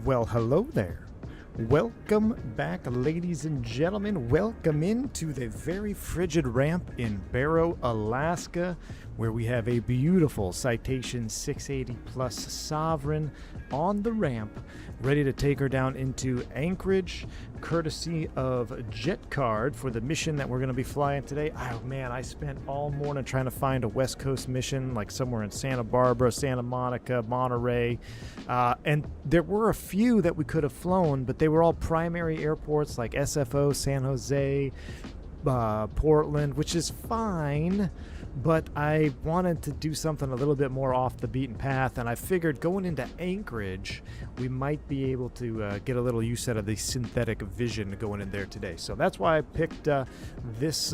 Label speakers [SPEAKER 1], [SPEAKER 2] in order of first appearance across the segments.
[SPEAKER 1] Well, hello there. Welcome back, ladies and gentlemen. Welcome into the very frigid ramp in Barrow, Alaska, where we have a beautiful Citation 680 Plus Sovereign on the ramp, ready to take her down into Anchorage, courtesy of JetCard for the mission that we're going to be flying today. Oh man, I spent all morning trying to find a West Coast mission, like somewhere in Santa Barbara, Santa Monica, Monterey, and there were a few that we could have flown, but they were all primary airports like SFO, San Jose, Portland, which is fine, but I wanted to do something a little bit more off the beaten path, and I figured going into Anchorage, we might be able to get a little use out of the synthetic vision going in there today. So that's why I picked this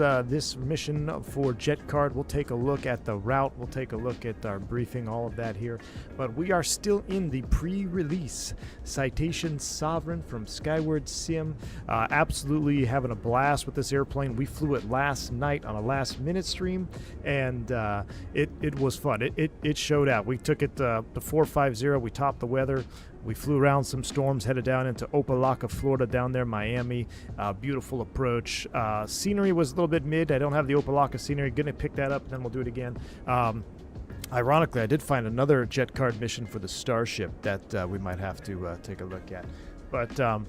[SPEAKER 1] mission for JetCard. We'll take a look at the route, we'll take a look at our briefing, all of that here, but we are still in the pre-release Citation Sovereign from Skyward Sim. Absolutely having a blast with this airplane. We flew it last night on a last-minute stream, and it was fun. It showed out. We took it to 450. We topped the weather. We flew around some storms, headed down into Opelika, Florida, down there, Miami. Beautiful approach. Scenery was a little bit mid. I don't have the Opelika scenery. Going to pick that up, and then we'll do it again. Ironically, I did find another JetCard mission for the Starship that we might have to take a look at. But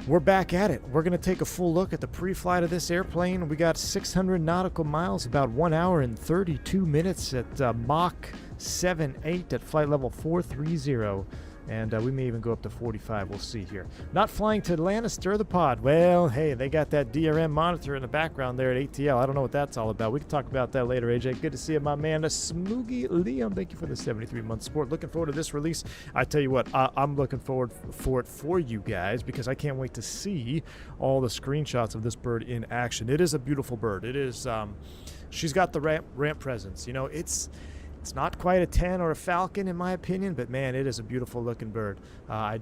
[SPEAKER 1] we're back at it. We're going to take a full look at the pre-flight of this airplane. We got 600 nautical miles, about 1 hour and 32 minutes at Mach 7.8 at flight level 430. And we may even go up to 45. We'll see here. Not flying to Atlanta, stir the pot. Well, hey, they got that DRM monitor in the background there at ATL. I don't know what that's all about. We can talk about that later, AJ. Good to see you, my man. Smoogie Liam, thank you for the 73-month support. Looking forward to this release. I tell you what, I'm looking forward for it for you guys, because I can't wait to see all the screenshots of this bird in action. It is a beautiful bird. It is, she's got the ramp presence. You know, it's not quite a 10 or a Falcon in my opinion, but man, it is a beautiful looking bird. The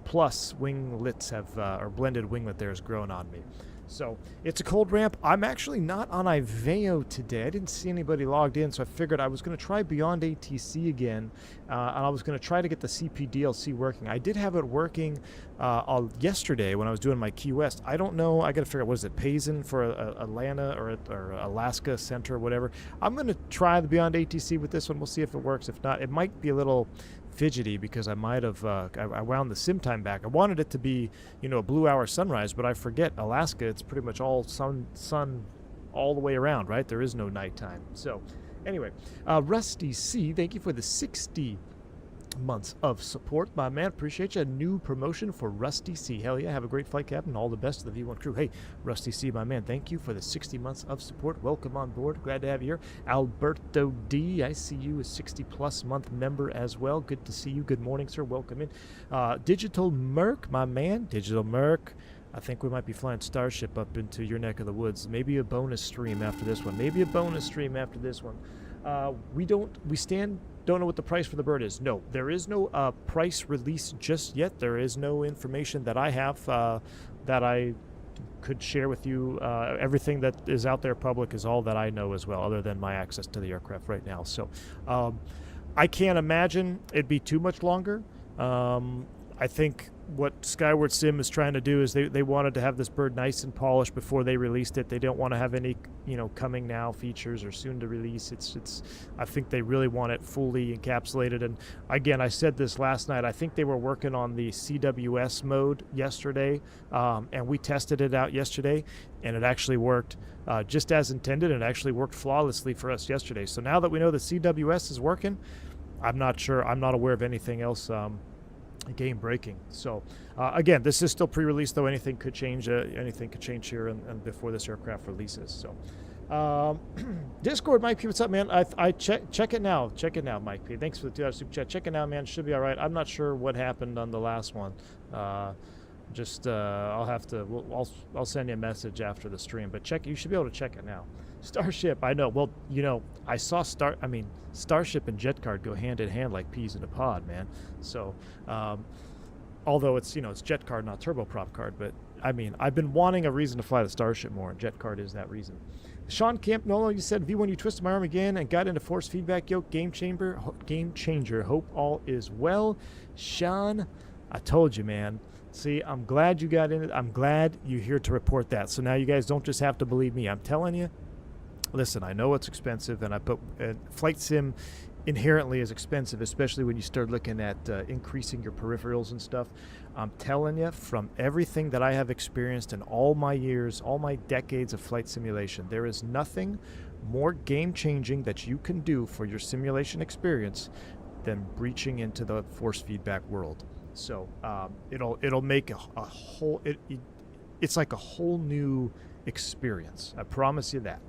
[SPEAKER 1] plus winglets have, or blended winglet there has grown on me. So it's a cold ramp. I'm actually not on Iveo today. I didn't see anybody logged in, so I figured I was going to try Beyond ATC again, and I was going to try to get the CP DLC working. I did have it working yesterday when I was doing my Key West. I don't know. I got to figure out, what is it, Payson for Atlanta or Alaska Center or whatever. I'm going to try the Beyond ATC with this one. We'll see if it works. If not, it might be a little fidgety, because I might have I wound the sim time back. I wanted it to be, you know, a blue hour sunrise, but I forget Alaska, it's pretty much all sun all the way around, right? There is no nighttime. So anyway, Rusty C, thank you for the 60 months of support, my man. Appreciate you. A new promotion for Rusty C. Hell yeah, have a great flight, Captain. All the best to the V1 crew. Hey, Rusty C, my man, thank you for the 60 months of support. Welcome on board. Glad to have you here. Alberto D, I see you, a 60-plus month member as well. Good to see you. Good morning, sir. Welcome in. Digital Merc, my man. Digital Merc. I think we might be flying Starship up into your neck of the woods. Maybe a bonus stream after this one. Maybe a bonus stream after this one. Don't know what the price for the bird is. No, there is no price release just yet. There is no information that I have that I could share with you. Everything that is out there public is all that I know as well, other than my access to the aircraft right now. So I can't imagine it'd be too much longer. I think what Skyward Sim is trying to do is they wanted to have this bird nice and polished before they released it. They don't want to have any, you know, coming now features or soon to release. I think they really want it fully encapsulated. And again, I said this last night, I think they were working on the CWS mode yesterday, and we tested it out yesterday, and it actually worked just as intended, and it actually worked flawlessly for us yesterday. So now that we know the CWS is working, I'm not sure, I'm not aware of anything else game breaking. So again, this is still pre-release, though. Anything could change here and before this aircraft releases. So Discord, Mike P, what's up, man? I check it now, Mike P. Thanks for the $2 super chat. Check it now, man. Should be all right. I'm not sure what happened on the last one. I'll have to, I'll send you a message after the stream, but you should be able to check it now. Starship, I know. Well, you know, I saw Starship and JetCard go hand in hand like peas in a pod, man. So, although it's, you know, it's JetCard, not turboprop card, but I mean, I've been wanting a reason to fly the Starship more, and JetCard is that reason. Sean Camp Nolo, you said V1, you twisted my arm again and got into force feedback yoke. Game changer. Hope all is well. Sean, I told you, man. See, I'm glad you got in it. I'm glad you're here to report that. So now you guys don't just have to believe me. I'm telling you. Listen, I know it's expensive, and flight sim inherently is expensive, especially when you start looking at increasing your peripherals and stuff. I'm telling you, from everything that I have experienced in all my years, all my decades of flight simulation, there is nothing more game-changing that you can do for your simulation experience than breaching into the force feedback world. So it'll make a whole it's like a whole new experience. I promise you that.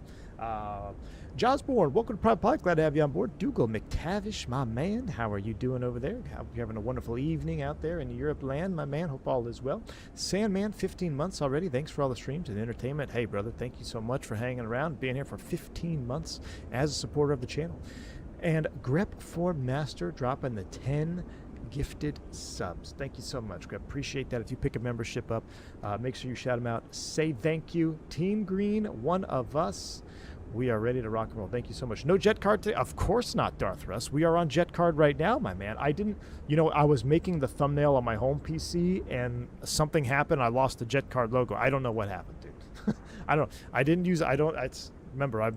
[SPEAKER 1] Josborn, welcome to Private Pilot. Glad to have you on board. Dougal McTavish, my man, how are you doing over there? Hope you're having a wonderful evening out there in Europe land, my man. Hope all is well. Sandman, 15 months already. Thanks for all the streams and entertainment. Hey, brother, thank you so much for hanging around, being here for 15 months as a supporter of the channel. And Grep4 Master dropping the 10 gifted subs. Thank you so much, Grep. Appreciate that. If you pick a membership up, make sure you shout them out. Say thank you. Team Green, one of us. We are ready to rock and roll. Thank you so much. No jet card today? Of course not, Darth Russ. We are on jet card right now, my man. I didn't, I was making the thumbnail on my home PC and something happened. I lost the jet card logo. I don't know what happened, dude. Remember, I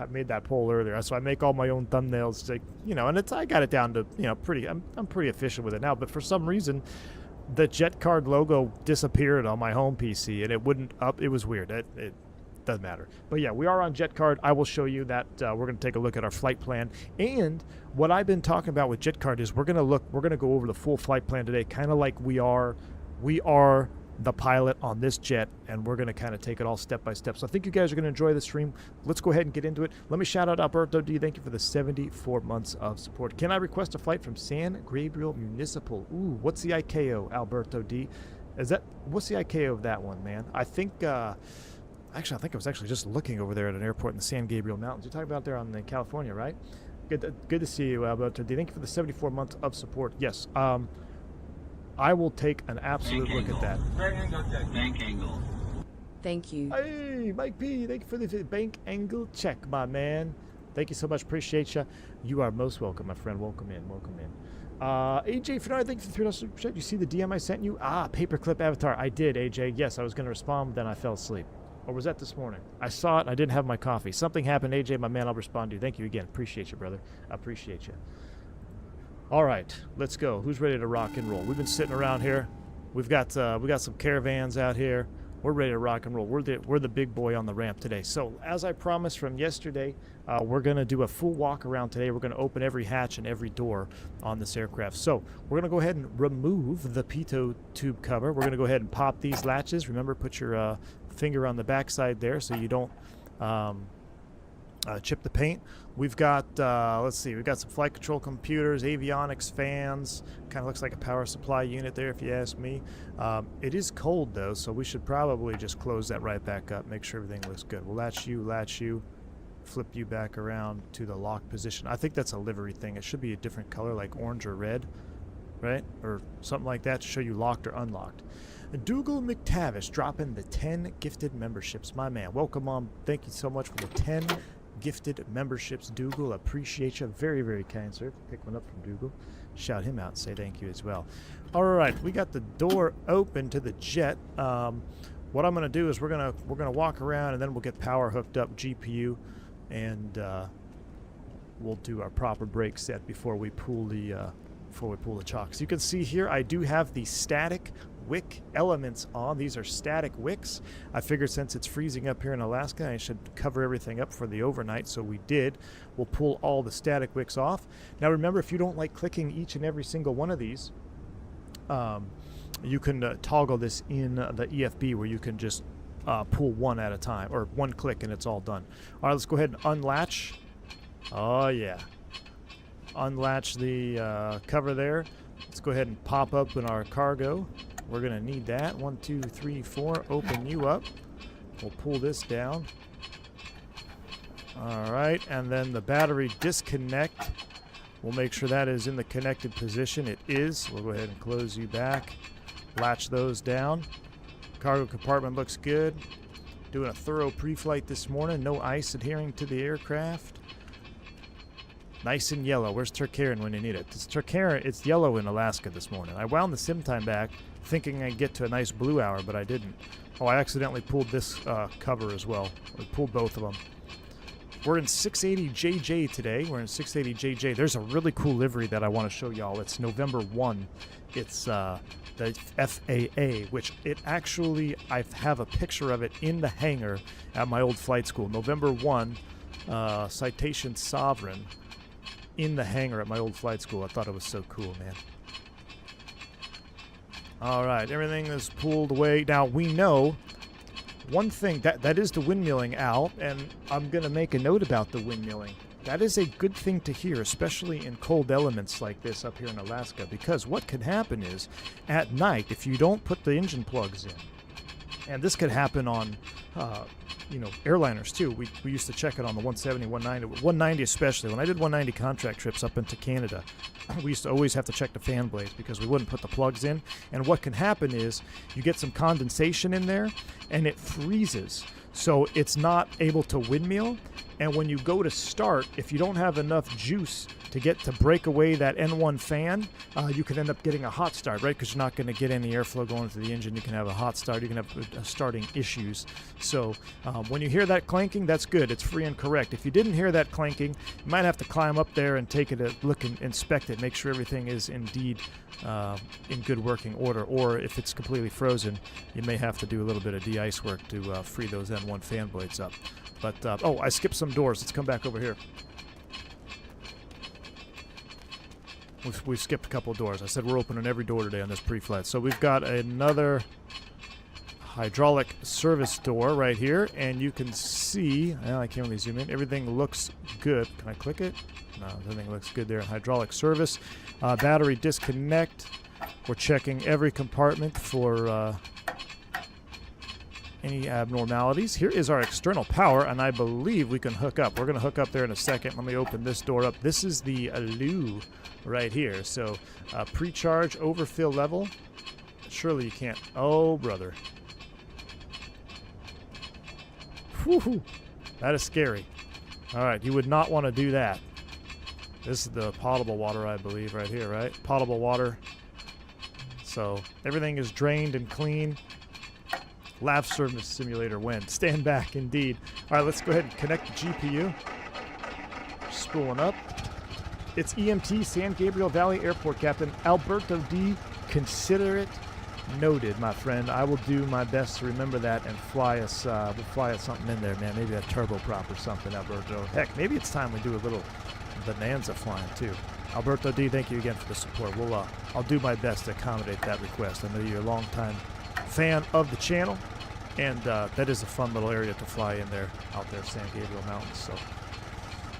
[SPEAKER 1] made that poll earlier, so I make all my own thumbnails, and I got it down to, I'm pretty efficient with it now, but for some reason, the jet card logo disappeared on my home PC, and it wouldn't up. It was weird. It doesn't matter. But yeah, we are on jet card. I will show you that. We're going to take a look at our flight plan, and what I've been talking about with jet card is we're going to go over the full flight plan today, kind of like we are the pilot on this jet, and we're going to kind of take it all step by step. So I think you guys are going to enjoy the stream. Let's go ahead and get into it. Let me shout out Alberto D. Thank you for the 74 months of support. Can I request a flight from San Gabriel Municipal? Ooh, what's the ICAO, Alberto D? What's the ICAO of that one, man? I think, actually, I think I was actually just looking over there at an airport in the San Gabriel Mountains. You're talking about there in California, right? Good to see you, Alberto D. Thank you for the 74 months of support. Yes, I will take an absolute look at that.
[SPEAKER 2] Bank angle.
[SPEAKER 3] Thank you.
[SPEAKER 1] Hey, Mike P, thank you for the bank angle check, my man. Thank you so much. Appreciate you. You are most welcome, my friend. Welcome in. Welcome in. AJ Fernard, thank you for the $3 chat. You see the DM I sent you? Paperclip Avatar. I did, AJ. Yes, I was going to respond, but then I fell asleep. Or was that this morning? I saw it and I didn't have my coffee. Something happened, AJ, my man. I'll respond to you. Thank you again. Appreciate you, brother. I appreciate you. All right, let's go. Who's ready to rock and roll? We've been sitting around here. We got some caravans out here. We're ready to rock and roll. We're the big boy on the ramp today. So as I promised from yesterday, we're going to do a full walk around today. We're going to open every hatch and every door on this aircraft. So we're going to go ahead and remove the pitot tube cover. We're going to go ahead and pop these latches. Remember, put your finger on the backside there so you don't chip the paint. We've got, let's see, we've got some flight control computers, avionics, fans. Kind of looks like a power supply unit there, if you ask me. It is cold, though, so we should probably just close that right back up, make sure everything looks good. We'll latch you, flip you back around to the lock position. I think that's a livery thing. It should be a different color, like orange or red, right? Or something like that to show you locked or unlocked. Dougal McTavish dropping the 10 gifted memberships. My man, welcome on. Thank you so much for the 10 gifted memberships, Dougal. Appreciate you. Very, very kind, sir. Pick one up from Dougal. Shout him out and say thank you as well. All right, we got the door open to the jet. What I'm going to do is we're gonna walk around and then we'll get power hooked up, GPU, and we'll do our proper brake set before we pull the chocks. You can see here I do have the static wick elements on. These are static wicks. I figured since it's freezing up here in Alaska, I should cover everything up for the overnight, so we did. We'll pull all the static wicks off. Now remember, if you don't like clicking each and every single one of these, you can toggle this in the EFB where you can just pull one at a time, or one click and it's all done. All right, let's go ahead and unlatch. Oh yeah. Unlatch the cover there. Let's go ahead and pop open our cargo. We're going to need that. 1, 2, 3, 4. Open you up. We'll pull this down. All right, and then the battery disconnect. We'll make sure that is in the connected position. It is. We'll go ahead and close you back. Latch those down. Cargo compartment looks good. Doing a thorough pre-flight this morning. No ice adhering to the aircraft. Nice and yellow. Where's Turkarian when you need it? It's Turkarian. It's yellow in Alaska this morning. I wound the sim time back thinking I'd get to a nice blue hour, but I didn't. Oh, I accidentally pulled this cover as well. I pulled both of them. We're in 680JJ today. We're in 680JJ. There's a really cool livery that I want to show y'all. It's November 1. It's the FAA, which it actually, I have a picture of it in the hangar at my old flight school. November 1, Citation Sovereign. In the hangar at my old flight school. I thought it was so cool, man. All right, everything is pulled away. Now, we know one thing, that is the windmilling, Al, and I'm going to make a note about the windmilling. That is a good thing to hear, especially in cold elements like this up here in Alaska, because what could happen is, at night, if you don't put the engine plugs in, and this could happen on airliners too. We used to check it on the 170, 190, 190 especially. When I did 190 contract trips up into Canada, we used to always have to check the fan blades because we wouldn't put the plugs in. And what can happen is you get some condensation in there and it freezes. So it's not able to windmill. And when you go to start, if you don't have enough juice to break away that N1 fan, you can end up getting a hot start, right? Because you're not going to get any airflow going through the engine. You can have a hot start. You can have starting issues. So when you hear that clanking, that's good. It's free and correct. If you didn't hear that clanking, you might have to climb up there and take it a look and inspect it, make sure everything is indeed in good working order. Or if it's completely frozen, you may have to do a little bit of de-ice work to free those N1 fan blades up. But, oh, I skipped some doors. Let's come back over here. We skipped a couple of doors. I said we're opening every door today on this pre-flight. So we've got another hydraulic service door right here. And you can see, I can't really zoom in. Everything looks good. Can I click it? No, everything looks good there. Hydraulic service. Battery disconnect. We're checking every compartment for any abnormalities. Here is our external power, and I believe we can hook up. We're going to hook up there in a second. Let me open this door up. This is the loo right here. So pre-charge overfill level. Surely you can't. Oh, brother. Whew, that is scary. All right, you would not want to do that. This is the potable water, I believe, right here, right? Potable water. So everything is drained and clean. Lab service simulator win. Stand back, indeed. All right, let's go ahead and connect the GPU. Spooling up. It's EMT, San Gabriel Valley Airport Captain Alberto D. Consider it noted, my friend. I will do my best to remember that and fly us. We'll fly us something in there, man. Maybe a turboprop or something, Alberto. Heck, maybe it's time we do a little bonanza flying too. Alberto D, thank you again for the support. I'll do my best to accommodate that request. I know you're a long time fan of the channel, and that is a fun little area to fly in there, out there, San Gabriel Mountains. So,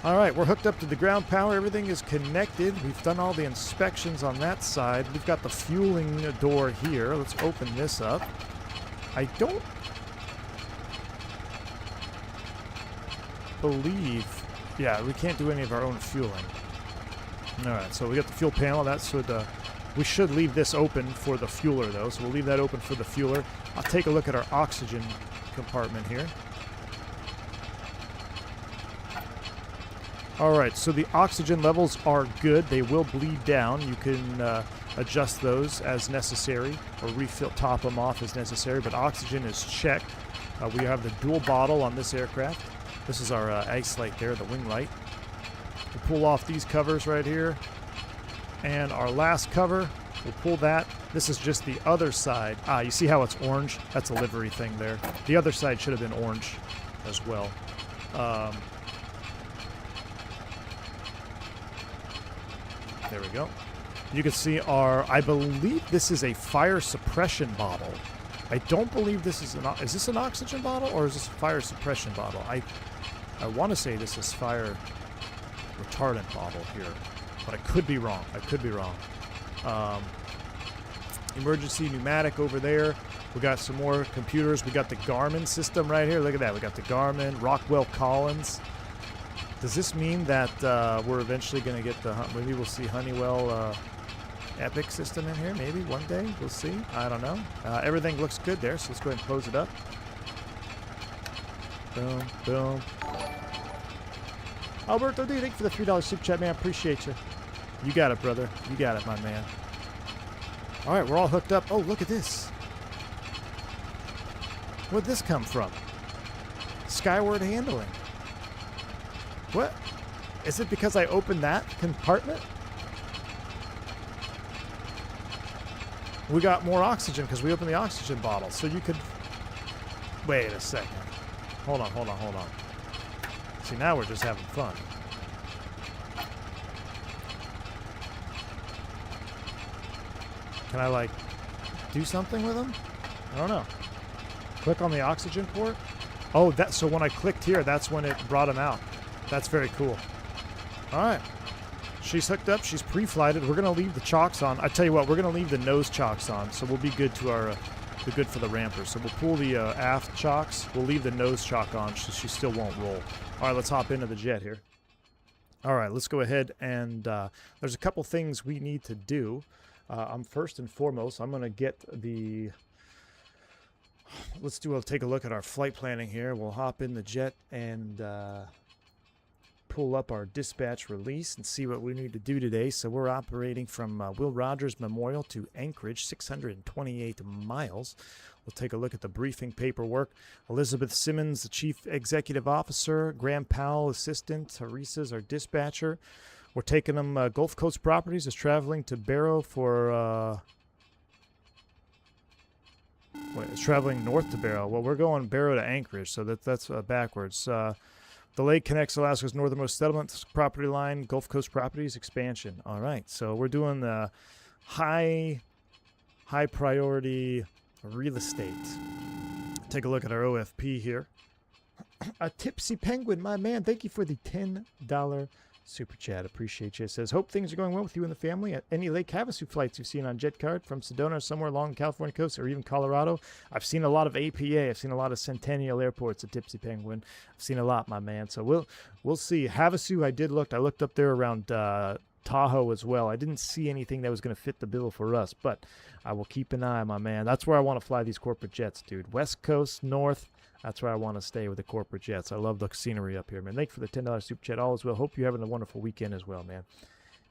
[SPEAKER 1] all right, we're hooked up to the ground power. Everything is connected. We've done all the inspections on that side. We've got the fueling door here. Let's open this up. I don't believe, yeah, we can't do any of our own fueling. All right, so we got the fuel panel. That should we should leave this open for the fueler, though, so we'll leave that open for the fueler. I'll take a look at our oxygen compartment here. All right, so the oxygen levels are good. They will bleed down. You can adjust those as necessary or refill, top them off as necessary, but oxygen is checked. We have the dual bottle on this aircraft. This is our ice light there, the wing light. We'll pull off these covers right here. And our last cover, we'll pull that. This is just the other side. You see how it's orange? That's a livery thing there. The other side should have been orange as well. There we go. You can see I believe this is a fire suppression bottle. I don't believe this is is this an oxygen bottle or is this a fire suppression bottle? I want to say this is fire retardant bottle here, but I could be wrong. Emergency pneumatic over there. We got some more computers. We got the Garmin system right here. Look at that. We got the Garmin, Rockwell Collins. Does this mean that we're eventually going to get maybe we'll see Honeywell Epic system in here? Maybe one day. We'll see. I don't know. Everything looks good there, so let's go ahead and close it up. Boom, boom. Alberto D, thank you for the $3 super chat, man. I appreciate you. You got it, brother. You got it, my man. All right, we're all hooked up. Oh, look at this. Where'd this come from? Skyward handling. What? Is it because I opened that compartment? We got more oxygen because we opened the oxygen bottle. So you could... Wait a second. Hold on, hold on, hold on. See, now we're just having fun. Can I, like, do something with them? I don't know. Click on the oxygen port. Oh, that. So when I clicked here, that's when it brought them out. That's very cool. All right. She's hooked up. She's pre-flighted. We're going to leave the chocks on. I tell you what, we're going to leave the nose chocks on, so we'll be good to our... good for the ramper. So we'll pull the aft chocks. We'll leave the nose chock on so she still won't roll. All right, let's hop into the jet here. All right, let's go ahead and there's a couple things we need to do. I'm first and foremost, I'm going to get the... We'll take a look at our flight planning here. We'll hop in the jet and pull up our dispatch release and see what we need to do today. So we're operating from Will Rogers Memorial to Anchorage, 628 miles. We'll take a look at the briefing paperwork. Elizabeth Simmons, the Chief Executive Officer. Graham Powell, Assistant. Teresa's our dispatcher. We're taking them Gulf Coast Properties is traveling to Barrow for... it's traveling north to Barrow. Well, we're going Barrow to Anchorage, so that's backwards. The lake connects Alaska's northernmost settlement property line, Gulf Coast Properties expansion. All right, so we're doing the high priority real estate. Take a look at our OFP here. A Tipsy Penguin, my man, thank you for the $10 super chat. Appreciate you. It says, hope things are going well with you and the family. At any Lake Havasu flights you've seen on JetCard from Sedona or somewhere along the California coast or even Colorado? I've seen a lot of APA. I've seen a lot of Centennial airports at Tipsy Penguin. I've seen a lot, my man. So we'll see. Havasu, I looked up there around Tahoe as well. I didn't see anything that was going to fit the bill for us, but I will keep an eye, my man. That's where I want to fly these corporate jets, dude. West Coast, North. That's where I want to stay with the corporate jets. I love the scenery up here, man. Thank you for the $10 super chat. All is well. Hope you're having a wonderful weekend as well, man.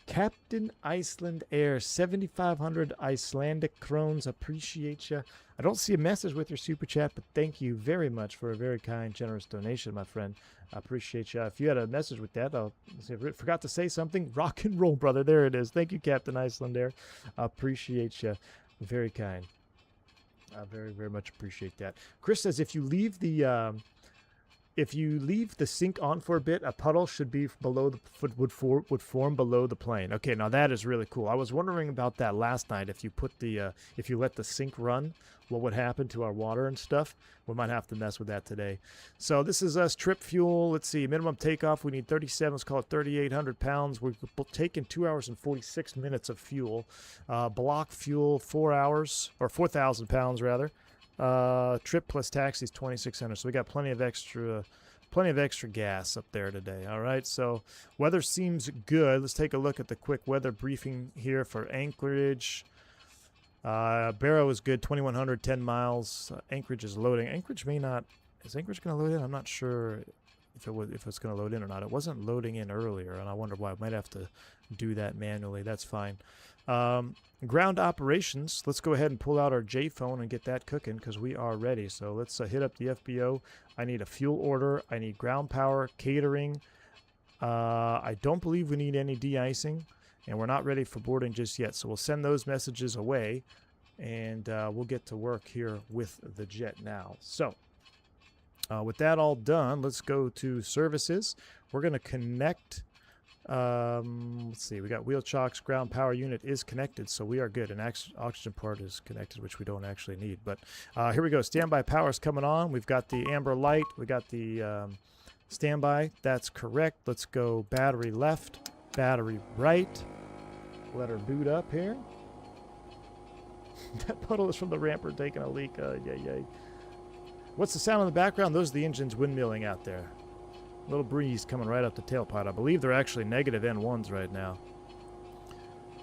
[SPEAKER 1] Captain Iceland Air, 7,500 Icelandic krones. Appreciate you. I don't see a message with your super chat, but thank you very much for a very kind, generous donation, my friend. I appreciate you. If you had a message with that, I'll say, forgot to say something. Rock and roll, brother. There it is. Thank you, Captain Iceland Air. I appreciate you. Very kind. I very, very much appreciate that. Chris says if you leave the sink on for a bit, a puddle should be below the would form below the plane. Okay, now that is really cool. I was wondering about that last night. If you put the if you let the sink run, what would happen to our water and stuff? We might have to mess with that today. So this is us trip fuel. Let's see, minimum takeoff. We need 37. Let's call it 3,800 pounds. We're taking 2 hours and 46 minutes of fuel. Block fuel 4 hours or 4,000 pounds rather. Trip plus taxis 2,600. So we got plenty of extra gas up there today. All right, so weather seems good. Let's take a look at the quick weather briefing here for Anchorage. Barrow is good, 2,100, 10 miles. Anchorage is loading. Anchorage may not. Is Anchorage going to load in? I'm not sure if it's going to load in or not. It wasn't loading in earlier, and I wonder why. I might have to do that manually. That's fine. Ground operations. Let's go ahead and pull out our J phone and get that cooking because we are ready. So let's hit up the FBO. I need a fuel order. I need ground power, catering. I don't believe we need any de-icing, and we're not ready for boarding just yet. So we'll send those messages away, and we'll get to work here with the jet now. So with that all done, let's go to services. We're going to connect. Let's see, we got wheel chocks, ground power unit is connected, so we are good. An oxygen port is connected, which we don't actually need. But here we go. Standby power is coming on. We've got the amber light. We got the standby. That's correct. Let's go battery left, battery right. Let her boot up here. That puddle is from the ramper taking a leak. Yay. What's the sound in the background? Those are the engines windmilling out there. Little breeze coming right up the tailpipe. I believe they're actually negative N1s right now.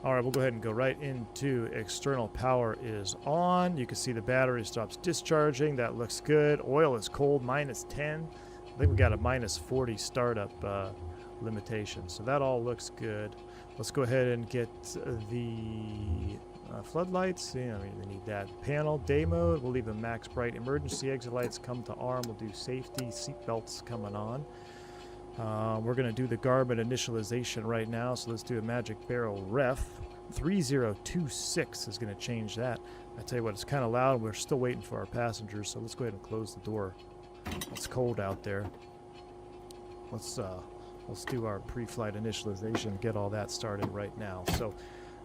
[SPEAKER 1] All right, we'll go ahead and go right into external power is on. You can see the battery stops discharging. That looks good. Oil is cold, -10. I think we got a -40 startup limitation. So that all looks good. Let's go ahead and get the floodlights. Yeah, we need that. Panel, day mode. We'll leave them max bright. Emergency exit lights come to arm. We'll do safety. Seat belts coming on. We're going to do the Garmin initialization right now, so let's do a magic barrel ref. 3026 is going to change that. I tell you what, it's kind of loud. We're still waiting for our passengers, so let's go ahead and close the door. It's cold out there. Let's do our pre-flight initialization, get all that started right now. So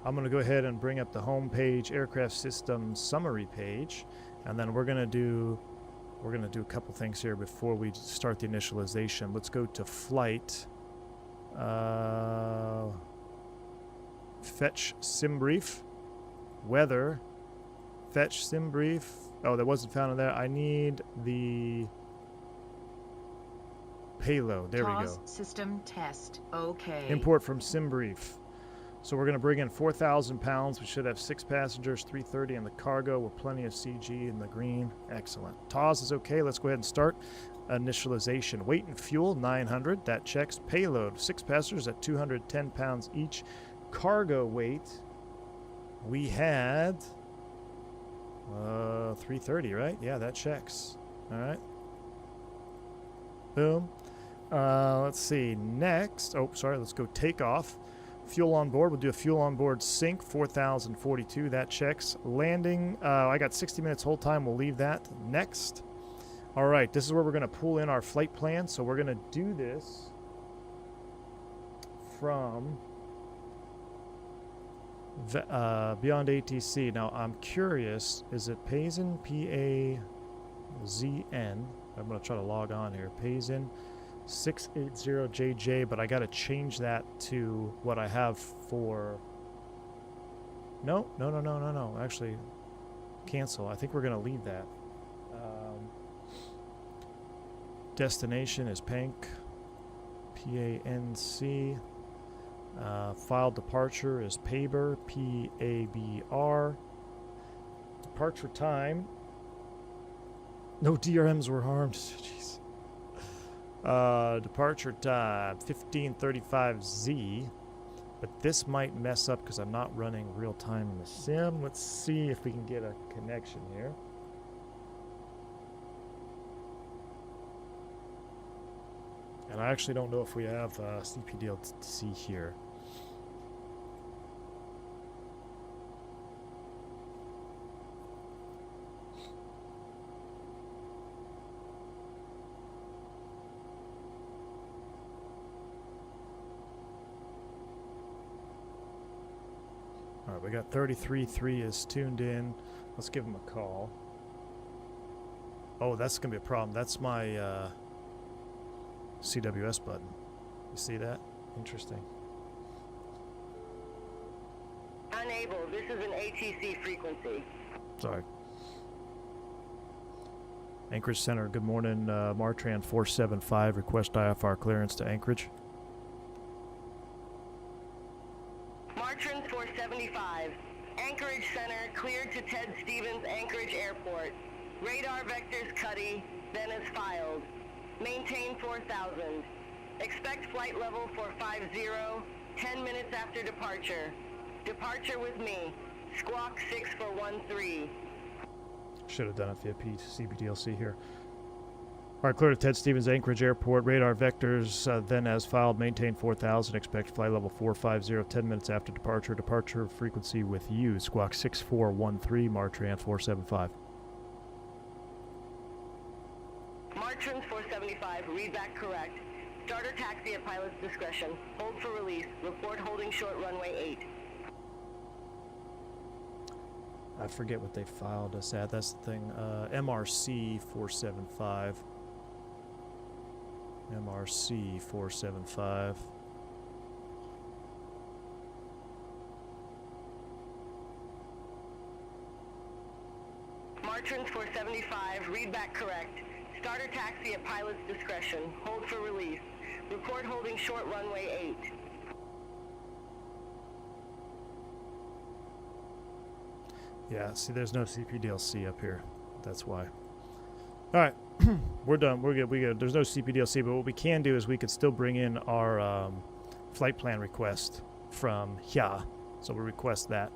[SPEAKER 1] I'm going to go ahead and bring up the home page, aircraft system summary page, and then we're going to do a couple things here before we start the initialization. Let's go to flight. Fetch sim brief. Weather. Fetch sim brief. Oh, that wasn't found in there. I need the payload. There we go.
[SPEAKER 3] System test. Okay.
[SPEAKER 1] Import from sim brief. So we're going to bring in 4,000 pounds. We should have 6 passengers, 330 in the cargo with plenty of CG in the green. Excellent. TOS is okay. Let's go ahead and start initialization. Weight and fuel, 900. That checks. Payload, 6 passengers at 210 pounds each. Cargo weight, we had 330, right? Yeah, that checks. All right. Boom. Let's see. Next. Oh, sorry. Let's go takeoff. Fuel on board. We'll do a fuel on board sync, 4,042. That checks. Landing. I got 60 minutes hold time. We'll leave that. Next. All right. This is where we're going to pull in our flight plan. So we're going to do this from Beyond ATC. Now, I'm curious. Is it Payzen? P-A-Z-N. I'm going to try to log on here. Payzen. 680JJ, but I got to change that to what I have for... No. Actually, cancel. I think we're going to leave that. Destination is Pank. P-A-N-C. File departure is Paber. P-A-B-R. Departure time. No DRMs were harmed. Jeez. Departure time 1535Z, but this might mess up because I'm not running real time in the sim. Let's see if we can get a connection here. And I actually don't know if we have CPDLC here. Alright, we got 33.3 is tuned in. Let's give him a call. Oh, that's going to be a problem. That's my CWS button. You see that? Interesting.
[SPEAKER 4] Unable. This is an ATC frequency.
[SPEAKER 1] Sorry. Anchorage Center, good morning. Martran 475, request IFR clearance to Anchorage.
[SPEAKER 4] Martran 475. Anchorage Center cleared to Ted Stevens Anchorage Airport. Radar vectors Cuddy, then as filed. Maintain 4,000. Expect flight level 450, 10 minutes after departure. Departure with me. Squawk 6413.
[SPEAKER 1] Should have done it via CBDLC here. All right, clear to Ted Stevens Anchorage Airport. Radar vectors, then as filed, maintain 4,000. Expect flight level 450, 10 minutes after departure. Departure frequency with you. Squawk 6413, Martran 475.
[SPEAKER 4] Martran 475, read back correct. Starter taxi at pilot's discretion. Hold for release. Report holding short runway 8.
[SPEAKER 1] I forget what they filed us at. That's the thing. MRC 475. MRC 475.
[SPEAKER 4] Martran 475, read back correct. Starter taxi at pilot's discretion. Hold for release. Report holding short runway 8.
[SPEAKER 1] Yeah, see, there's no CPDLC up here. That's why. All right, we're done. We're good. We good. There's no CPDLC, but what we can do is we could still bring in our flight plan request from HERE. So we'll request that.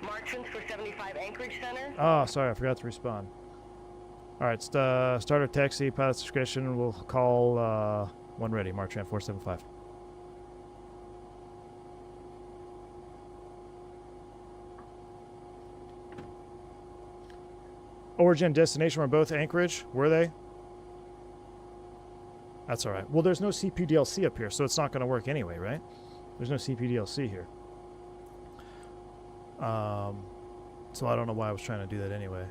[SPEAKER 4] Marchins for 75 Anchorage Center.
[SPEAKER 1] Oh, sorry, I forgot to respond. All right, starter taxi, pilot's discretion. We'll call when ready. Marchand 475. Origin and destination were both Anchorage, were they? That's all right. Well, there's no CPDLC up here, so it's not going to work anyway, right? There's no CPDLC here. So I don't know why I was trying to do that anyway.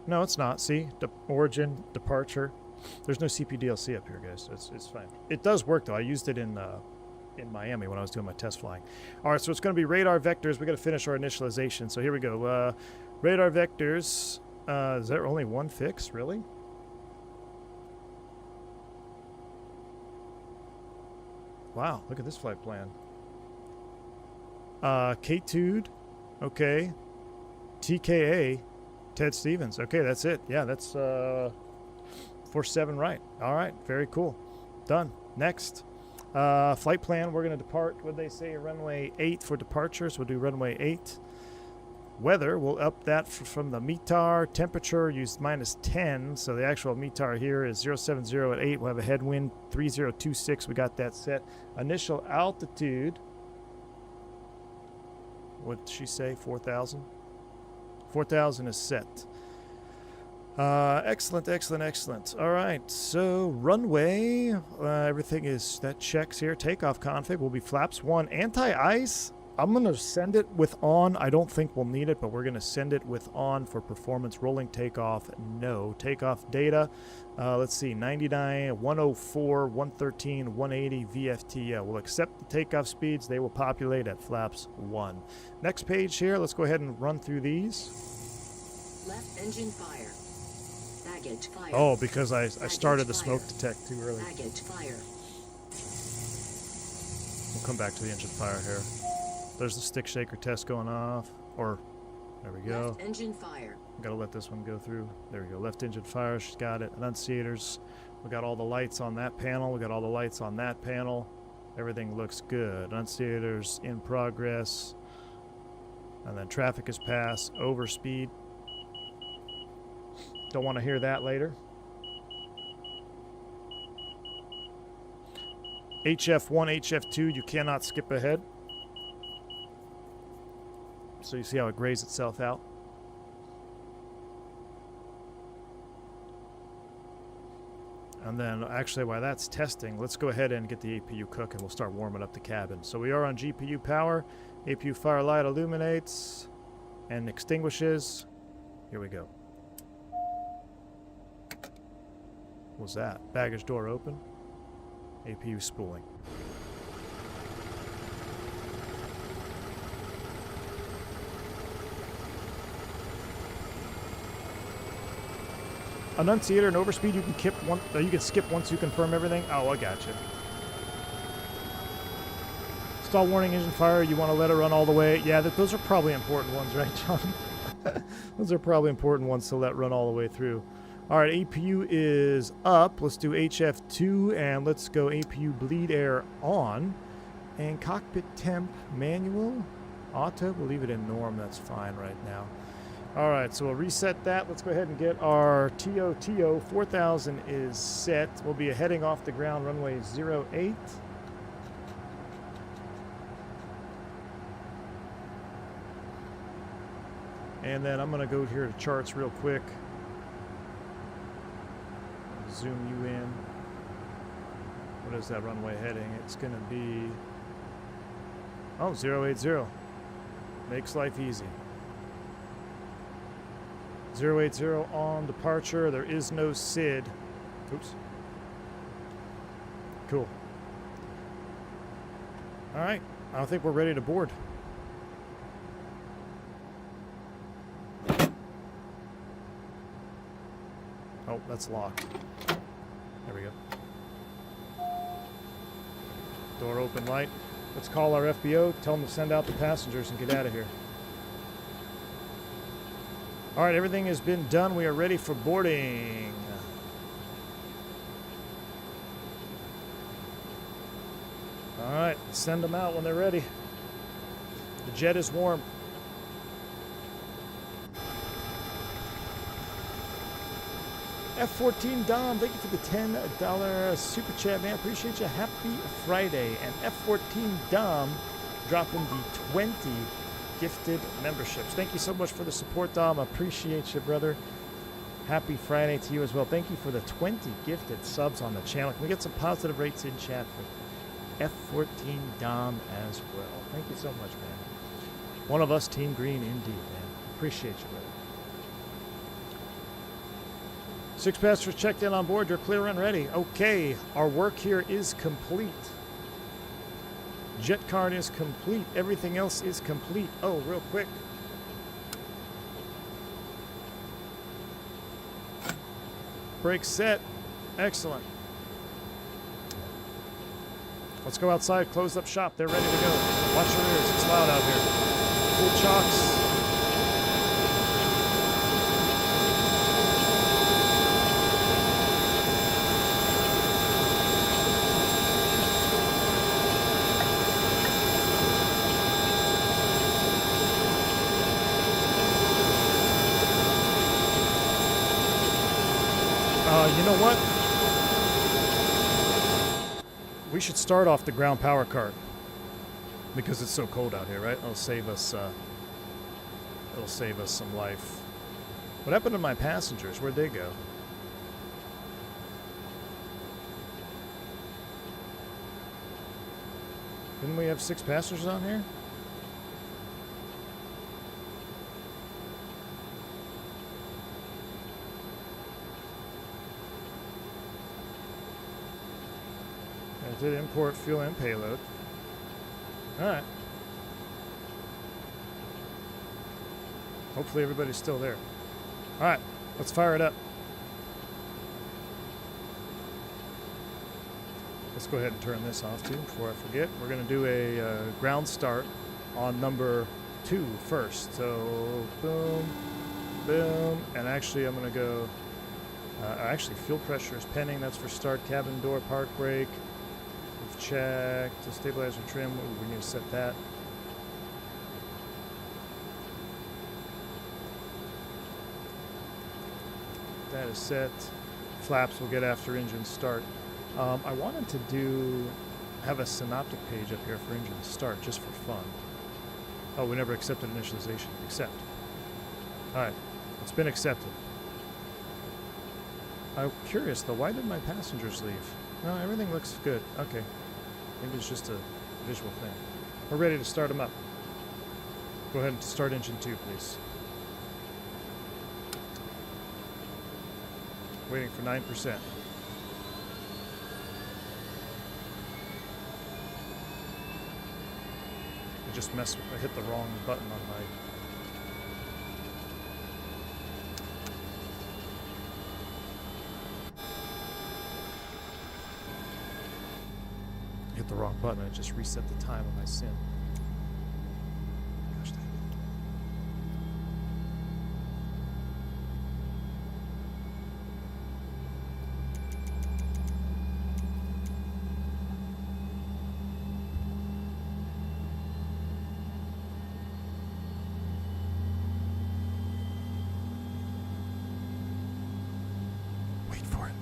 [SPEAKER 1] No, it's not. See? Origin, departure. There's no CPDLC up here, guys. It's fine. It does work, though. I used it in Miami when I was doing my test flying. All right, so it's going to be radar vectors. We got to finish our initialization. So here we go. Radar vectors. Is there only one fix, really? Wow, look at this flight plan. K-Tude. Okay. TKA. Ted Stevens. Okay, that's it. Yeah, that's 47 right. All right, very cool. Done. Next. Flight plan, we're going to depart, what did they say, runway 8 for departures. We'll do runway 8. Weather, we'll up that from the METAR. Temperature, use -10, so the actual METAR here is 070 at 8. We'll have a headwind, 3026. We got that set. Initial altitude, what did she say, 4,000? 4,000 is set. Excellent, excellent, excellent. All right, so runway, everything is, that checks here. Takeoff config will be flaps 1. Anti-ice, I'm going to send it with on. I don't think we'll need it, but we're going to send it with on for performance. Rolling takeoff, no. Takeoff data, let's see, 99, 104, 113, 180 VFT. Yeah, we'll accept the takeoff speeds. They will populate at flaps 1. Next page here, let's go ahead and run through these.
[SPEAKER 3] Left engine fire. Baggage fire.
[SPEAKER 1] Oh, because I started the smoke detect too early.
[SPEAKER 3] Baggage fire.
[SPEAKER 1] We'll come back to the engine fire here. There's the stick shaker test going off. Or, there we go.
[SPEAKER 3] Left engine fire.
[SPEAKER 1] Gotta let this one go through. There we go. Left engine fire, she's got it. Annunciators. We got all the lights on that panel. We got all the lights on that panel. Everything looks good. Annunciators in progress. And then traffic is passed. Overspeed. Don't want to hear that later. HF1, HF2, you cannot skip ahead. So you see how it grays itself out. And then actually while that's testing, let's go ahead and get the APU cooking. We'll start warming up the cabin. So we are on GPU power. APU fire light illuminates and extinguishes. Here we go. What's that? Baggage door open. APU spooling. Annunciator and overspeed you can skip once you confirm everything. Oh, I got you. Stall warning, engine fire. You want to let it run all the way. Yeah, those are probably important ones, right, John? Those are probably important ones to let run all the way through. All right, APU is up. Let's do HF2 and let's go APU bleed air on. And cockpit temp manual, auto. We'll leave it in norm. That's fine right now. All right, so we'll reset that. Let's go ahead and get our TOTO. 4,000 is set. We'll be heading off the ground runway 08. And then I'm going to go here to charts real quick. Zoom you in. What is that runway heading? It's going to be... Oh, 080. Makes life easy. 080 on departure. There is no SID. Oops. Cool. All right. I think we're ready to board. Oh, that's locked. There we go. Door open light. Let's call our FBO, tell them to send out the passengers and get out of here. All right, everything has been done. We are ready for boarding. All right, send them out when they're ready. The jet is warm. F14 Dom, thank you for the $10 super chat, man. Appreciate you. Happy Friday. And F14 Dom dropping the 20 gifted memberships. Thank you so much for the support, Dom. Appreciate you, brother. Happy Friday to you as well. Thank you for the 20 gifted subs on the channel. Can we get some positive rates in chat for F14 Dom as well? Thank you so much, man. One of us, Team Green, indeed, man. Appreciate you, brother. 6 passengers checked in on board. You're clear and ready. Okay, our work here is complete. Jet card is complete. Everything else is complete. Oh, real quick. Brake set. Excellent. Let's go outside, close up shop. They're ready to go. Watch your ears. It's loud out here. Full chocks. You know what? We should start off the ground power cart because it's so cold out here, right? It'll save us some life. What happened to my passengers? Where'd they go? Didn't we have 6 passengers on here? I did import fuel and payload. Alright. Hopefully everybody's still there. Alright, let's fire it up. Let's go ahead and turn this off too before I forget. We're going to do a ground start on number 2 first. So, boom, boom, and actually I'm going to go, actually fuel pressure is pending. That's for start, cabin door, park brake. We've checked the stabilizer trim. Ooh, we need to set that. That is set. Flaps will get after engine start. I wanted to have a synoptic page up here for engine start just for fun. Oh, we never accepted initialization. Accept. Alright, it's been accepted. I'm curious though, why did my passengers leave? No, everything looks good. Okay. Maybe it's just a visual thing. We're ready to start them up. Go ahead and start engine 2, please. Waiting for 9%. I just messed with, I hit the wrong button on my... Hit the wrong button. I just reset the time on my sim. Gosh dang it. Wait for it.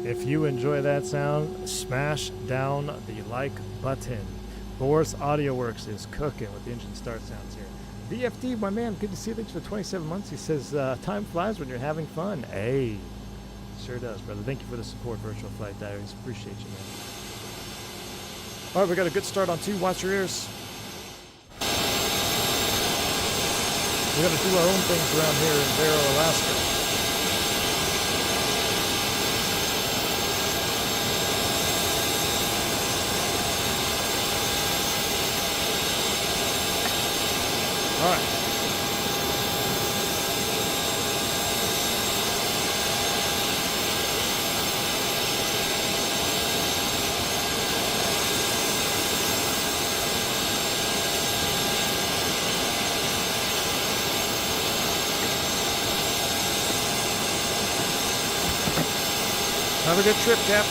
[SPEAKER 1] If you enjoy that sound, smash down the like button. Boris Audio Works is cooking with the engine start sounds here. VFD, my man, good to see you. Thanks for 27 months. He says, time flies when you're having fun. Hey, sure does, brother. Thank you for the support, Virtual Flight Diaries. Appreciate you, man. All right, we got a good start on 2. Watch your ears. We got to do our own things around here in Barrow, Alaska. All right. Have a good trip, Cap.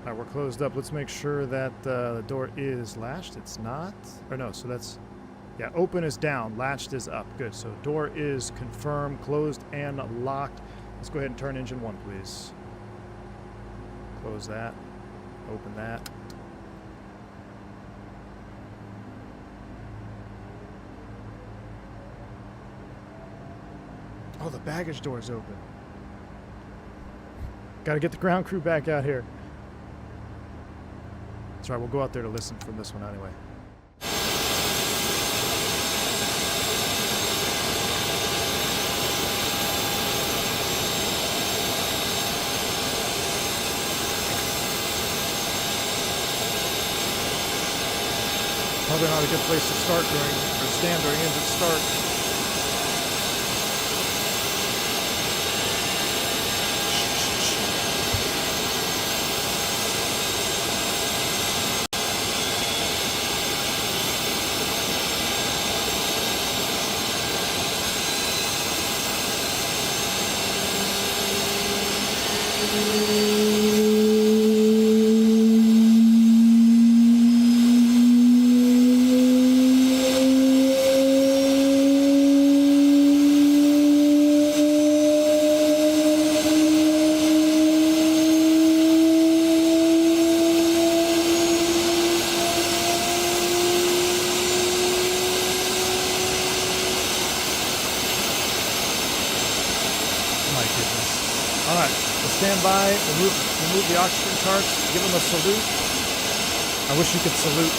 [SPEAKER 1] All right, we're closed up. Let's make sure that the door is latched. It's not. Or no, so that's... Yeah, open is down. Latched is up. Good. So door is confirmed, closed, and locked. Let's go ahead and turn engine 1, please. Close that. Open that. Oh, the baggage door is open. Got to get the ground crew back out here. That's right, we'll go out there to listen from this one anyway. Probably not a good place to start during, or stand during engine start. Stand by, remove the oxygen carts, give them a salute. I wish you could salute.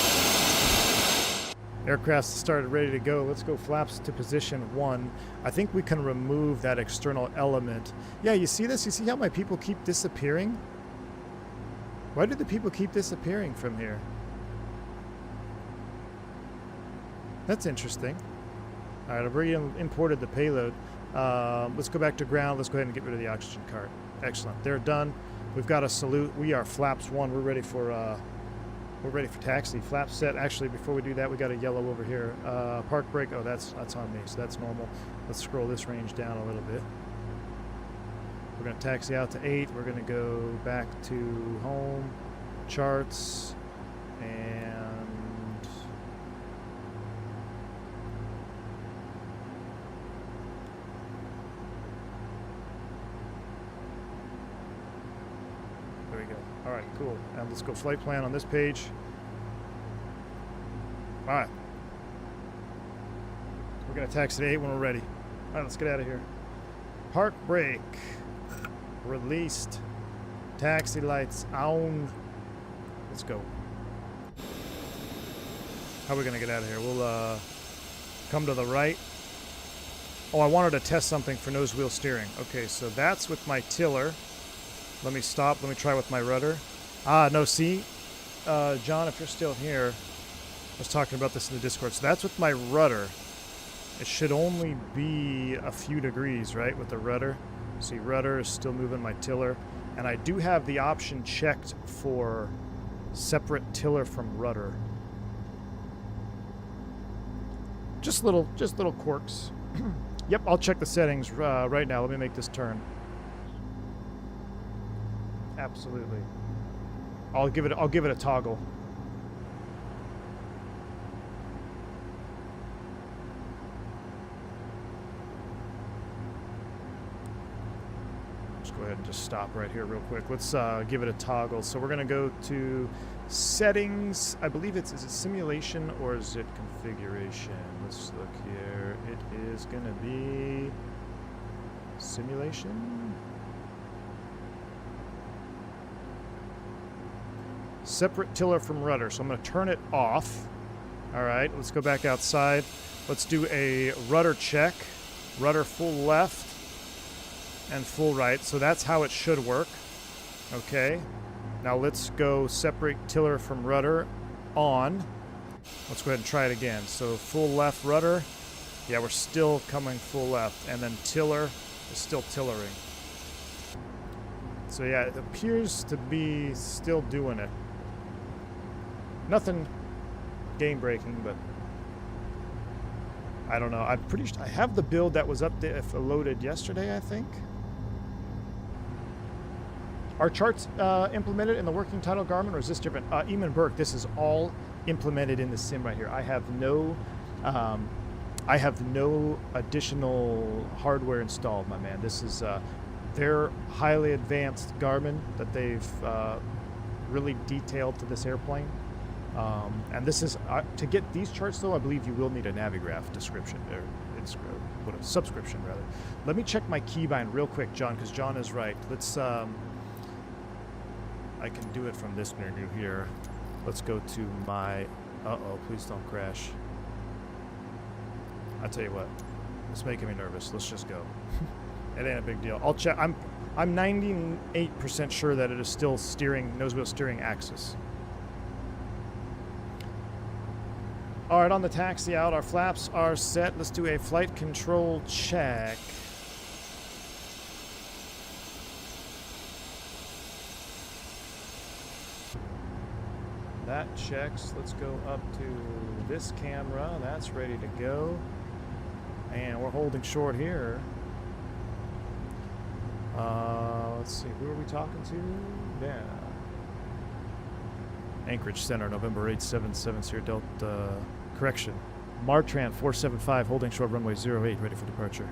[SPEAKER 1] Aircraft started, ready to go. Let's go flaps to position 1. I think we can remove that external element. Yeah, you see this? You see how my people keep disappearing? Why do the people keep disappearing from here? That's interesting. All right, I've already imported the payload. Let's go back to ground. Let's go ahead and get rid of the oxygen cart. Excellent. They're done. We've got a salute. We are flaps 1. We're ready for taxi. Flaps set. Actually, before we do that, we got a yellow over here. Park brake. Oh, that's on me, so that's normal. Let's scroll this range down a little bit. We're going to taxi out to 8. We're going to go back to home, charts, and there we go. All right, cool. And let's go flight plan on this page. All right. We're going to taxi to 8 when we're ready. All right, let's get out of here. Park brake. Released. Taxi lights on. Let's go. How are we going to get out of here? We'll come to the right. Oh, I wanted to test something for nose wheel steering. Okay, so that's with my tiller. Let me stop. Let me try with my rudder. Ah, no, see? John, if you're still here, I was talking about this in the Discord. So that's with my rudder. It should only be a few degrees, right, with the rudder. See, rudder is still moving my tiller. And I do have the option checked for separate tiller from rudder. Just little quirks. Yep, I'll check the settings right now. Let me make this turn. Absolutely. I'll give it a toggle. Let's go ahead and just stop right here real quick. Let's give it a toggle. So we're going to go to settings. I believe is it simulation or is it configuration? Let's look here. It is going to be simulation. Separate tiller from rudder. So I'm going to turn it off. All right, let's go back outside. Let's do a rudder check. Rudder full left and full right. So that's how it should work. Okay. Now let's go separate tiller from rudder on. Let's go ahead and try it again. So full left rudder. Yeah, we're still coming full left. And then tiller is still tillering. So yeah, it appears to be still doing it. Nothing game-breaking, but I don't know. I'm pretty sure I have the build that was loaded yesterday, I think. Are charts implemented in the working title Garmin, or is this different? Eamon Burke, this is all implemented in the sim right here. I have no additional hardware installed, my man. This is their highly advanced Garmin that they've really detailed to this airplane. And this is to get these charts though. I believe you will need a Navigraph description or subscription rather. Let me check my keybind real quick, John, because John is right. Let's. I can do it from this menu here. Let's go to my. Please don't crash. I tell you what, it's making me nervous. Let's just go. It ain't a big deal. I'll check. I'm 98% sure that it is still steering nose wheel steering axis. All right, on the taxi out, our flaps are set. Let's do a flight control check. That checks. Let's go up to this camera. That's ready to go. And we're holding short here. Let's see, who are we talking to? Yeah. Anchorage Center, November 877, Sierra Delta. Correction. Martran 475, holding short runway 08, ready for departure.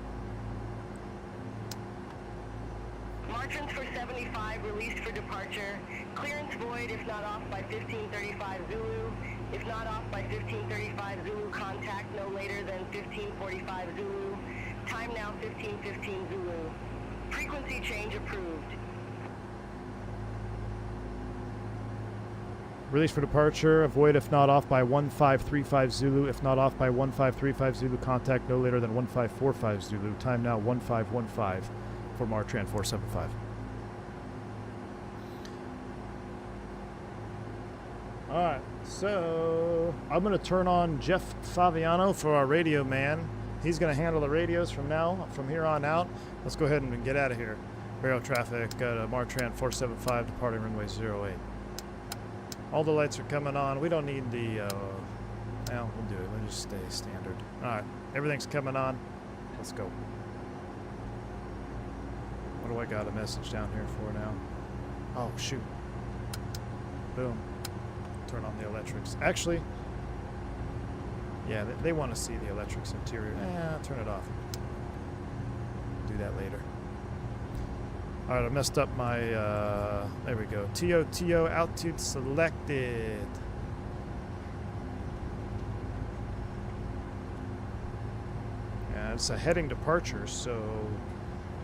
[SPEAKER 4] Martrans for 75, released for departure. Clearance void if not off by 1535 Zulu. If not off by 1535 Zulu, contact no later than 1545 Zulu. Time now 1515 Zulu. Frequency change approved.
[SPEAKER 1] Release for departure. Avoid if not off by 1535 Zulu. If not off by 1535 Zulu, contact no later than 1545 Zulu. Time now 1515 for Martran 475. Alright, so I'm going to turn on Jeff Faviano for our radio man. He's going to handle the radios from here on out. Let's go ahead and get out of here. Barrel traffic at Martran 475, departing runway 08. All the lights are coming on. We don't need the, well, we'll do it. We'll just stay standard. All right, everything's coming on. Let's go. What do I got a message down here for now? Oh, shoot. Boom. Turn on the electrics. Actually, yeah, they want to see the electrics interior. Turn it off. Do that later. All right, I messed up my, there we go. TOTO altitude selected. Yeah, it's a heading departure, so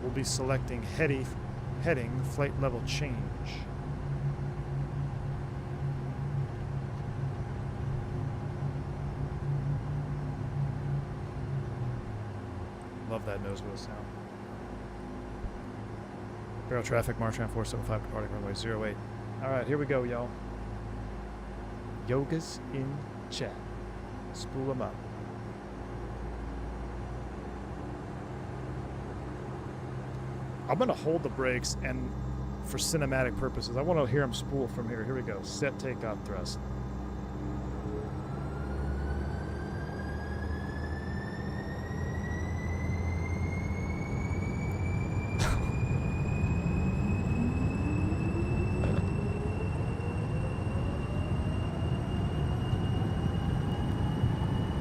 [SPEAKER 1] we'll be selecting heading flight level change. Love that nose wheel sound. Barrel traffic, Martran 475, departing runway 08. All right, here we go, y'all. Yoga's in chat. Spool them up. I'm going to hold the brakes, and for cinematic purposes, I want to hear them spool from here. Here we go. Set takeoff thrust.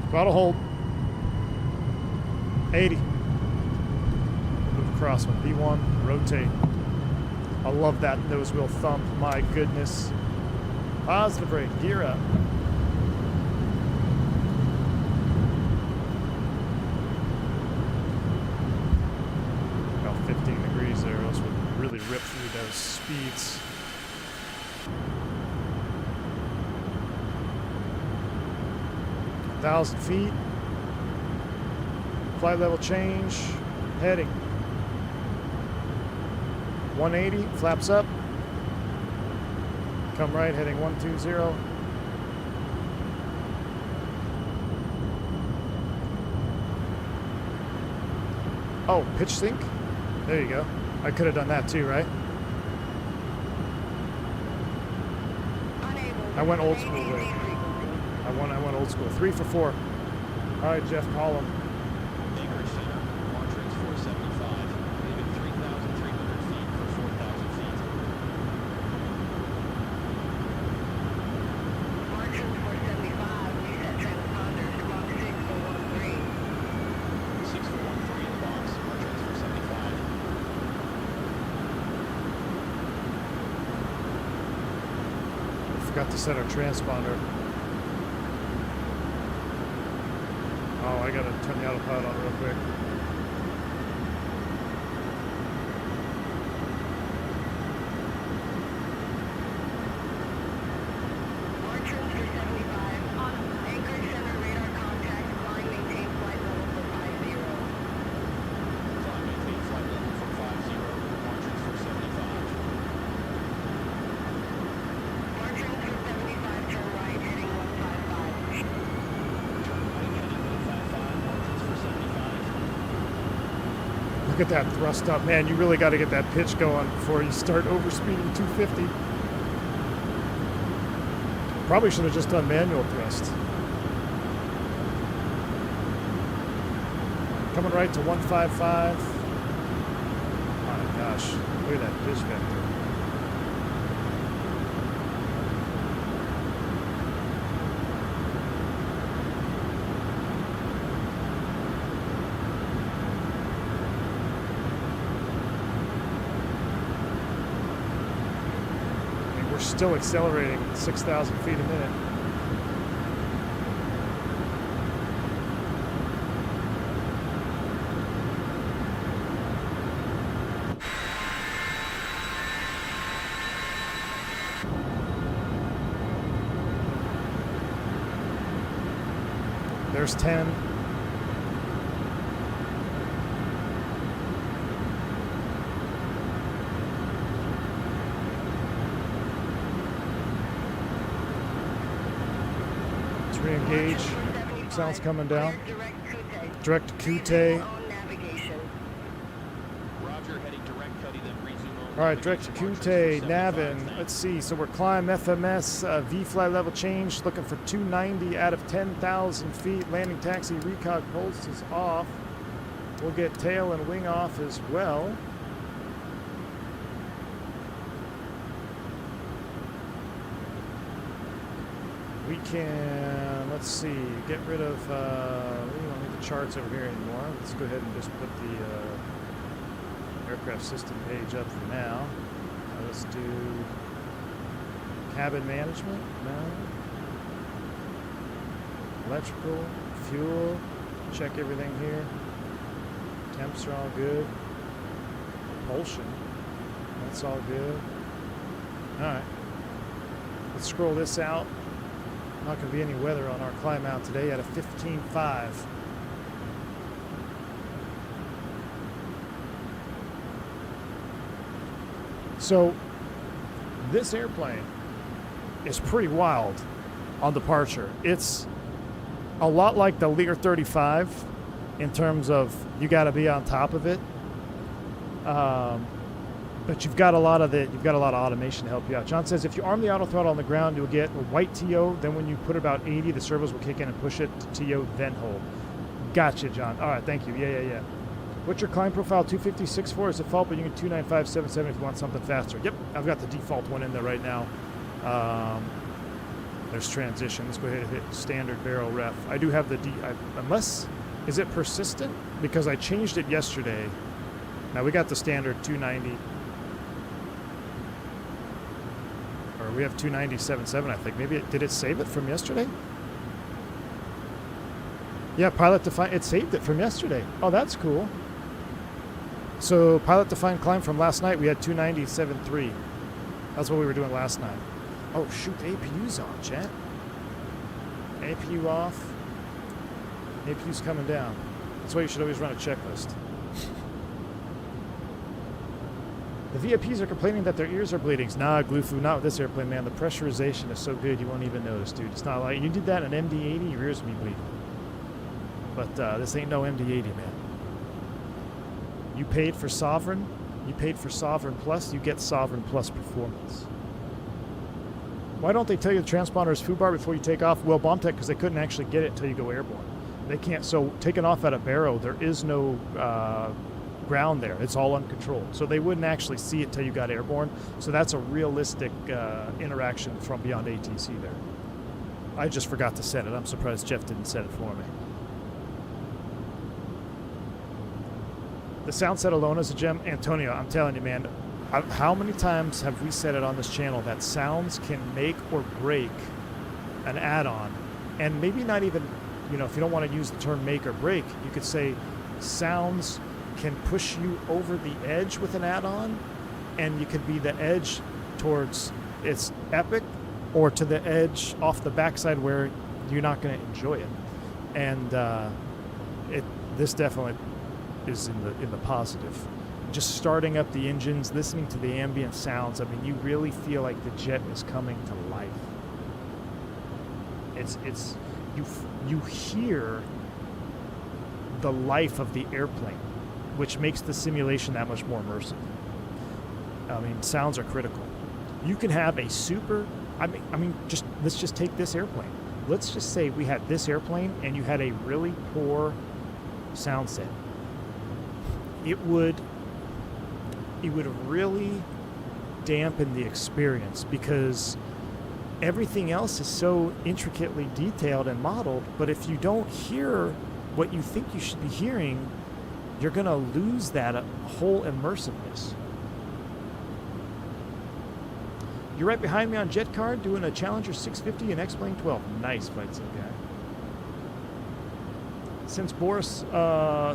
[SPEAKER 1] Throttle hold. 80. Move across one. V1. Rotate. I love that nose wheel thump. My goodness. Positive brake. Gear up. About 15 degrees there, else would really rip through those speeds. 1,000 feet. Flight level change. Heading. 180. Flaps up. Come right, heading 120. Oh, pitch sync? There you go. I could have done that too, right? I went old school with it. I went old school. 3 for 4. All right, Jeff, call him.
[SPEAKER 5] Anchorage Center, launch range 475, leaving 3,300 feet for 4,000 feet.
[SPEAKER 4] March range 475, reset transponders, clock 6413.
[SPEAKER 5] 6413 in the box, launch range 475.
[SPEAKER 1] Forgot to set our transponder. Oh, I gotta turn the autopilot on real quick.
[SPEAKER 4] March range 475, Anchorage Center radar contact, climb maintain flight level for 50.
[SPEAKER 5] Climb maintain flight level for 50, launch range 475.
[SPEAKER 4] March range 475, turn right, heading 155.
[SPEAKER 5] Turn right, heading 155, launch range 475.
[SPEAKER 1] Look at that thrust up. Man, you really got to get that pitch going before you start overspeeding 250. Probably should have just done manual thrust. Coming right to 155. My gosh, look at that pitch vector. We're still accelerating 6,000 feet a minute. There's 10. Re-engage. Sounds coming down. Direct Kute.
[SPEAKER 5] Roger, heading direct cutting, then resume on.
[SPEAKER 1] All right, direct Kute, Navin. Let's see. So we're climb FMS, V-fly level change. Looking for 290 out of 10,000 feet. Landing taxi recog pulse is off. We'll get tail and wing off as well. We can, let's see, get rid of, we don't need the charts over here anymore. Let's go ahead and just put the aircraft system page up for now. Let's do cabin management, no. Electrical, fuel, check everything here. Temps are all good. Propulsion, that's all good. All right, let's scroll this out. Not going to be any weather on our climb out today at a 15.5. So this airplane is pretty wild on departure. It's a lot like the Lear 35 in terms of you got to be on top of it. But you've got a lot of automation to help you out. John says if you arm the auto throttle on the ground, you'll get a white TO. Then when you put about 80, the servos will kick in and push it to TO, then hold. Gotcha, John. All right, thank you. Yeah. What's your climb profile? 256.4 is default, but you can 295.77 if you want something faster. Yep, I've got the default one in there right now. There's transition. Let's go ahead and hit standard barrel ref. I do have the unless, is it persistent? Because I changed it yesterday. Now we got the standard 290. Or we have 290.77, I think. Maybe did it save it from yesterday? Yeah, pilot defined. It saved it from yesterday. Oh, that's cool. So pilot defined climb from last night, we had 290.73. That's what we were doing last night. Oh shoot, APU's on, chat. APU off. APU's coming down. That's why you should always run a checklist. The VIPs are complaining that their ears are bleeding. Nah, Glufu, not with this airplane, man. The pressurization is so good you won't even notice, dude. It's not like you did that in an MD-80, your ears would be bleeding. But this ain't no MD-80, man. You paid for Sovereign. You paid for Sovereign Plus. You get Sovereign Plus performance. Why don't they tell you the transponder is foobar before you take off? Well, BombTech, because they couldn't actually get it until you go airborne. They can't. So taking off at a Barrow, there is no ground there. It's all uncontrolled. So they wouldn't actually see it till you got airborne. So that's a realistic interaction from beyond ATC there. I just forgot to set it. I'm surprised Jeff didn't set it for me. The sound set alone is a gem. Antonio, I'm telling you, man, how many times have we said it on this channel that sounds can make or break an add-on? And maybe not even, you know, if you don't want to use the term make or break, you could say sounds can push you over the edge with an add-on, and you could be the edge towards it's epic, or to the edge off the backside where you're not going to enjoy it. And this definitely is in the positive. Just starting up the engines, listening to the ambient sounds, I mean, you really feel like the jet is coming to life. It's you hear the life of the airplane, which makes the simulation that much more immersive. I mean, sounds are critical. You can have a super, I mean, let's just take this airplane. Let's just say we had this airplane and you had a really poor sound set. It would really dampen the experience because everything else is so intricately detailed and modeled, but if you don't hear what you think you should be hearing, you're going to lose that whole immersiveness. You're right behind me on Jet Card doing a Challenger 650 and X-Plane 12. Nice flight sim guy. Since Boris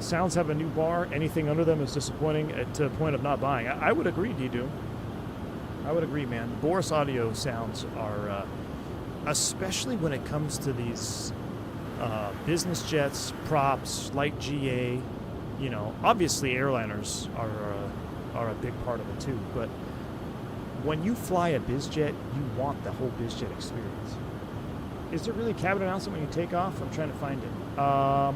[SPEAKER 1] sounds have a new bar, anything under them is disappointing to the point of not buying. I would agree, D-Doom. I would agree, man. Boris audio sounds are, especially when it comes to these business jets, props, light GA. You know, obviously airliners are a big part of it too. But when you fly a bizjet, you want the whole bizjet experience. Is there really a cabin announcement when you take off? I'm trying to find it. I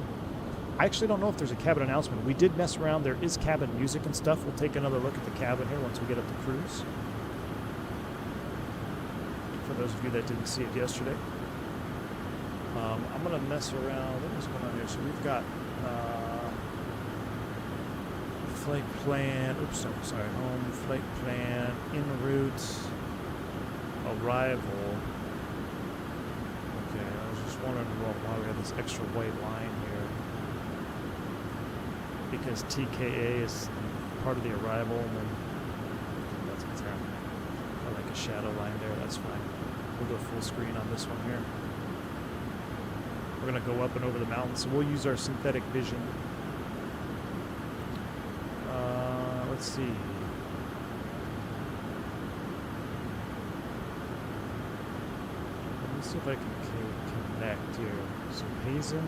[SPEAKER 1] actually don't know if there's a cabin announcement. We did mess around. There is cabin music and stuff. We'll take another look at the cabin here once we get up to cruise. For those of you that didn't see it yesterday. I'm going to mess around. What is going on here? So we've got flight plan. Oops, I'm sorry. Home, flight plan, en route, arrival. Okay, I was just wondering why we have this extra white line here. Because TKA is part of the arrival, and then that's what's happening. I like a shadow line there, that's fine. We'll go full screen on this one here. We're going to go up and over the mountains, so we'll use our synthetic vision. Let's see. Let me see if I can connect here. So Hazen,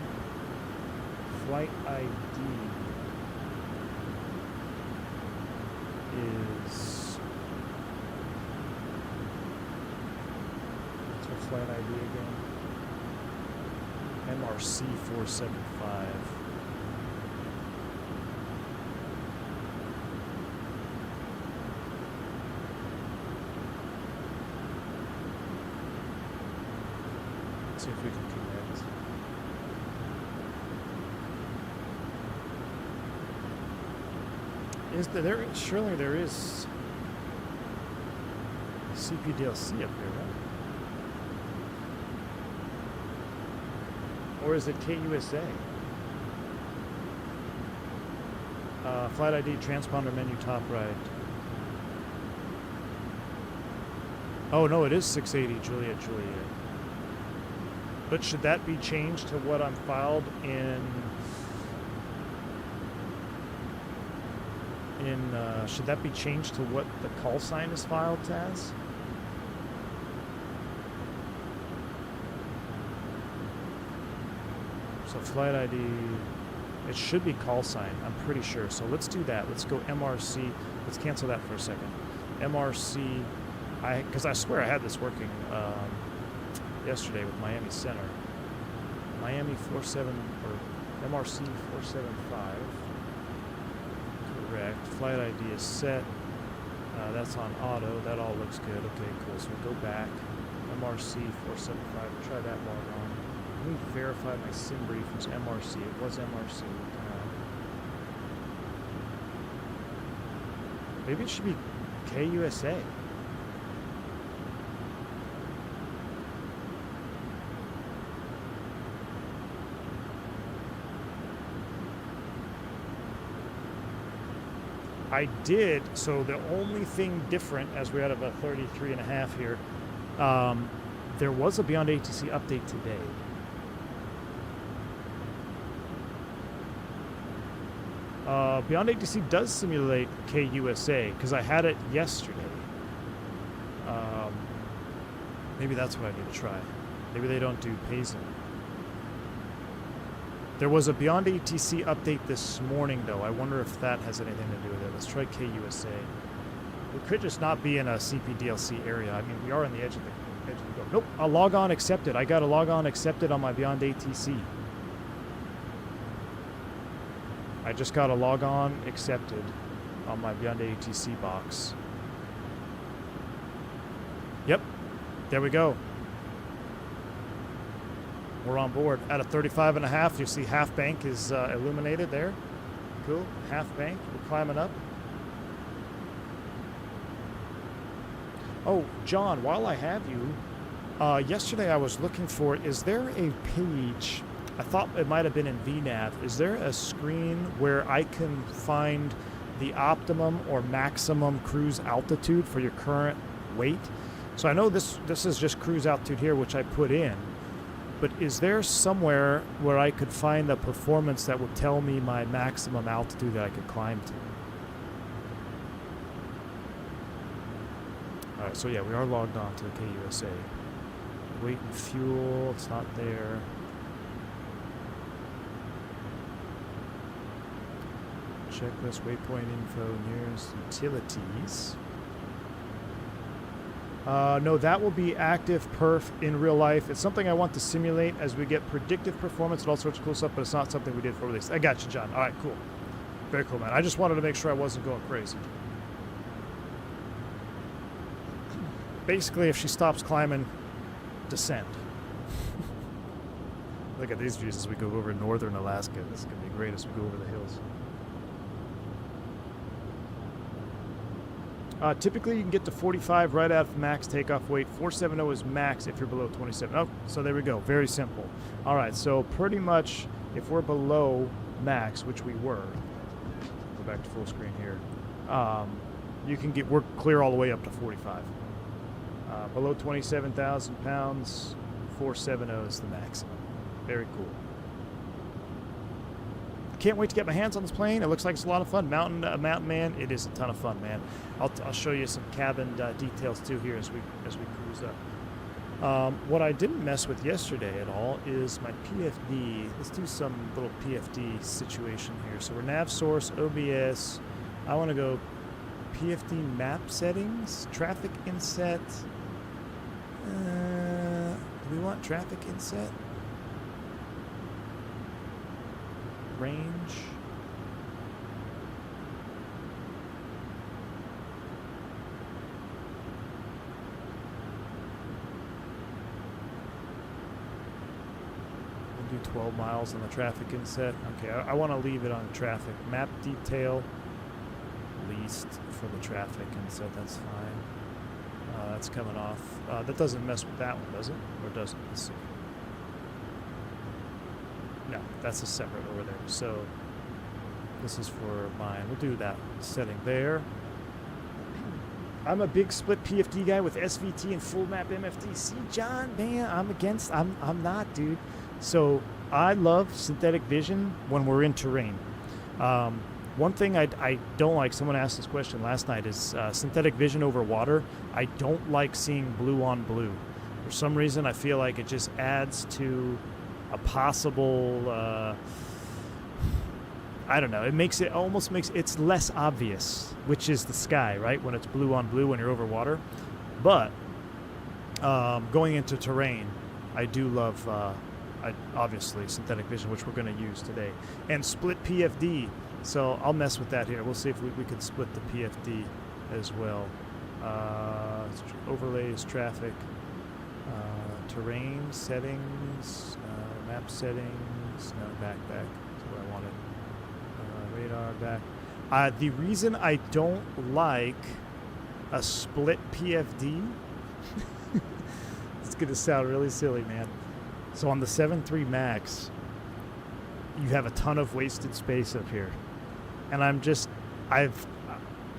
[SPEAKER 1] flight ID is, what's our flight ID again? MRC 475. Let's see if we can connect. Is there surely there is CPDLC up there, right? Or is it KUSA? Flight ID, transponder menu, top right. Oh no, it is 680 Juliet Juliet. But should that be changed to what I'm filed in should that be changed to what the call sign is filed as? So So flight ID, it should be call sign, I'm pretty sure. So let's do that. Let's go MRC. Let's cancel that for a second. MRC, because I swear I had this working yesterday with Miami Center. Miami 47, or MRC 475. Correct. Flight ID is set. That's on auto. That all looks good. Okay, cool. So we'll go back. MRC 475. We'll try that log on. Let me verify my sim brief was MRC. It was MRC. Maybe it should be KUSA. I did, so the only thing different, as we're at about 33.5 here, there was a Beyond ATC update today. Beyond ATC does simulate KUSA, because I had it yesterday. Maybe that's what I need to try. Maybe they don't do payzone. There was a Beyond ATC update this morning, though. I wonder if that has anything to do with it. Let's try KUSA. We could just not be in a CPDLC area. I mean, we are on the edge of the go. Nope, a log on accepted. I got a log on accepted on my Beyond ATC. I just got a log on accepted on my Beyond ATC box. Yep, there we go. We're on board. At a 35.5, you see half bank is illuminated there. Cool, half bank, we're climbing up. Oh, John, while I have you, yesterday I was looking for, is there a page, I thought it might have been in VNav, is there a screen where I can find the optimum or maximum cruise altitude for your current weight? So I know this is just cruise altitude here, which I put in. But is there somewhere where I could find a performance that would tell me my maximum altitude that I could climb to? All right, so yeah, we are logged on to the KUSA. Weight and fuel, it's not there. Checklist, waypoint info, nearest utilities. No, that will be active perf in real life. It's something I want to simulate as we get predictive performance and all sorts of cool stuff, but it's not something we did for release. I got you, John. All right, cool. Very cool, man. I just wanted to make sure I wasn't going crazy. Basically, if she stops climbing, descend. Look at these views as we go over northern Alaska. This is going to be great as we go over the hills. Typically, you can get to 45 right out of max takeoff weight. 470 is max if you're below 27. Oh, so there we go. Very simple. All right, so pretty much if we're below max, which we were, go back to full screen here, you can get, we're clear all the way up to 45. Below 27,000 pounds, 470 is the maximum. Very cool. Can't wait to get my hands on this plane. It looks like it's a lot of fun. Mountain Man, it is a ton of fun, man. I'll show you some cabin details too here as we cruise up. What I didn't mess with yesterday at all is my PFD. Let's do some little PFD situation here. So we're nav source, OBS. I want to go PFD map settings, traffic inset. Do we want traffic inset? Range. We'll do 12 miles on the traffic inset. Okay, I want to leave it on traffic. Map detail least for the traffic inset. That's fine. That's coming off. That doesn't mess with that one, does it? Or does it? Let's see. No, that's a separate over there. So this is for mine. We'll do that setting there. I'm a big split PFD guy with SVT and full map MFD. See, John, man, I'm not, dude. So I love synthetic vision when we're in terrain. One thing I don't like, someone asked this question last night, is synthetic vision over water. I don't like seeing blue on blue. For some reason, I feel like it just adds to a possible, I don't know, it almost makes it's less obvious, which is the sky, right? When it's blue on blue when you're over water. But going into terrain, I do love, obviously, synthetic vision, which we're going to use today. And split PFD. So I'll mess with that here. We'll see if we can split the PFD as well. Overlays, traffic, terrain, settings, map settings. No, back. That's what I wanted. Radar, back. The reason I don't like a split PFD, it's going to sound really silly, man. So on the 7.3 Max, you have a ton of wasted space up here. And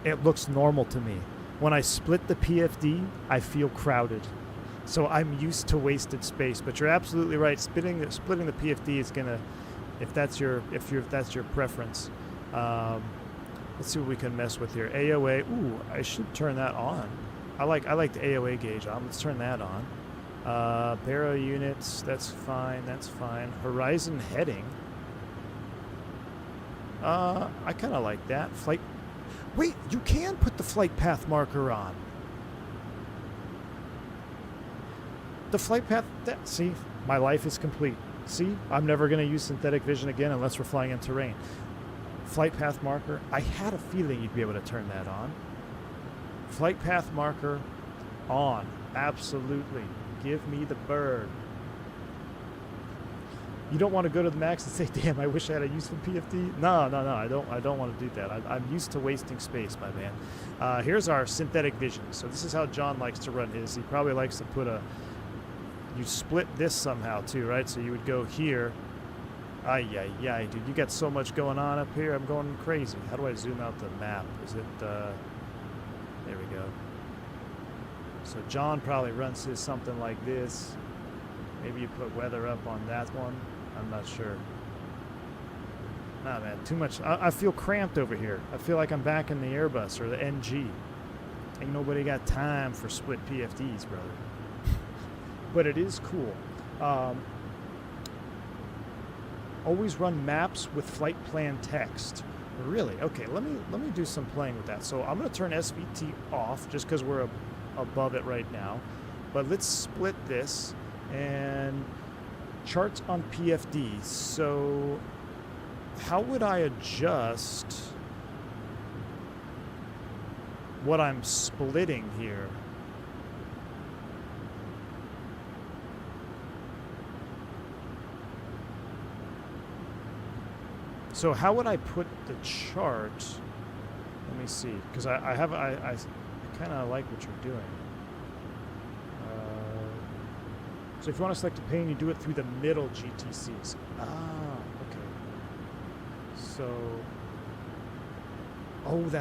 [SPEAKER 1] it looks normal to me. When I split the PFD, I feel crowded. So I'm used to wasted space. But you're absolutely right. Splitting the PFD is gonna, if that's your preference. Let's see what we can mess with here. AOA. Ooh, I should turn that on. I like the AOA gauge on. Let's turn that on. Baro units. That's fine. Horizon heading. I kind of like that. Flight. Wait, you can put the flight path marker on. The flight path. See, my life is complete. See, I'm never going to use synthetic vision again unless we're flying in terrain. Flight path marker. I had a feeling you'd be able to turn that on. Flight path marker on. Absolutely. Give me the bird. You don't want to go to the max and say, damn, I wish I had a useful PFD. No, I don't want to do that. I'm used to wasting space, my man. Here's our synthetic vision. So this is how John likes to run his. He probably likes to put you split this somehow too, right? So you would go here. Dude, you got so much going on up here. I'm going crazy. How do I zoom out the map? Is it, there we go. So John probably runs his something like this. Maybe you put weather up on that one. I'm not sure. Nah, man, too much. I feel cramped over here. I feel like I'm back in the Airbus or the NG. Ain't nobody got time for split PFDs, brother. But it is cool. Always run maps with flight plan text. Really? Okay, let me do some playing with that. So I'm going to turn SVT off just because we're above it right now. But let's split this. And charts on PFD. So how would I adjust what I'm splitting here? So how would I put the chart? Let me see, because I kind of like what you're doing. So if you want to select a pane, you do it through the middle GTCs. Ah, okay. So, hold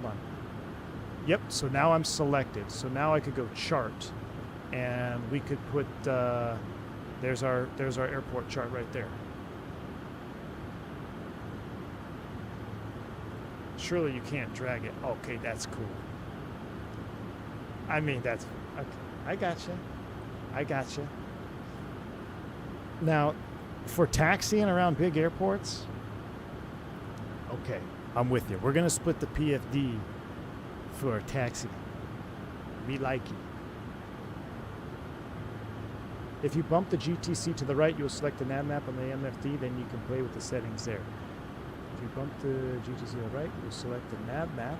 [SPEAKER 1] on. Yep, so now I'm selected. So now I could go chart, and we could put, there's our airport chart right there. Surely you can't drag it. Okay, that's cool. I mean, that's, okay. I gotcha. Now, for taxiing around big airports, okay, I'm with you. We're going to split the PFD for taxi. Me like it. If you bump the GTC to the right, you'll select the nav map on the MFD, then you can play with the settings there. If you bump the GTC to the right, you'll select the nav map.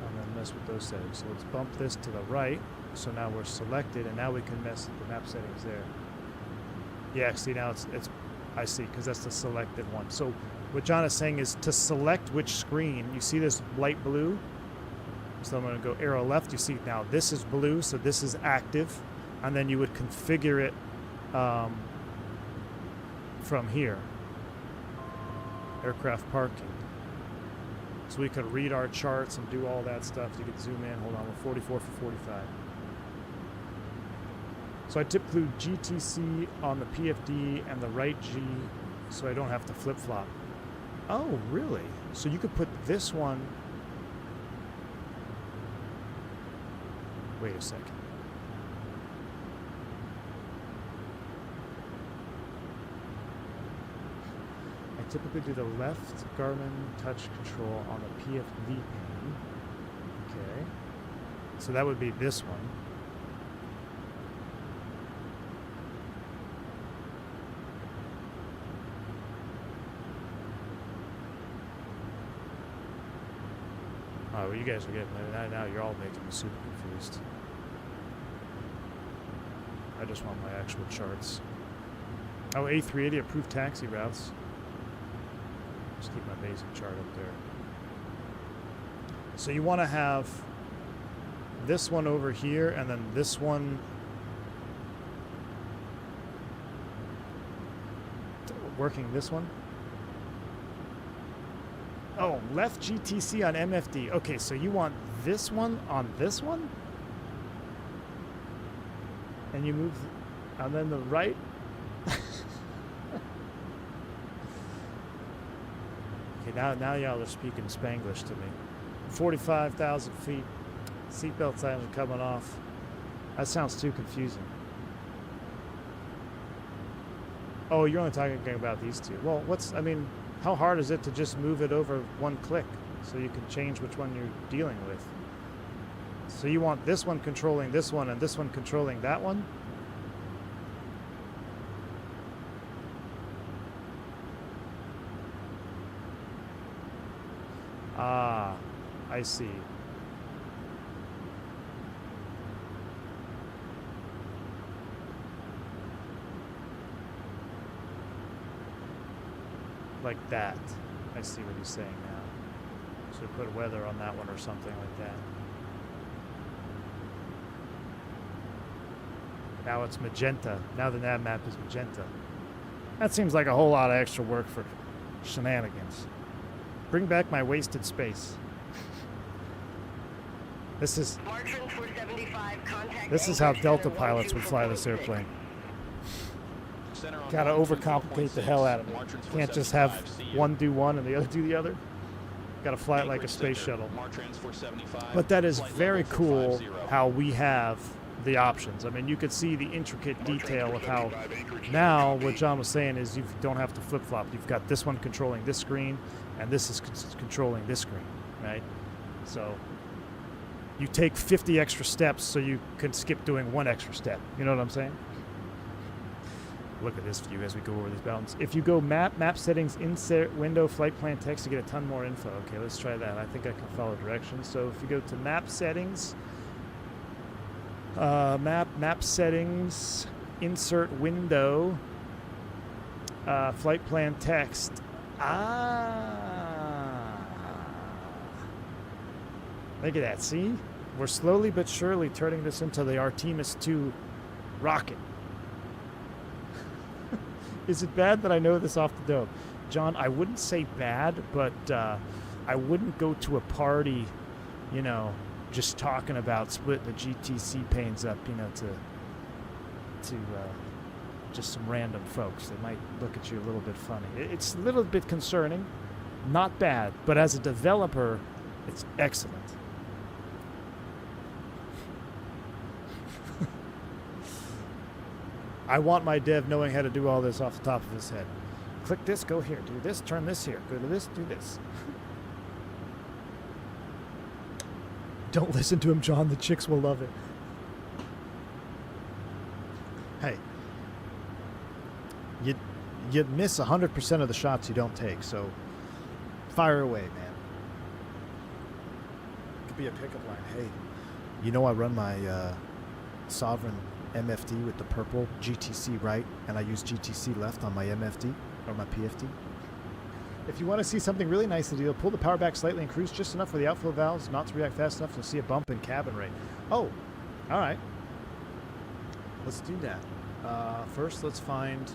[SPEAKER 1] And then mess with those settings. So let's bump this to the right. So now we're selected, and now we can mess with the map settings there. Yeah, see, now it's I see, because that's the selected one. So what John is saying is to select which screen, you see this light blue? So I'm going to go arrow left. You see now this is blue, so this is active. And then you would configure it from here. Aircraft parking. So we could read our charts and do all that stuff. You could zoom in. Hold on, we're 44 for 45. So I typically GTC on the PFD and the right G so I don't have to flip-flop. Oh, really? So you could put this one... Wait a second. Typically do the left Garmin touch control on the PFD pane. Okay. So that would be this one. Oh, well, you guys are getting now. You're all making me super confused. I just want my actual charts. Oh, A380 approved taxi routes. Just keep my basic chart up there. So you want to have this one over here, and then this one working this one. Oh, left GTC on MFD. Okay, so you want this one on this one? And you move, and then the right? Okay, now y'all are speaking Spanglish to me. 45,000 feet. Seatbelt signs are coming off. That sounds too confusing. Oh, you're only talking about these two. Well, I mean, how hard is it to just move it over one click so you can change which one you're dealing with? So you want this one controlling this one and this one controlling that one? Ah, I see. Like that. I see what he's saying now. So put weather on that one or something like that. Now it's magenta. Now the nav map is magenta. That seems like a whole lot of extra work for shenanigans. Bring back my wasted space. This is how Delta pilots would fly this airplane. Gotta overcomplicate the hell out of it. Can't just have one do one and the other do the other. Gotta fly it like a space shuttle. But that is very cool how we have the options. I mean, you could see the intricate detail of how now what John was saying is you don't have to flip-flop. You've got this one controlling this screen and this is controlling this screen, right? So you take 50 extra steps so you can skip doing one extra step. You know what I'm saying? Look at this view as we go over these mountains. If you go map settings, insert window, flight plan text, you get a ton more info. Okay, let's try that. I think I can follow directions. So if you go to map settings, map settings, insert window, flight plan text. Look at that, see? We're slowly but surely turning this into the Artemis 2 rocket. Is it bad that I know this off the dome? John, I wouldn't say bad, but I wouldn't go to a party, you know, just talking about splitting the GTC panes up, you know, to just some random folks. They might look at you a little bit funny. It's a little bit concerning, not bad, but as a developer, it's excellent. I want my dev knowing how to do all this off the top of his head. Click this, go here, do this, turn this here, go to this, do this. Don't listen to him, John. The chicks will love it. Hey, you miss 100% of the shots you don't take, so fire away, man. It could be a pickup line. Hey, you know I run my Sovereign MFD with the purple GTC right, and I use GTC left on my MFD, or my PFD. If you want to see something really nice in the deal, pull the power back slightly and cruise just enough for the outflow valves not to react fast enough to see a bump in cabin rate. Oh, all right. Let's do that. First, let's find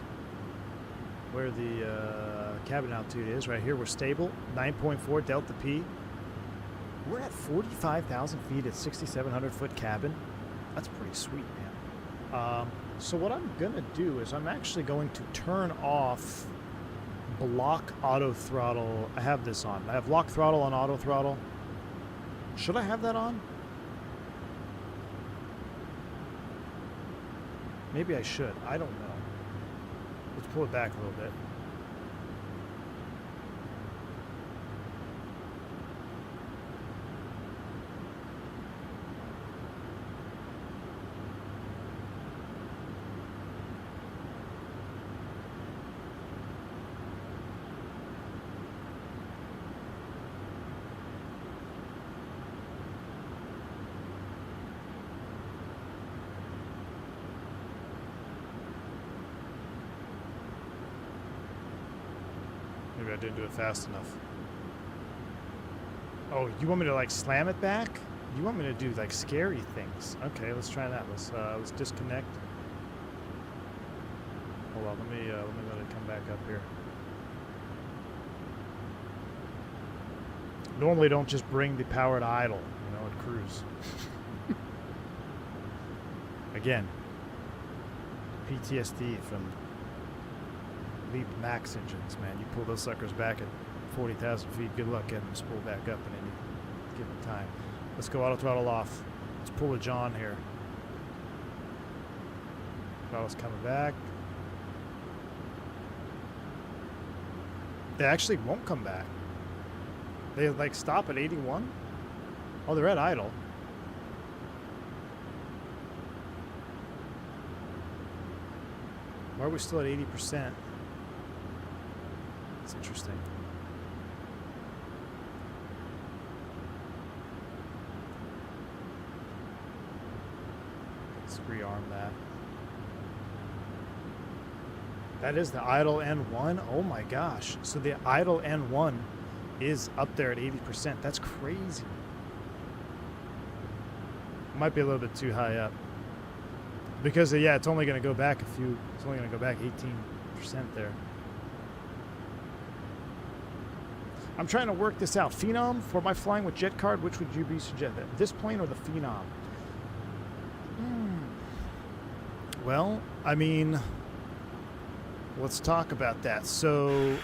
[SPEAKER 1] where the cabin altitude is. Right here, we're stable, 9.4 Delta P. We're at 45,000 feet at 6,700 foot cabin. That's pretty sweet, man. So what I'm going to do is I'm actually going to turn off block auto throttle. I have this on. I have lock throttle on auto throttle. Should I have that on? Maybe I should. I don't know. Let's pull it back a little bit. Maybe I didn't do it fast enough. Oh, you want me to like slam it back? You want me to do like scary things? Okay, let's try that. Let's disconnect. Hold on, let me let it come back up here. Normally, don't just bring the power to idle, you know, at cruise. Again, PTSD from LEAP max engines, man. You pull those suckers back at 40,000 feet. Good luck getting them to spool back up in any given time. Let's go auto throttle off. Let's pull a John here. Throttle's coming back. They actually won't come back. They like stop at 81. Oh, they're at idle. Why are we still at 80%? That's interesting. Let's rearm that. That is the idle N1. Oh my gosh. So the idle N1 is up there at 80%. That's crazy. Might be a little bit too high up. Because, yeah, it's only going to go back it's only going to go back 18% there. I'm trying to work this out. Phenom, for my flying with jet card, which would you be suggesting? This plane or the Phenom? Well, I mean, let's talk about that. So,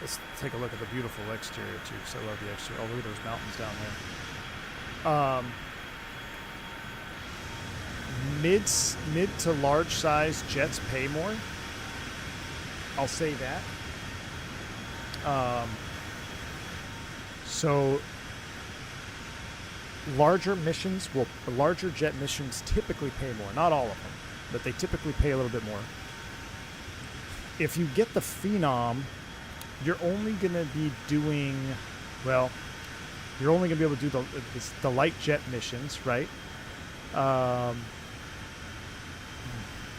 [SPEAKER 1] let's take a look at the beautiful exterior, too, because I love the exterior. Oh, look at those mountains down there. Mid to large size jets pay more. I'll say that. So larger jet missions typically pay more. Not all of them, but they typically pay a little bit more. If you get the Phenom, you're only going to be doing, well, you're only going to be able to do the light jet missions, right?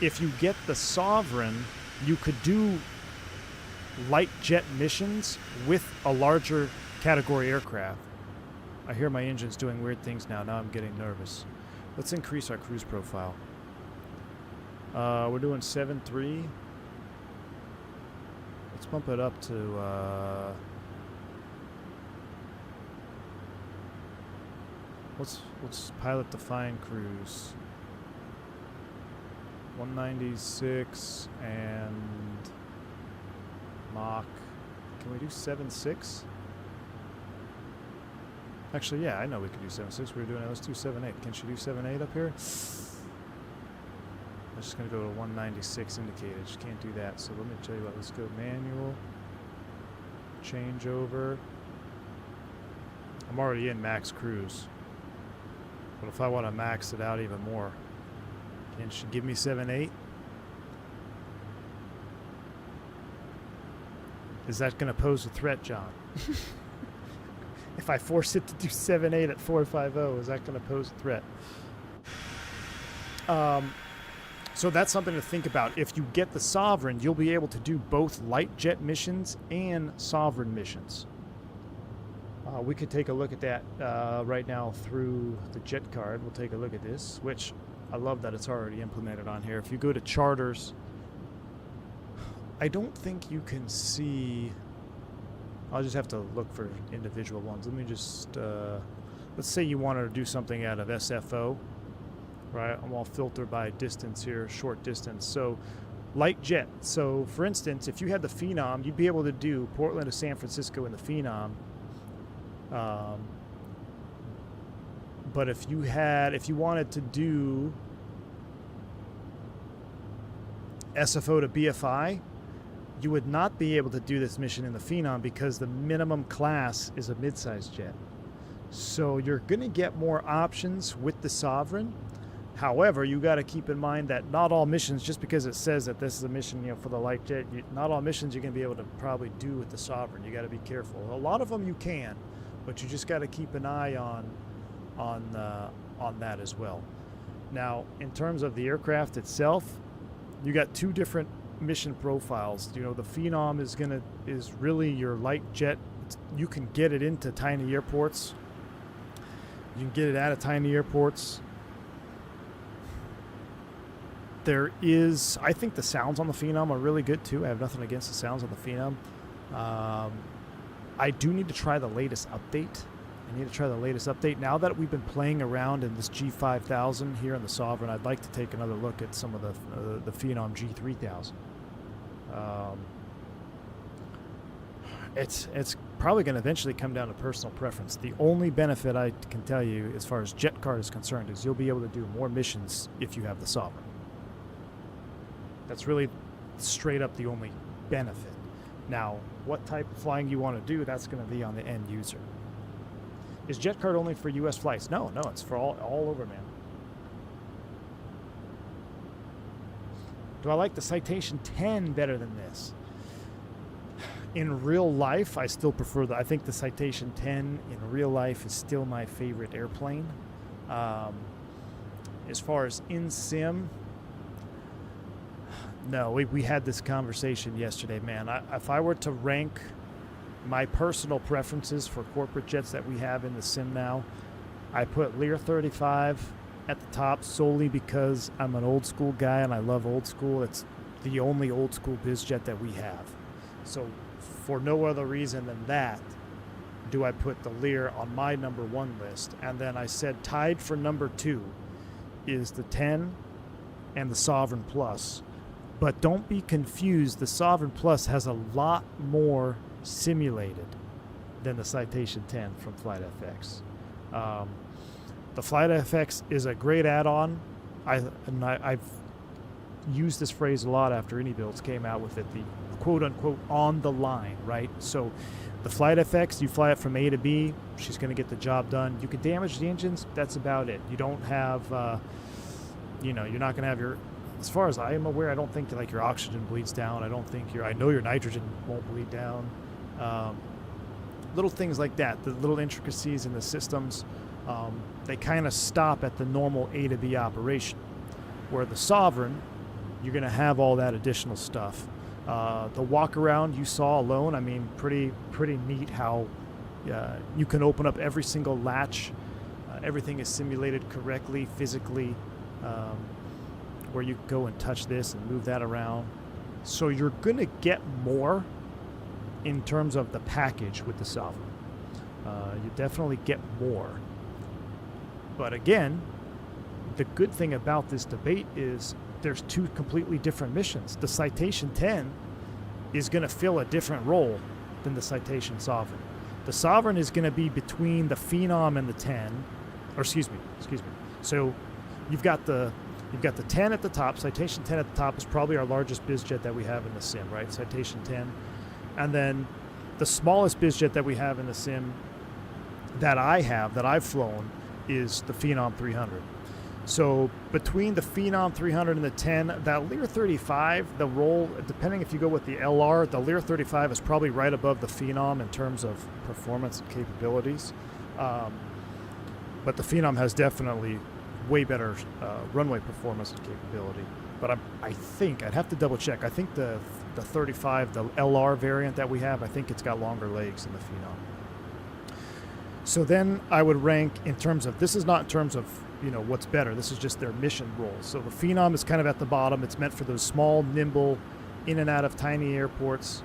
[SPEAKER 1] If you get the Sovereign, you could do light jet missions with a larger category aircraft. I hear my engine's doing weird things now. Now I'm getting nervous. Let's increase our cruise profile. We're doing 7.3. Let's bump it up to... Let's pilot define cruise. 196 and Mach. Can we do 7.6? Actually, yeah, I know we could do 7.6. We were doing it. Let's do 7.8. Can she do 7.8 up here? I'm just going to go to 196 indicated. Just can't do that. So let me tell you what. Let's go manual. Change over. I'm already in max cruise. But if I want to max it out even more, can she give me 7.8? Is that going to pose a threat, John? If I force it to do 7.8 at 450, is that going to pose a threat? So that's something to think about. If you get the Sovereign, you'll be able to do both light jet missions and Sovereign missions. We could take a look at that right now through the jet card. We'll take a look at this, which I love that it's already implemented on here. If you go to charters, I don't think you can see... I'll just have to look for individual ones. Let me just... let's say you wanted to do something out of SFO. Right, I'm all filtered by distance here, short distance. So, light jet. So, for instance, if you had the Phenom, you'd be able to do Portland to San Francisco in the Phenom. But if you wanted to do SFO to BFI, you would not be able to do this mission in the Phenom because the minimum class is a mid-size jet. So you're going to get more options with the Sovereign. However, you got to keep in mind that not all missions, just because it says that this is a mission, for the light jet, not all missions you're going to be able to probably do with the Sovereign. You got to be careful. A lot of them you can, but you just got to keep an eye on that as well. Now, in terms of the aircraft itself, you got two different mission profiles. You know, the Phenom is really your light jet. You can get it into tiny airports. You can get it out of tiny airports. I think the sounds on the Phenom are really good too. I have nothing against the sounds on the Phenom. I do need to try the latest update. Now that we've been playing around in this G5000 here in the Sovereign, I'd like to take another look at some of the Phenom G3000. It's probably going to eventually come down to personal preference. The only benefit I can tell you as far as jet card is concerned is you'll be able to do more missions if you have the Sovereign. That's really straight up the only benefit. Now, what type of flying you want to do, that's going to be on the end user. Is jet card only for U.S. flights? No, it's for all over, man. Do I like the Citation 10 better than this? In real life, I still prefer I think the Citation 10 in real life is still my favorite airplane. As far as in sim, no, we had this conversation yesterday, man. If I were to rank my personal preferences for corporate jets that we have in the sim now, I put Lear 35 at the top solely because I'm an old school guy and I love old school. It's the only old school biz jet that we have. So for no other reason than that do I put the Lear on my number one list. And then I said tied for number 2 is the 10 and the Sovereign Plus. But don't be confused, the Sovereign Plus has a lot more simulated than the Citation 10 from FlightFX. The FlightFX is a great add-on. I've used this phrase a lot after any builds came out with it, the quote-unquote on the line, right? So the FlightFX, you fly it from A to B, she's going to get the job done. You can damage the engines, that's about it. You don't have, you're not going to have your, as far as I am aware, I don't think like your oxygen bleeds down. I know your nitrogen won't bleed down. Little things like that, the little intricacies in the systems, they kind of stop at the normal A to B operation. Where the Sovereign, you're going to have all that additional stuff. The walk around you saw alone, I mean, pretty neat how you can open up every single latch. Everything is simulated correctly, physically, where you go and touch this and move that around. So you're going to get more in terms of the package with the Sovereign. You definitely get more. But again, the good thing about this debate is there's 2 completely different missions. The Citation 10 is going to fill a different role than the Citation Sovereign. The Sovereign is going to be between the Phenom and the 10, or excuse me. So you've got the 10 at the top. Citation 10 at the top is probably our largest biz jet that we have in the sim, right? Citation 10. And then the smallest biz jet that we have in the sim that I've flown, is the Phenom 300. So between the Phenom 300 and the 10, that Lear 35, the roll, depending if you go with the LR, the Lear 35 is probably right above the Phenom in terms of performance and capabilities. But the Phenom has definitely way better runway performance and capability. But I think, I'd have to double check, I think the 35, the LR variant that we have, I think it's got longer legs than the Phenom. So then I would rank in terms of, this is not in terms of, what's better, this is just their mission roles. So the Phenom is kind of at the bottom. It's meant for those small, nimble, in and out of tiny airports.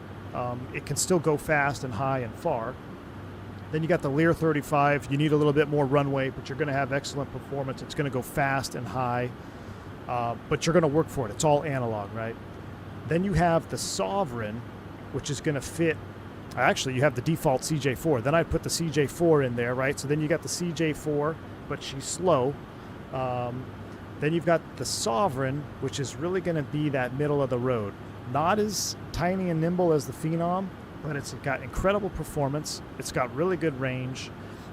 [SPEAKER 1] It can still go fast and high and far. Then you got the Lear 35. You need a little bit more runway, but you're going to have excellent performance. It's going to go fast and high, but you're going to work for it. It's all analog, right? Then you have the Sovereign, which is going to fit. Actually, you have the default CJ4. Then I'd put the CJ4 in there, right? So then you got the CJ4, but she's slow. Then you've got the Sovereign, which is really going to be that middle of the road. Not as tiny and nimble as the Phenom, but it's got incredible performance. It's got really good range.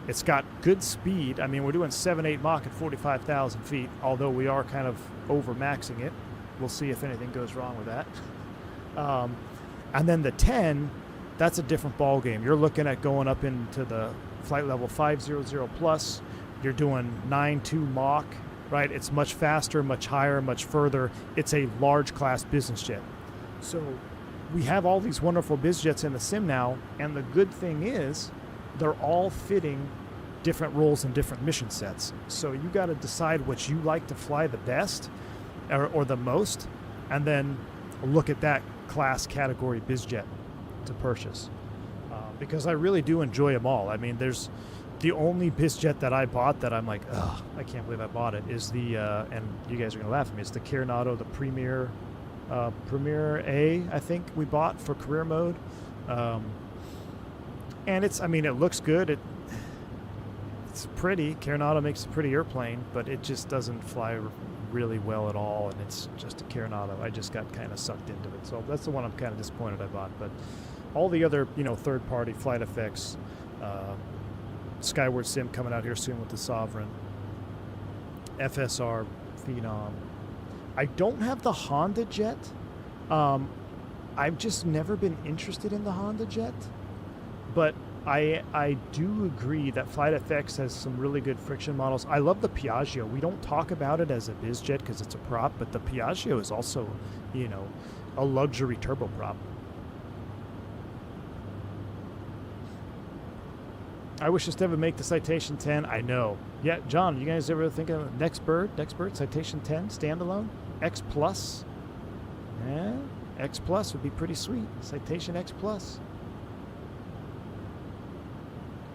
[SPEAKER 1] It's got good speed. I mean, we're doing 7.8 Mach at 45,000 feet, although we are kind of over-maxing it. We'll see if anything goes wrong with that. And then the 10, that's a different ball game. You're looking at going up into the flight level 500 plus. You're doing 9.2 Mach, right? It's much faster, much higher, much further. It's a large class business jet. So we have all these wonderful biz jets in the sim now, and the good thing is they're all fitting different roles and different mission sets. So you got to decide what you like to fly the best or the most, and then look at that class category biz jet to purchase. Because I really do enjoy them all. I mean, there's the only biz jet that I bought that I'm like, ugh, I can't believe I bought it, is the, and you guys are going to laugh at me, it's the Coronado, the Premier A, I think we bought for career mode. And it's, I mean, it looks good. It's pretty. Coronado makes a pretty airplane, but it just doesn't fly really well at all, and it's just a Coronado. I just got kind of sucked into it. So that's the one I'm kind of disappointed I bought. But all the other, you know, third-party flight effects, Skyward Sim coming out here soon with the Sovereign, FSR, Phenom. I don't have the Honda jet. I've just never been interested in the Honda jet, but I do agree that Flight FX has some really good friction models. I love the Piaggio. We don't talk about it as a biz jet because it's a prop, but the Piaggio is also, you know, a luxury turboprop. I wish us to ever make the Citation 10. I know. Yeah, John, you guys ever think of next bird, Citation 10, standalone? X Plus? Yeah, X Plus would be pretty sweet. Citation X Plus.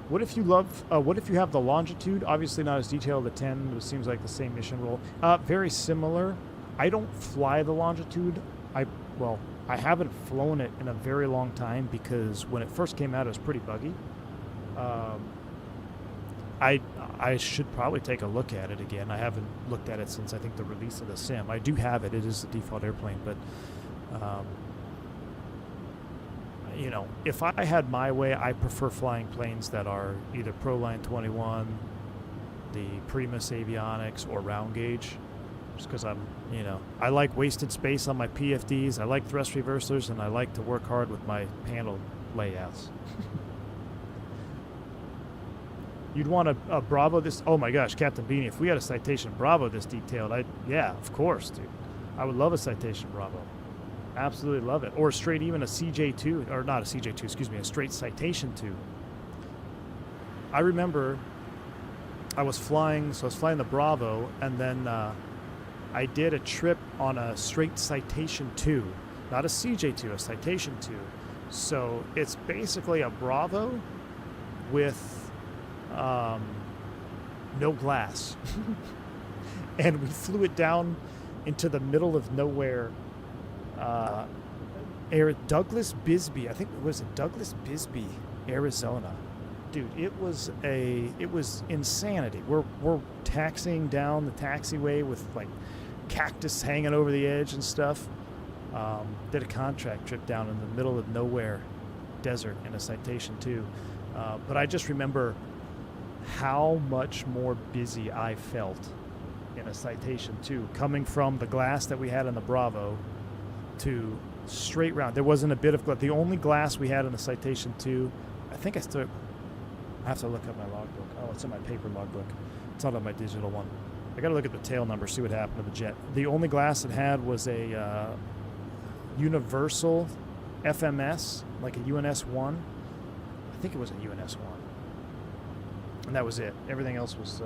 [SPEAKER 1] What if you what if you have the Longitude? Obviously not as detailed as the 10. It seems like the same mission role. Very similar. I don't fly the Longitude. I haven't flown it in a very long time because when it first came out, it was pretty buggy. I should probably take a look at it again. I haven't looked at it since I think the release of the sim. I do have it. It is the default airplane, but you know, if I had my way, I prefer flying planes that are either Proline 21, the Primus Avionics, or round gauge. Just because I'm, you know, I like wasted space on my PFDs. I like thrust reversers, and I like to work hard with my panel layouts. You'd want a Bravo this... Oh my gosh, Captain Beanie, if we had a Citation Bravo this detailed, yeah, of course, dude. I would love a Citation Bravo. Absolutely love it. Or straight even a CJ2, or not a CJ2, excuse me, a straight Citation 2. I remember I was flying the Bravo, and then I did a trip on a straight Citation 2. Not a CJ2, a Citation 2. So it's basically a Bravo with no glass. And we flew it down into the middle of nowhere. Douglas Bisbee, I think it was Douglas Bisbee, Arizona. Dude, it was insanity. We're taxiing down the taxiway with like cactus hanging over the edge and stuff. Did a contract trip down in the middle of nowhere desert in a Citation 2. But I just remember how much more busy I felt in a Citation 2 coming from the glass that we had in the Bravo to straight round. There wasn't a bit of glass. The only glass we had in the Citation 2, I think I have to look up my logbook. Oh, it's in my paper logbook. It's not on my digital one. I got to look at the tail number, see what happened to the jet. The only glass it had was a universal FMS, like a UNS-1. I think it was a UNS-1. And that was it. Everything else was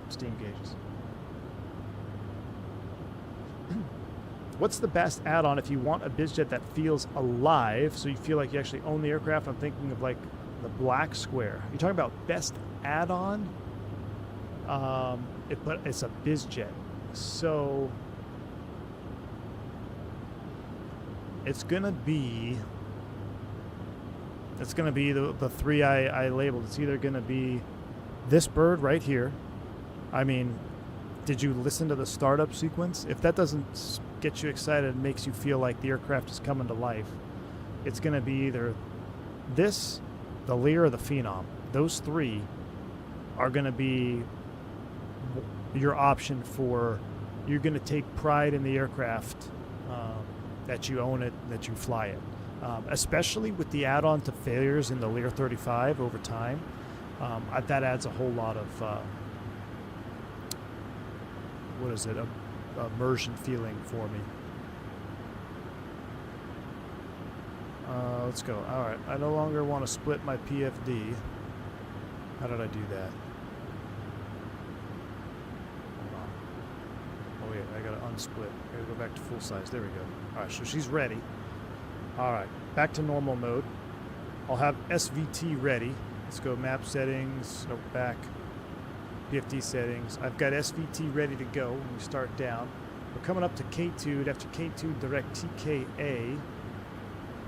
[SPEAKER 1] steam gauges. What's the best add-on if you want a bizjet that feels alive, so you feel like you actually own the aircraft? I'm thinking of like the Black Square. You're talking about best add-on? But it's a bizjet. So it's gonna be the three I labeled. It's either gonna be this bird right here. I mean, did you listen to the startup sequence? If that doesn't get you excited and makes you feel like the aircraft is coming to life, it's gonna be either this, the Lear, or the Phenom. Those three are gonna be your option for, you're gonna take pride in the aircraft, that you own it, that you fly it. Especially with the add-on to failures in the Lear 35 over time, that adds a whole lot of immersion feeling for me. let's go. All right, I no longer want to split my PFD. How did I do that? Hold on. Oh yeah, I gotta unsplit. I gotta go back to full size. There we go. All right, so she's ready. All right, back to normal mode. I'll have SVT ready. Let's go map settings. Nope, back. PFD settings. I've got SVT ready to go when we start down. We're coming up to K2. After K2, direct TKA.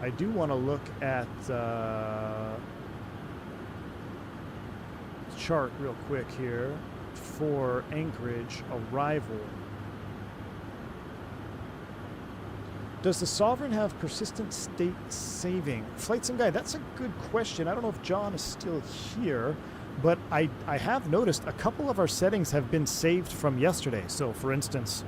[SPEAKER 1] I do want to look at chart real quick here for Anchorage arrival. Does the Sovereign have persistent state saving? Flight Sim Guy, that's a good question. I don't know if John is still here, but I have noticed a couple of our settings have been saved from yesterday. So for instance,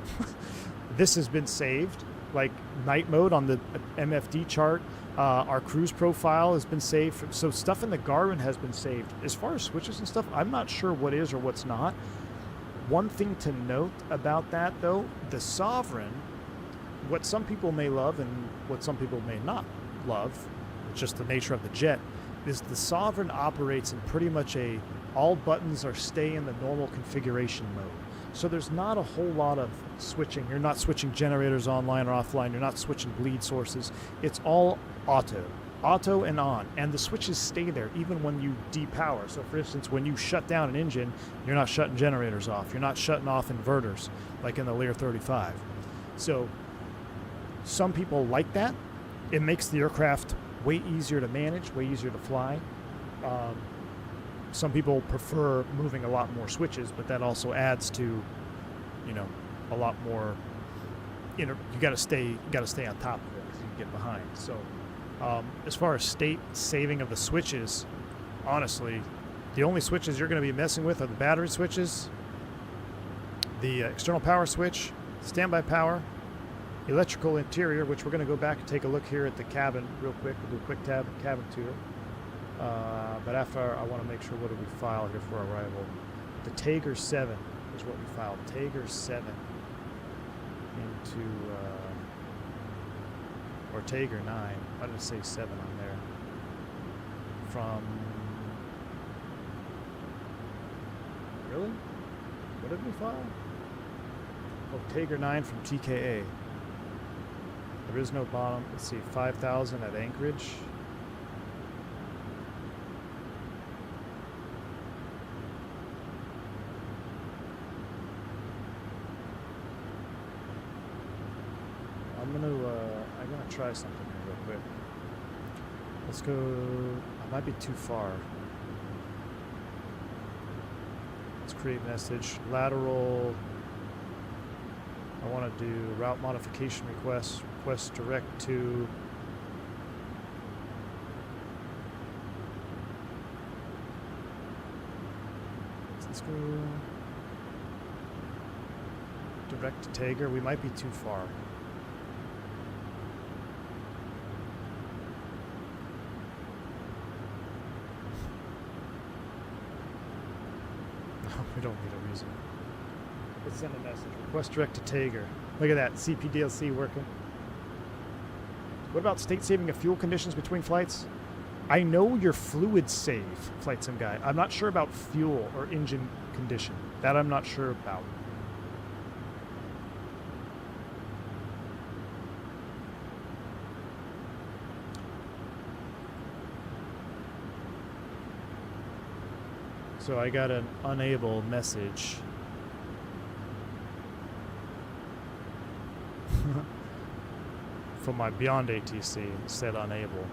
[SPEAKER 1] this has been saved, like night mode on the MFD chart. Our cruise profile has been saved. So stuff in the Garmin has been saved. As far as switches and stuff, I'm not sure what is or what's not. One thing to note about that though, the Sovereign, what some people may love and what some people may not love, it's just the nature of the jet, is the Sovereign operates in pretty much a all buttons are stay in the normal configuration mode. So there's not a whole lot of switching. You're not switching generators online or offline. You're not switching bleed sources. It's all auto and on. And the switches stay there even when you depower. So for instance, when you shut down an engine, you're not shutting generators off. You're not shutting off inverters like in the Lear 35. So some people like that. It makes the aircraft way easier to manage, way easier to fly. Some people prefer moving a lot more switches, but that also adds to, you know, a lot more. You know, you got to stay on top of it because you get behind. So, as far as state saving of the switches, honestly, the only switches you're going to be messing with are the battery switches, the external power switch, standby power, electrical interior, which we're going to go back and take a look here at the cabin real quick. We'll do a quick cabin tour. But after I want to make sure, what do we file here for arrival? The Tager 7 is what we filed. Tager 7 into, or Tager 9. Why did it say 7 on there? From, really? What did we file? Oh, Tager 9 from TKA. There is no bottom. Let's see, 5,000 at Anchorage. I'm gonna try something here real quick. Let's go. I might be too far. Let's create message. Lateral. I want to do route modification request. Request direct to. Let's go. Direct to Tager. We might be too far. We don't need a reason. Let's send a message. Request direct to Tager. Look at that. CPDLC working. What about state saving of fuel conditions between flights? I know your fluids save, Flight Sim Guy. I'm not sure about fuel or engine condition. That I'm not sure about. So I got an unable message. From my Beyond ATC, it said unable.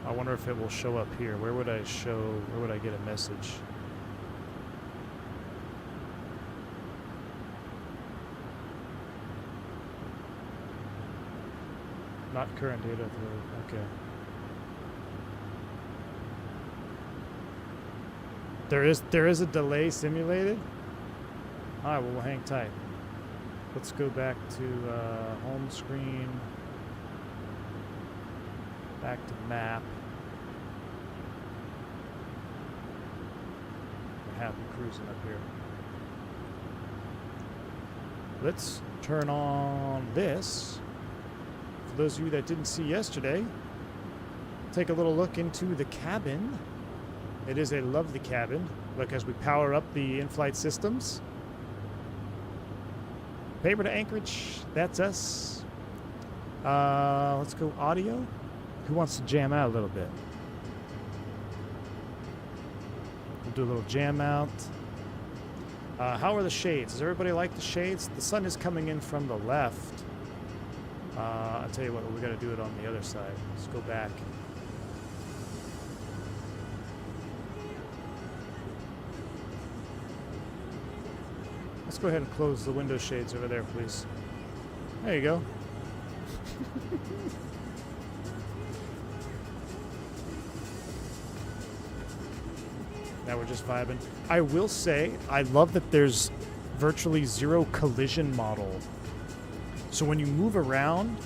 [SPEAKER 1] I wonder if it will show up here. Where would I get a message? Not current data, okay. There is a delay simulated. All right, well, we'll hang tight. Let's go back to home screen. Back to map. We're happy cruising up here. Let's turn on this For those of you that didn't see yesterday, take a little look into the cabin. It is a lovely cabin. Look, as we power up the in-flight systems. Paper to Anchorage, that's us. Let's go audio. Who wants to jam out a little bit? We'll do a little jam out. How are the shades? Does everybody like the shades? The sun is coming in from the left. I'll tell you what, we got to do it on the other side. Let's go back. Let's go ahead and close the window shades over there, please. There you go. Now we're just vibing. I will say, I love that there's virtually zero collision model. So when you move around,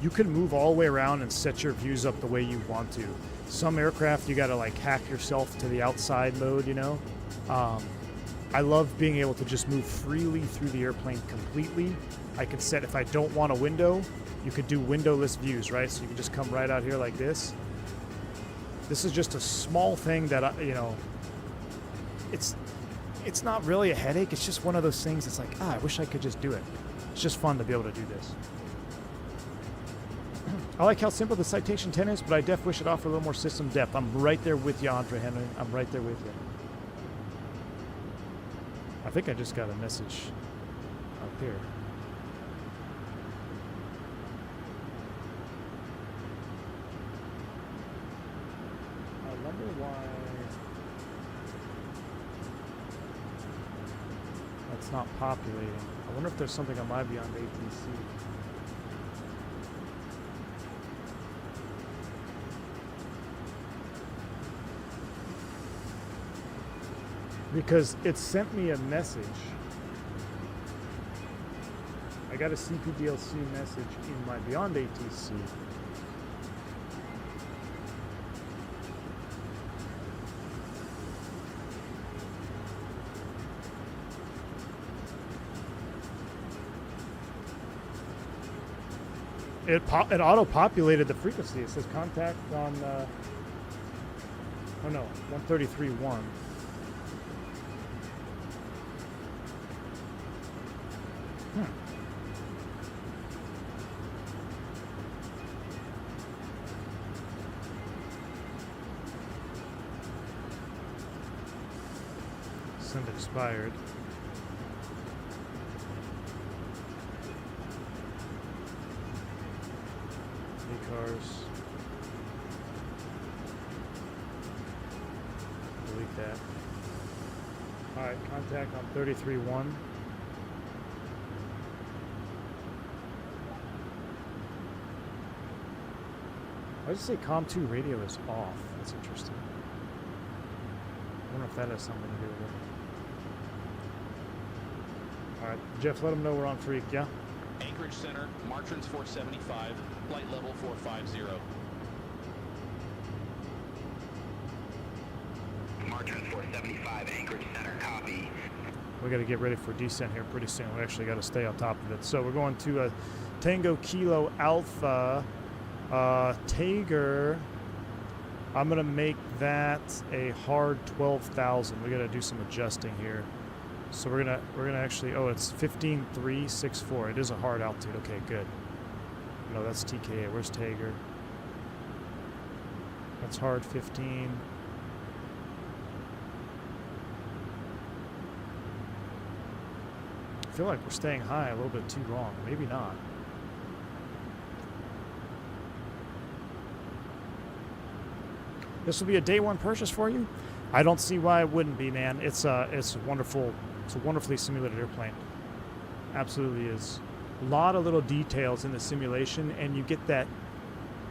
[SPEAKER 1] you can move all the way around and set your views up the way you want to. Some aircraft, you gotta like hack yourself to the outside mode, you know? I love being able to just move freely through the airplane completely. I can set, if I don't want a window, you could do windowless views, right? So you can just come right out here like this. This is just a small thing that, you know, it's not really a headache. It's just one of those things that's like, I wish I could just do it. It's just fun to be able to do this. I like how simple the Citation 10 is, but I def wish it offered a little more system depth. I'm right there with you, Andre Henry. I'm right there with you. I think I just got a message up here. I wonder why that's not populating. I wonder if there's something on my Beyond ATC. Because it sent me a message. I got a CPDLC message in my Beyond ATC. It auto-populated the frequency. It says contact on, oh no, 133.1. Send expired. Cars. Delete that. Alright, contact on 33.1. I just say COM2 radio is off. That's interesting. I wonder if that has something to do with it. Alright, Jeff, let them know we're on Freak, yeah?
[SPEAKER 5] Anchorage Center, Martrans 475, flight level 450.
[SPEAKER 2] Martrans 475, Anchorage Center, copy.
[SPEAKER 1] We got to get ready for descent here pretty soon. We actually got to stay on top of it. So we're going to Tango Kilo Alpha. Tager, I'm going to make that a hard 12,000. We got to do some adjusting here. So we're gonna actually, oh, it's 15.364. It is a hard altitude. Okay, good. No, that's TKA. Where's Tager? That's hard 15. I feel like we're staying high a little bit too long. Maybe not. This will be a day one purchase for you. I don't see why it wouldn't be, man. It's a wonderful. It's a wonderfully simulated airplane. Absolutely is. A lot of little details in the simulation, and you get that.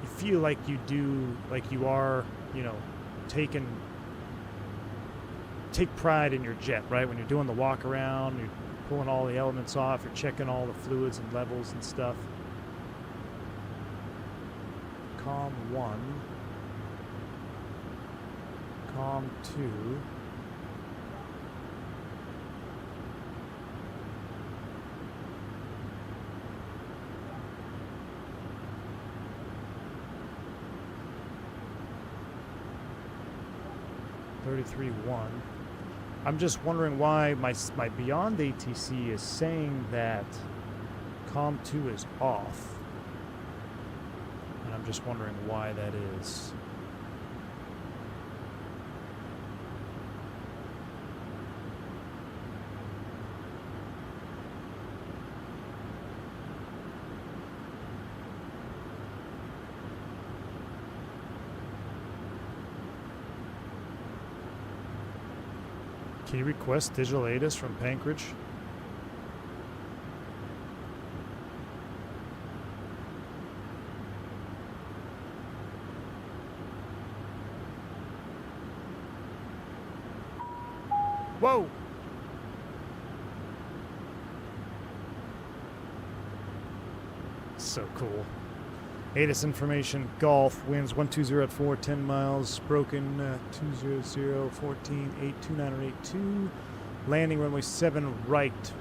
[SPEAKER 1] You feel like you do, like you are, you know, take pride in your jet, right? When you're doing the walk around, you're pulling all the elements off, you're checking all the fluids and levels and stuff. COM 1, COM 2. 33.1. I'm just wondering why my Beyond ATC is saying that COM 2 is off. And I'm just wondering why that is. Can you request digital ATIS from Pankridge? Whoa! So cool. ATIS information, Golf, winds 120 at 4, 10 miles, broken 200, 14, 829 or 82, landing runway 7 right.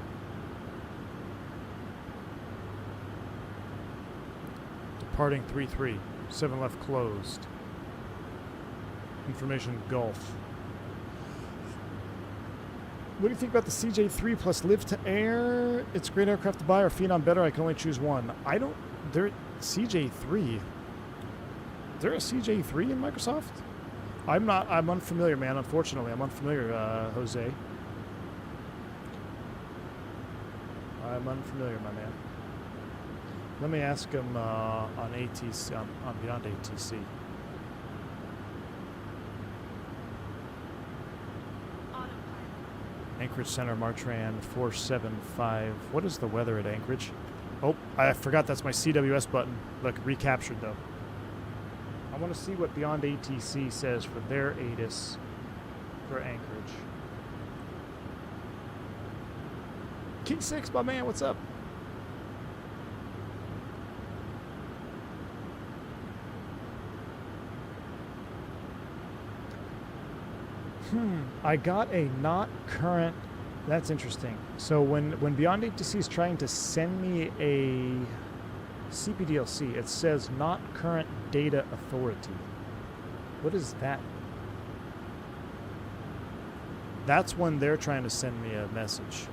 [SPEAKER 1] Departing 33, 7 left closed. Information, Golf. What do you think about the CJ3 plus live to air? It's a great aircraft to buy or Phenom better? I can only choose one. I don't... CJ3. Is there a CJ3 in Microsoft? I'm unfamiliar, man. Unfortunately, I'm unfamiliar, Jose. I'm unfamiliar, my man. Let me ask him on ATC, on Beyond ATC. Anchorage Center, Martran 475. What is the weather at Anchorage? Oh, I forgot that's my CWS button. Look, recaptured though. I want to see what Beyond ATC says for their ATIS for Anchorage. King 6, my man, what's up? I got a not current. That's interesting. So when Beyond ATC is trying to send me a CPDLC, it says not current data authority. What is that? That's when they're trying to send me a message.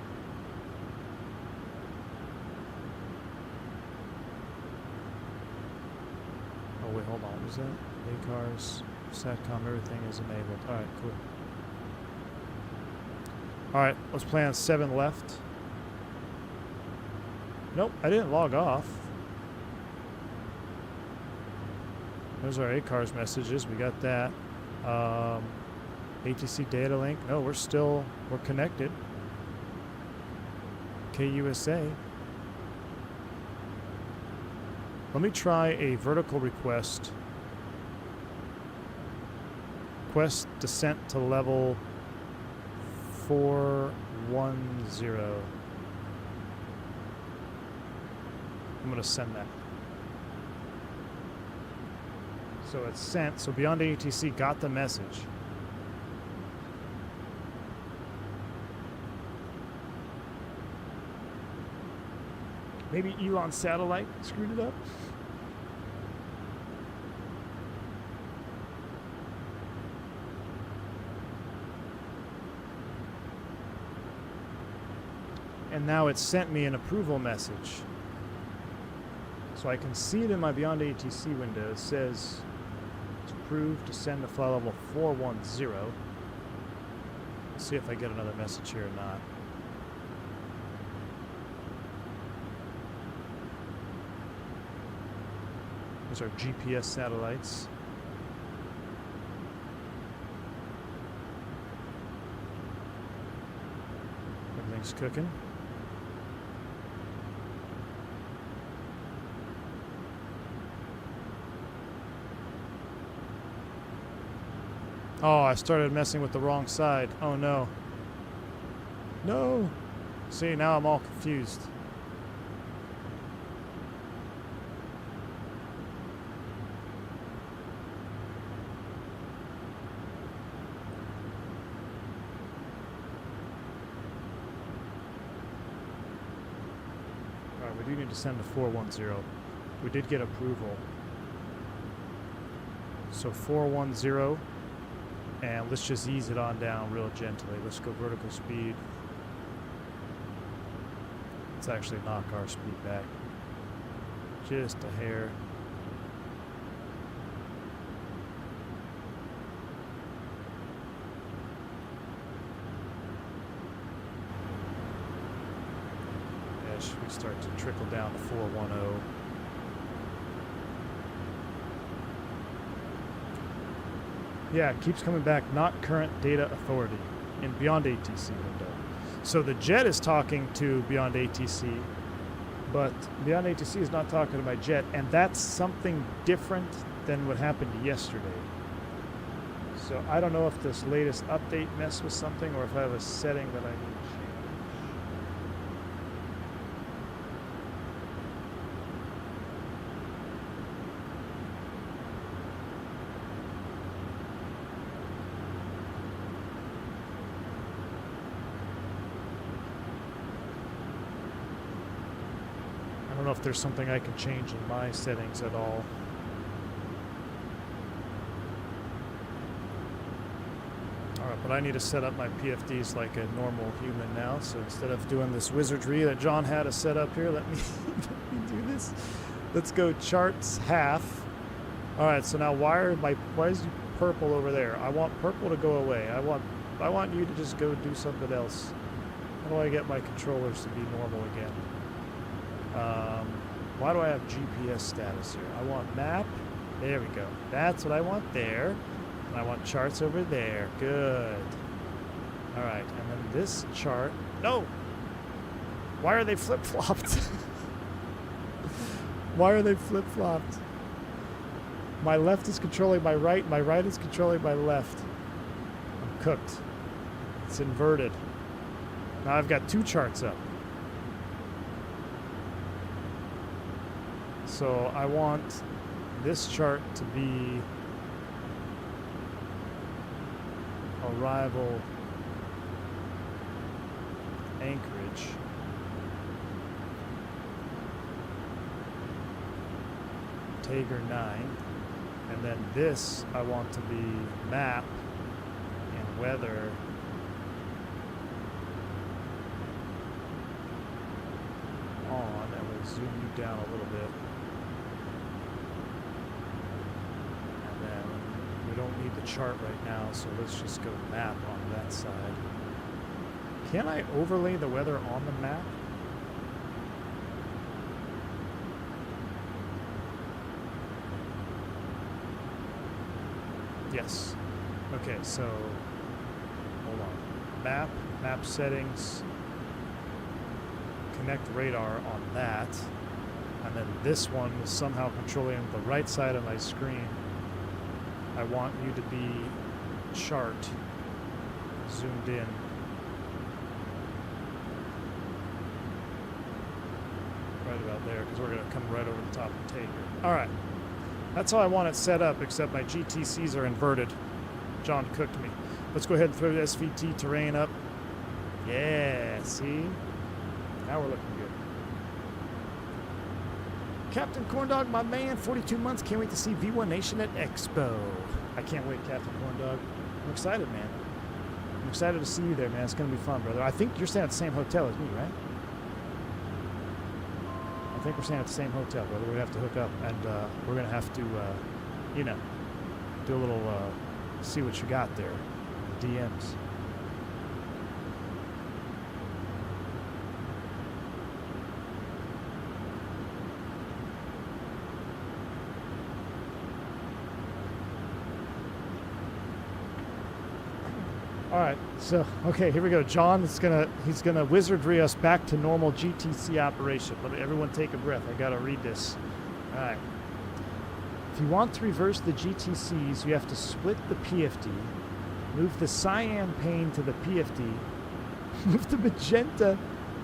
[SPEAKER 1] Oh wait, hold on. What was that? ACARS, SATCOM, everything is enabled. All right, cool. All right, let's play on 7 left. Nope, I didn't log off. There's our ACARS messages. We got that. ATC data link. No, we're connected. KUSA. Let me try a vertical request. Request descent to level 410. I'm going to send that. So it's sent. So Beyond ATC got the message. Maybe Elon Satellite screwed it up. And now it's sent me an approval message. So I can see it in my Beyond ATC window. It says it's approved to send to flight level 410. Let's see if I get another message here or not. These are GPS satellites. Everything's cooking. Oh, I started messing with the wrong side. Oh no. No! See, now I'm all confused. Alright, we do need to send to 410. We did get approval. So 410. And let's just ease it on down real gently. Let's go vertical speed. Let's actually knock our speed back just a hair. Yeah, should we start to trickle down to 410? Yeah, it keeps coming back, not current data authority in Beyond ATC window. So the jet is talking to Beyond ATC, but Beyond ATC is not talking to my jet, and that's something different than what happened yesterday. So I don't know if this latest update messed with something or if I have a setting that I need to change. I don't know if there's something I can change in my settings at all. Alright, but I need to set up my PFDs like a normal human now, so instead of doing this wizardry that John had us set up here, let me, let me do this. Let's go charts half. Alright, so now why is purple over there? I want purple to go away. I want you to just go do something else. How do I get my controllers to be normal again? Why do I have GPS status here? I want map. There we go. That's what I want there. And I want charts over there. Good. All right. And then this chart. No! Why are they flip-flopped? Why are they flip-flopped? My left is controlling my right. My right is controlling my left. I'm cooked. It's inverted. Now I've got two charts up. So I want this chart to be arrival Anchorage. Toga 9. And then this I want to be map and weather on. And we'll zoom you down a little bit. We don't need the chart right now, so let's just go map on that side. Can I overlay the weather on the map? Yes. Okay, so hold on. Map settings, connect radar on that, and then this one is somehow controlling the right side of my screen. I want you to be chart zoomed in. Right about there, because we're going to come right over the top of Toga. All right. That's how I want it set up, except my GTCs are inverted. John cooked me. Let's go ahead and throw the SVT terrain up. Yeah, see? Now we're looking good. Captain Corndog, my man, 42 months. Can't wait to see V1 Nation at Expo. I can't wait, Captain Corndog. I'm excited, man. I'm excited to see you there, man. It's going to be fun, brother. I think you're staying at the same hotel as me, right? I think we're staying at the same hotel, brother. We have to hook up, and we're going to have to, you know, do a little, see what you got there. DMs. All right, so okay, here we go. John is he's gonna wizardry us back to normal GTC operation. Let me, everyone take a breath. I gotta read this. All right. If you want to reverse the GTCs, you have to split the PFD, move the cyan pane to the PFD, move the magenta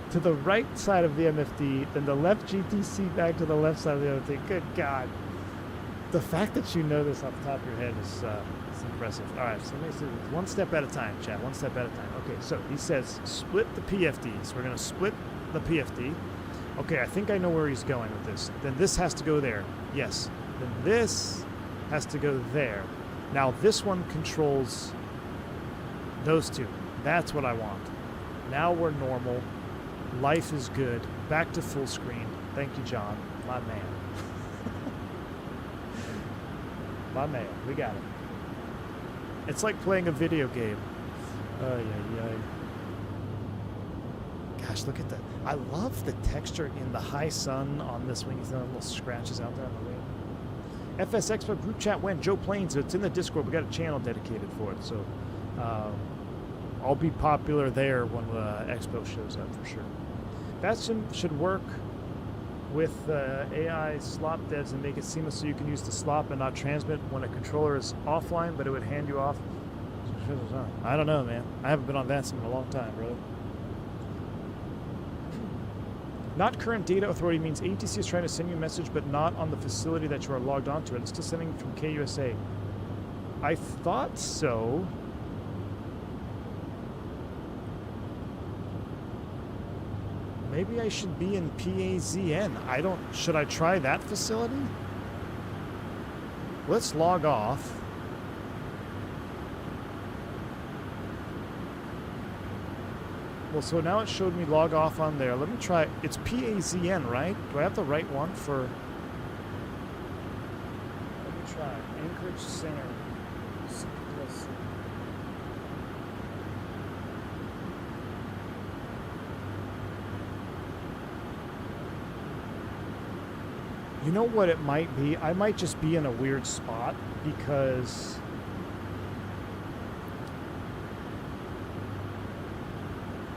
[SPEAKER 1] to the right side of the MFD, then the left GTC back to the left side of the MFD. Good God. The fact that you know this off the top of your head is impressive. All right, so let me see. One step at a time, chat. One step at a time. Okay, so he says split the PFDs. We're going to split the PFD. Okay, I think I know where he's going with this. Then this has to go there. Yes. Then this has to go there. Now this one controls Those two. That's what I want. Now we're normal. Life is good. Back to full screen. Thank you, John. My man. My man. We got it. It's like playing a video game. Gosh, look at that. I love the texture in the high sun on this wing. These little scratches out there on the wing. FS Expo group chat went. Joe Plains. It's in the Discord. We got a channel dedicated for it. So I'll be popular there when Expo shows up for sure. That should work with AI slop devs and make it seamless so you can use the slop and not transmit when a controller is offline, but it would hand you off. I don't know, man. I haven't been on VATSIM in a long time, brother. Not current data authority means ATC is trying to send you a message, but not on the facility that you are logged onto. It's still sending from KUSA. I thought so. Maybe I should be in PAZN. Should I try that facility? Let's log off. Well, so now it showed me log off on there. Let me try. It's PAZN, right? Do I have the right one for... Let me try. Anchorage Center. You know what it might be? I might just be in a weird spot because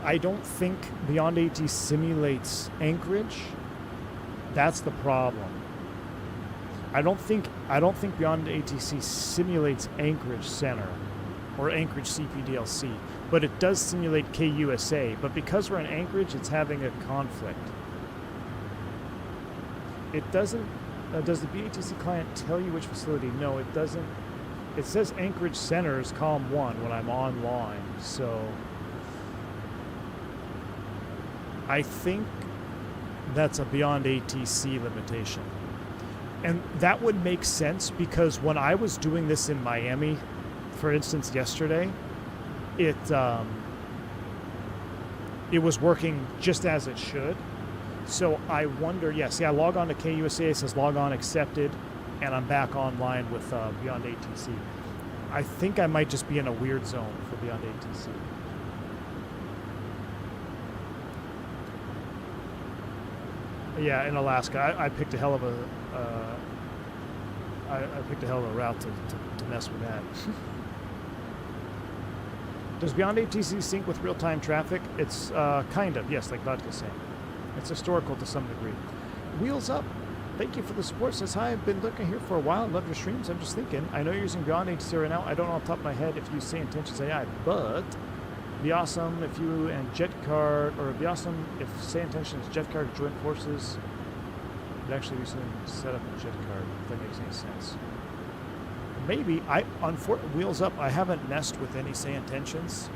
[SPEAKER 1] I don't think Beyond AT simulates Anchorage. That's the problem. I don't think Beyond ATC simulates Anchorage Center or Anchorage CPDLC, but it does simulate KUSA. But because we're in Anchorage, it's having a conflict. It doesn't. Does the BATC client tell you which facility? No, it doesn't. It says Anchorage Center is column 1 when I'm online. So I think that's a Beyond ATC limitation. And that would make sense because when I was doing this in Miami, for instance, yesterday, it was working just as it should. So I wonder, I log on to KUSA, it says log on accepted, and I'm back online with Beyond ATC. I think I might just be in a weird zone for Beyond ATC. Yeah, in Alaska, I picked a hell of a, I picked a hell of a route to mess with that. Does Beyond ATC sync with real-time traffic? It's kind of, yes, like Vodka's saying. It's historical to some degree. Wheels Up, thank you for the support. Says, hi, I've been looking here for a while. Love your streams. I'm just thinking, I know you're using Beyond ATC right now. I don't know off the top of my head if you say Intentions AI, but it'd be awesome if you and JetCard, or it'd be awesome if Say Intentions JetCard joined forces. It'd actually be something set up in JetCard, if that makes any sense. Maybe. Wheels Up, I haven't messed with any Say Intentions.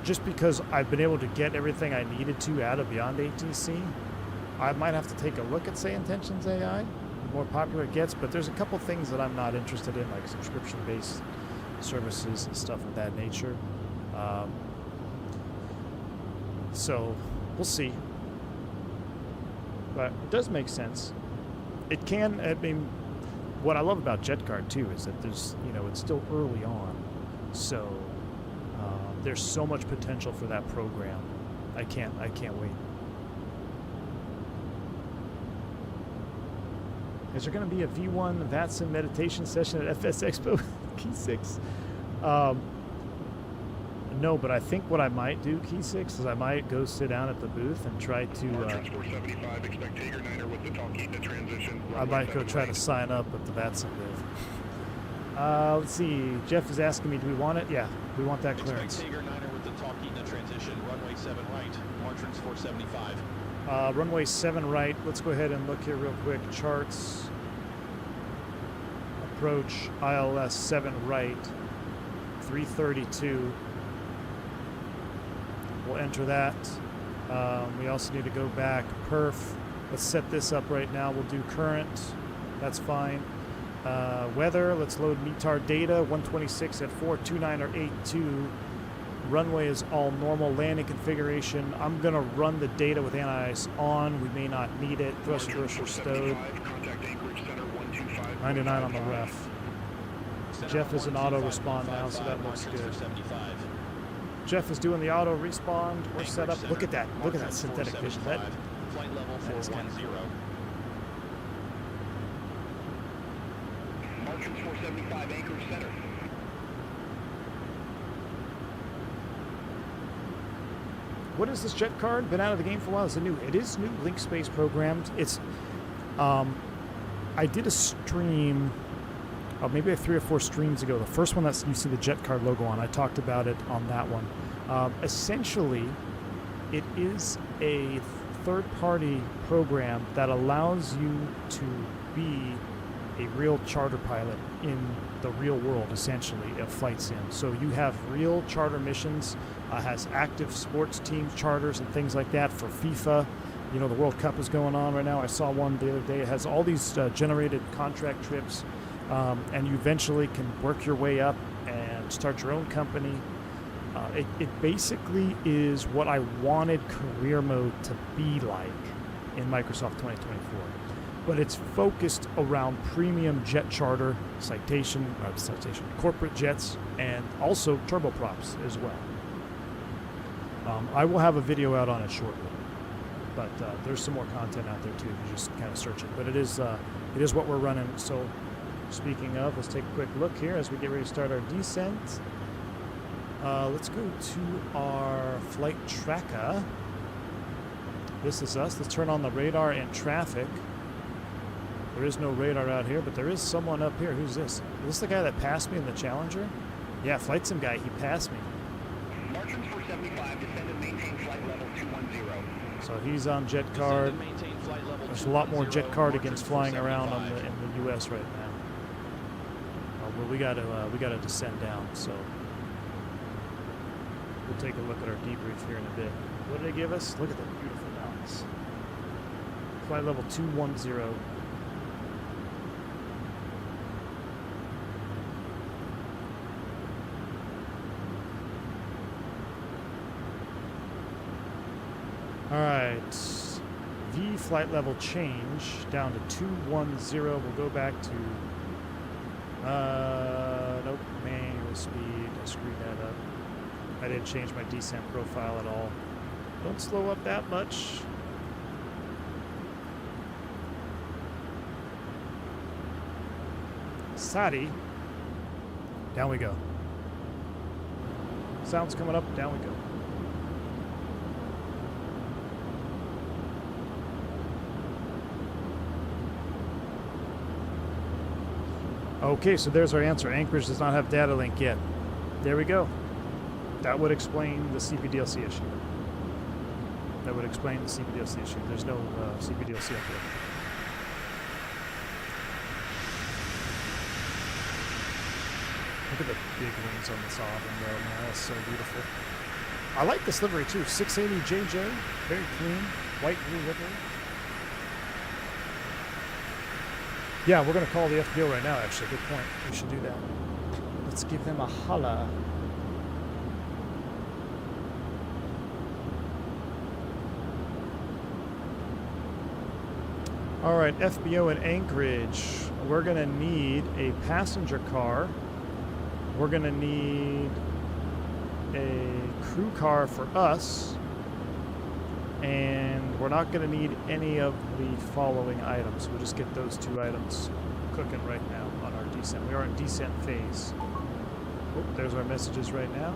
[SPEAKER 1] Just because I've been able to get everything I needed to out of Beyond ATC. I might have to take a look at Say Intentions AI, the more popular it gets, but there's a couple things that I'm not interested in, like subscription-based services and stuff of that nature. So we'll see. But it does make sense. It can, I mean, what I love about JetCard too is that there's, it's still early on. So there's so much potential for that program. I can't wait. Is there going to be a V1 VATSIM meditation session at FS Expo Key 6? No, but I think what I might do, Key 6, is I might go sit down at the booth and try to... I might go try to sign up with the VATSIM booth. Let's see. Jeff is asking me, do we want it? Yeah, we want that clearance.
[SPEAKER 5] Expect Tiger 9er with the Talkeetna transition, runway 7 right, Martrans 475.
[SPEAKER 1] Runway 7 right. Let's go ahead and look here real quick. Charts. Approach ILS 7 right, 332. We'll enter that. We also need to go back. Perf. Let's set this up right now. We'll do current. That's fine. Weather, let's load METAR data, 126 at 429 or 82. Runway is all normal. Landing configuration, I'm going to run the data with anti-ice on. We may not need it. Thrust reverser stowed. 99 on the ref. Jeff is an auto respawn now, so that looks good. Jeff is doing the auto respawn. We're set up. Look at that. Look at that synthetic vision. That is kind of cool.
[SPEAKER 2] Markings 475 Anchorage Center.
[SPEAKER 1] What is this jet card? Been out of the game for a while. It is new link space programmed. It's I did a stream maybe 3 or 4 streams ago. The first one that you see the jet card logo on, I talked about it on that one. Essentially, it is a third-party program that allows you to be a real charter pilot in the real world, essentially, of flight sim. So you have real charter missions, has active sports teams, charters, and things like that for FIFA. You know, the World Cup is going on right now. I saw one the other day. It has all these generated contract trips, and you eventually can work your way up and start your own company. It basically is what I wanted career mode to be like in Microsoft 2024. But it's focused around premium jet charter, corporate jets, and also turboprops as well. I will have a video out on it shortly, but there's some more content out there too. You just kind of search it. But it is what we're running. So speaking of, let's take a quick look here as we get ready to start our descent. Let's go to our flight tracker. This is us. Let's turn on the radar and traffic. There is no radar out here, but there is someone up here. Who's this? Is this the guy that passed me in the Challenger? Yeah, flight sim guy. He passed me.
[SPEAKER 2] Markings 475, descend and maintain flight level 210.
[SPEAKER 1] So he's on jet card. There's a lot more jet cardigans flying around in the U.S. right now. Well, we gotta descend down. So we'll take a look at our debrief here in a bit. What did they give us? Look at the beautiful mountains. Flight level 210. All right, V flight level change down to 210. We'll go back to, nope, manual speed. I screwed that up. I didn't change my descent profile at all. Don't slow up that much. Sadi. Down we go. Sound's coming up, down we go. Okay, so there's our answer. Anchorage does not have data link yet. There we go. That would explain the CPDLC issue. That would explain the CPDLC issue. There's no CPDLC up there. Look at the big wings on the Sovereign, though, man. That's so beautiful. I like this livery, too. 680 JJ. Very clean. White blue livery. Yeah, we're going to call the FBO right now, actually. Good point. We should do that. Let's give them a holla. All right, FBO in Anchorage. We're going to need a passenger car. We're going to need a crew car for us. And we're not going to need any of the following items. We'll just get those 2 items cooking right now on our descent. We are in descent phase. Oh, there's our messages right now.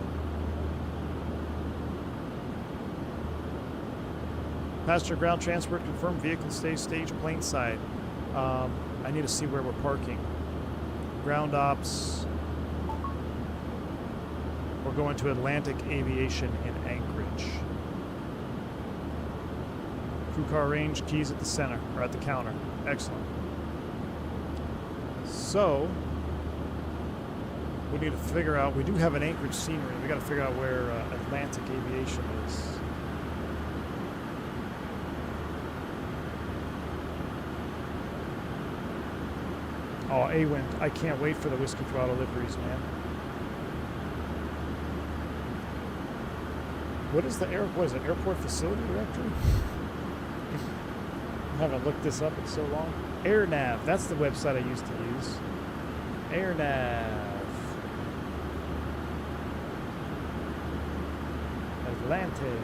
[SPEAKER 1] Passenger ground transport confirmed. Vehicle stays stage plane side. I need to see where we're parking. Ground ops. We're going to Atlantic Aviation in Anchorage. Crew car range, keys at the center, or at the counter. Excellent. So, we need to figure out, we do have an Anchorage scenery. We got to figure out where Atlantic Aviation is. Oh, A-Wind. I can't wait for the Whiskey Throttle liveries, man. What is it, airport facility directory? I haven't looked this up in so long. AirNav, that's the website I used to use. AirNav. Atlantic.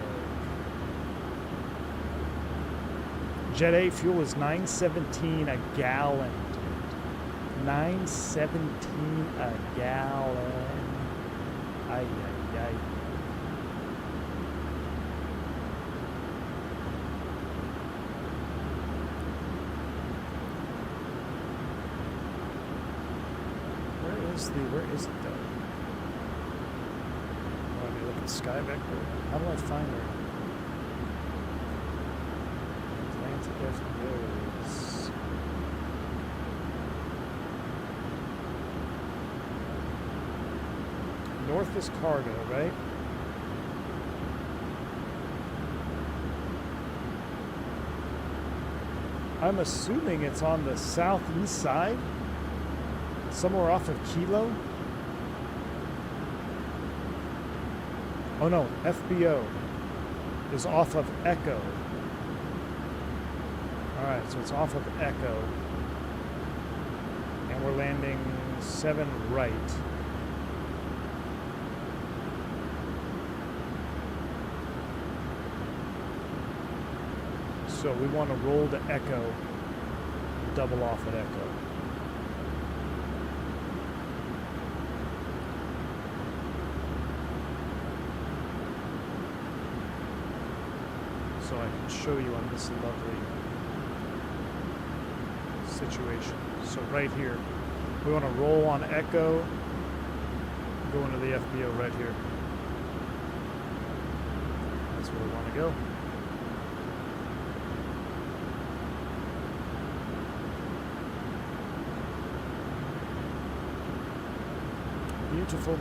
[SPEAKER 1] Jet A fuel is $9.17 a gallon, dude. $9.17 a gallon. Ay, ay, ay. Where is it though? Oh, let me look at Sky Vector. How do I find her? Atlantic FBOs. North is cargo, right? I'm assuming it's on the southeast side. Somewhere off of Kilo? Oh no, FBO is off of Echo. Alright, so it's off of Echo. And we're landing 7 right. So we want to roll to Echo, double off at Echo. So I can show you on this lovely situation. So right here, we want to roll on Echo, go into the FBO right here. That's where we want to go. Beautiful.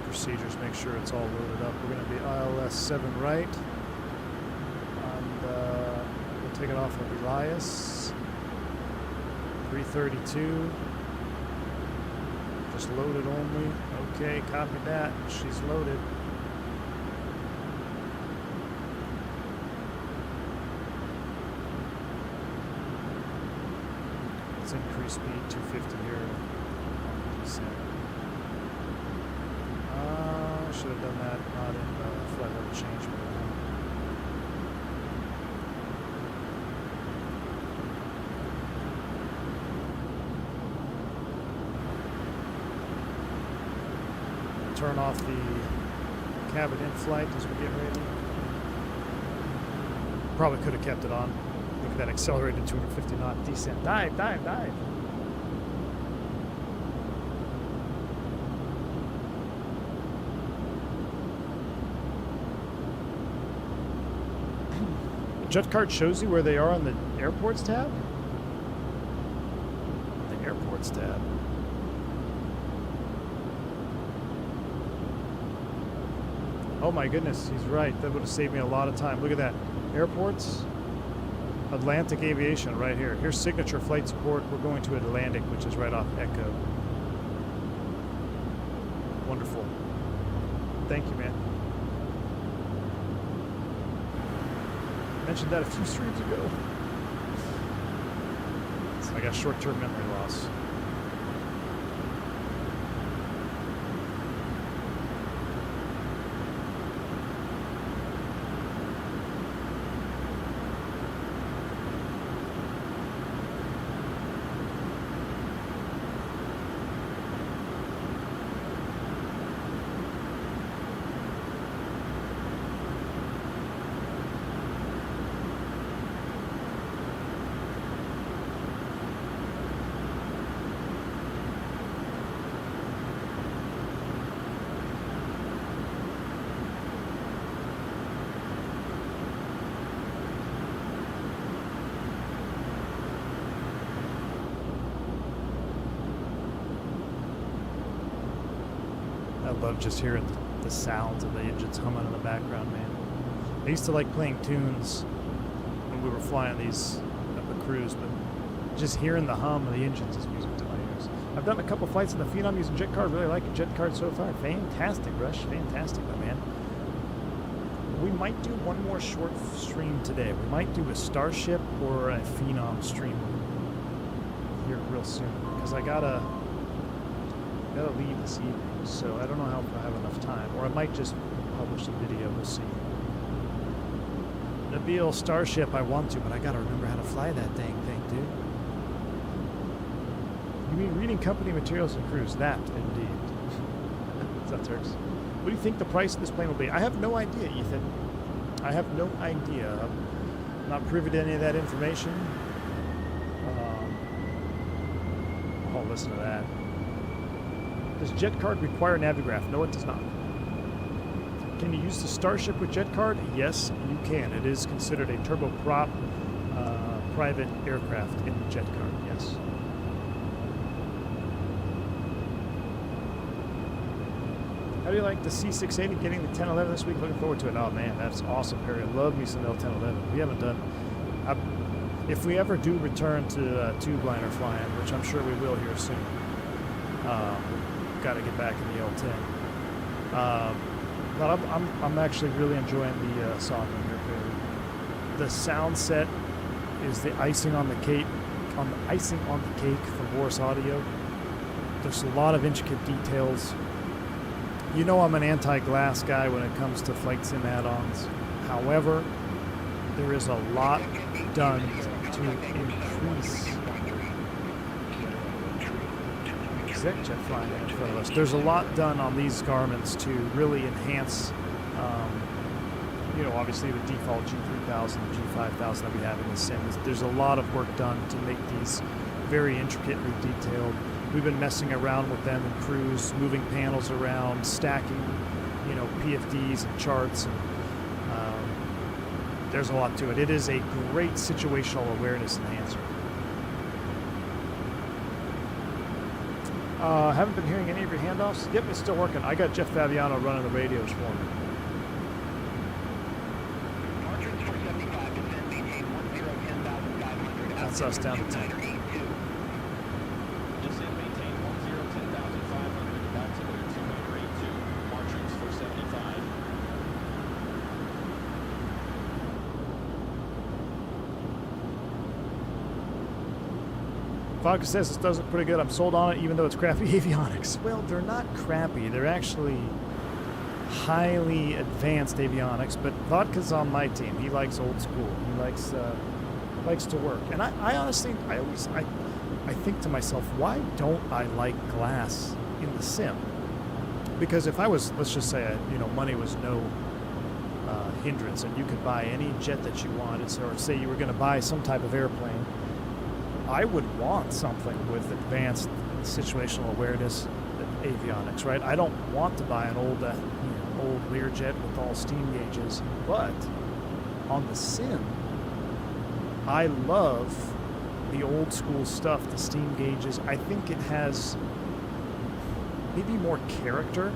[SPEAKER 1] Procedures, make sure it's all loaded up. We're going to be ILS 7 right, and we'll take it off of Elias. 332. Just loaded only. Okay, copy that. She's loaded. Let's increase speed 250 here on descent. Should have done that, not in flight level change mode. Turn off the cabin in flight as we get ready. Probably could have kept it on. Look at that accelerated 250 knot descent. Dive, dive, dive. Jet card shows you where they are on the airports tab? The airports tab. Oh my goodness, he's right. That would have saved me a lot of time. Look at that. Airports, Atlantic Aviation right here. Here's signature flight support. We're going to Atlantic, which is right off Echo. Wonderful. Thank you, man. Mentioned that a few streams ago. So I got short-term memory loss. I love just hearing the sounds of the engines humming in the background, man. I used to like playing tunes when we were flying these up a cruise, but just hearing the hum of the engines is music to my ears. I've done a couple flights in the Phenom using jet card. Really like a jet card so far. Fantastic, Rush. Fantastic, my man. We might do one more short stream today. We might do a Starship or a Phenom stream here real soon, because I gotta leave this evening, so I don't know how if I have enough time, or I might just publish a video. We'll see. The Beale Starship I want to, but I gotta remember how to fly that dang thing, dude. You mean reading company materials and cruise? That indeed. Is that Turks? What do you think the price of this plane will be? I have no idea, Ethan. I have no idea. I'm not privy to any of that information. Oh, listen to that. Does jet card require Navigraph? No, it does not. Can you use the Starship with jet card? Yes, you can. It is considered a turboprop private aircraft in jet card, yes. How do you like the C680 getting the 1011 this week? Looking forward to it. Oh man, that's awesome, Perry. I love me some L1011. We haven't done. If we ever do return to tube liner flying, which I'm sure we will here soon, got to get back in the L10. But I'm actually really enjoying the Sovereign here, Perry. The sound set is the icing on the cake. From Boris Audio. There's a lot of intricate details. You know I'm an anti-glass guy when it comes to flight sim add-ons. However, there is a lot done to increase ExecJet flying in front of us. There's a lot done on these garments to really enhance, obviously the default G3000 and G5000 that we have in the sim. There's a lot of work done to make these very intricately detailed. We've been messing around with them in cruise, moving panels around, stacking, PFDs and charts. And, there's a lot to it. It is a great situational awareness enhancer. Haven't been hearing any of your handoffs? Yep, it's still working. I got Jeff Fabiano running the radios for me.
[SPEAKER 2] Margins for 75, descend, maintain 10,500.
[SPEAKER 1] That's us down to 10.
[SPEAKER 5] Descend, maintain 10,500. Altimeter 282. Margins for 75.
[SPEAKER 1] Vodka says this does look pretty good. I'm sold on it, even though it's crappy avionics. Well, they're not crappy. They're actually highly advanced avionics. But Vodka's on my team. He likes old school. He likes to work. And I honestly, I think to myself, why don't I like glass in the sim? Because if I was, let's just say, money was no hindrance, and you could buy any jet that you wanted, or say you were going to buy some type of airplane, I would want something with advanced situational awareness avionics, right? I don't want to buy an old Learjet with all steam gauges, but on the sim, I love the old school stuff, the steam gauges. I think it has maybe more character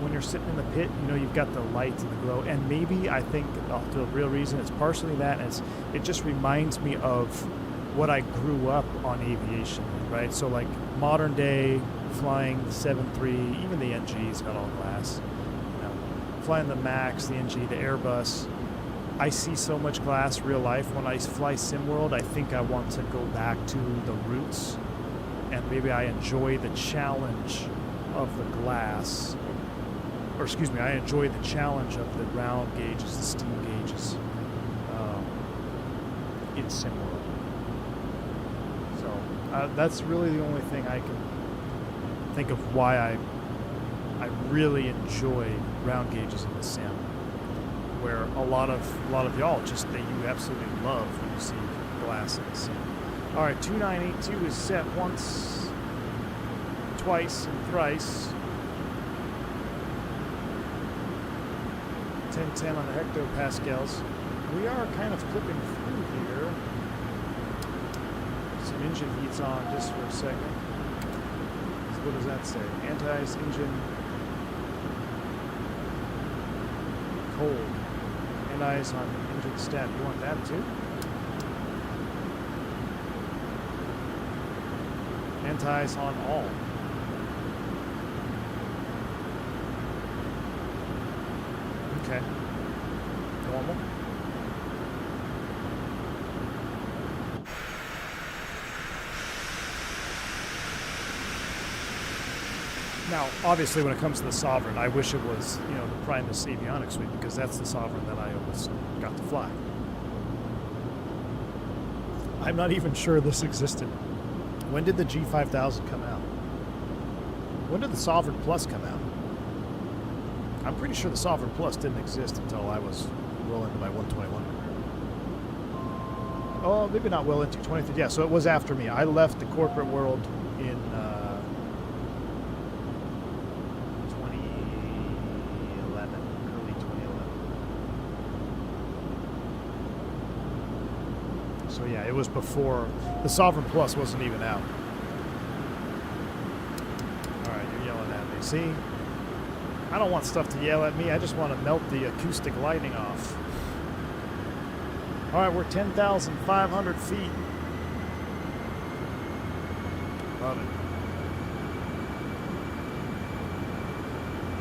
[SPEAKER 1] when you're sitting in the pit. You've got the lights and the glow, and maybe I think the real reason it's partially that is it just reminds me of what I grew up on aviation, right? So like modern day flying the 7.3, even the NG's got all glass. Flying the Max, the NG, the Airbus, I see so much glass real life. When I fly SimWorld, I think I want to go back to the roots, and maybe I enjoy the challenge of the glass, or excuse me, I enjoy the challenge of the round gauges, the steam gauges in SimWorld. That's really the only thing I can think of why I really enjoy round gauges in the sim, where a lot of y'all just that you absolutely love when you see glass in the sim. All right, 2982 is set once, twice, and thrice. 1010 on the hectopascals. We are kind of clipping through here. Some engine heat's on just for a second. So what does that say? Anti-ice engine cold. Anti-eyes on engine stat. You want that too? Anti-eyes on all. Okay. Normal. Now, obviously, when it comes to the Sovereign, I wish it was, you know, the Primus avionics suite, because that's the Sovereign that I always got to fly. I'm not even sure this existed. When did the G5000 come out? When did the Sovereign Plus come out? I'm pretty sure the Sovereign Plus didn't exist until I was well into my 121. Oh, maybe not well into 23. Yeah, so it was after me. I left the corporate world in 2011, early 2011. So yeah, it was before the Sovereign Plus wasn't even out. All right, you're yelling at me. See? I don't want stuff to yell at me. I just want to melt the acoustic lighting off. All right, we're 10,500 feet. Love it.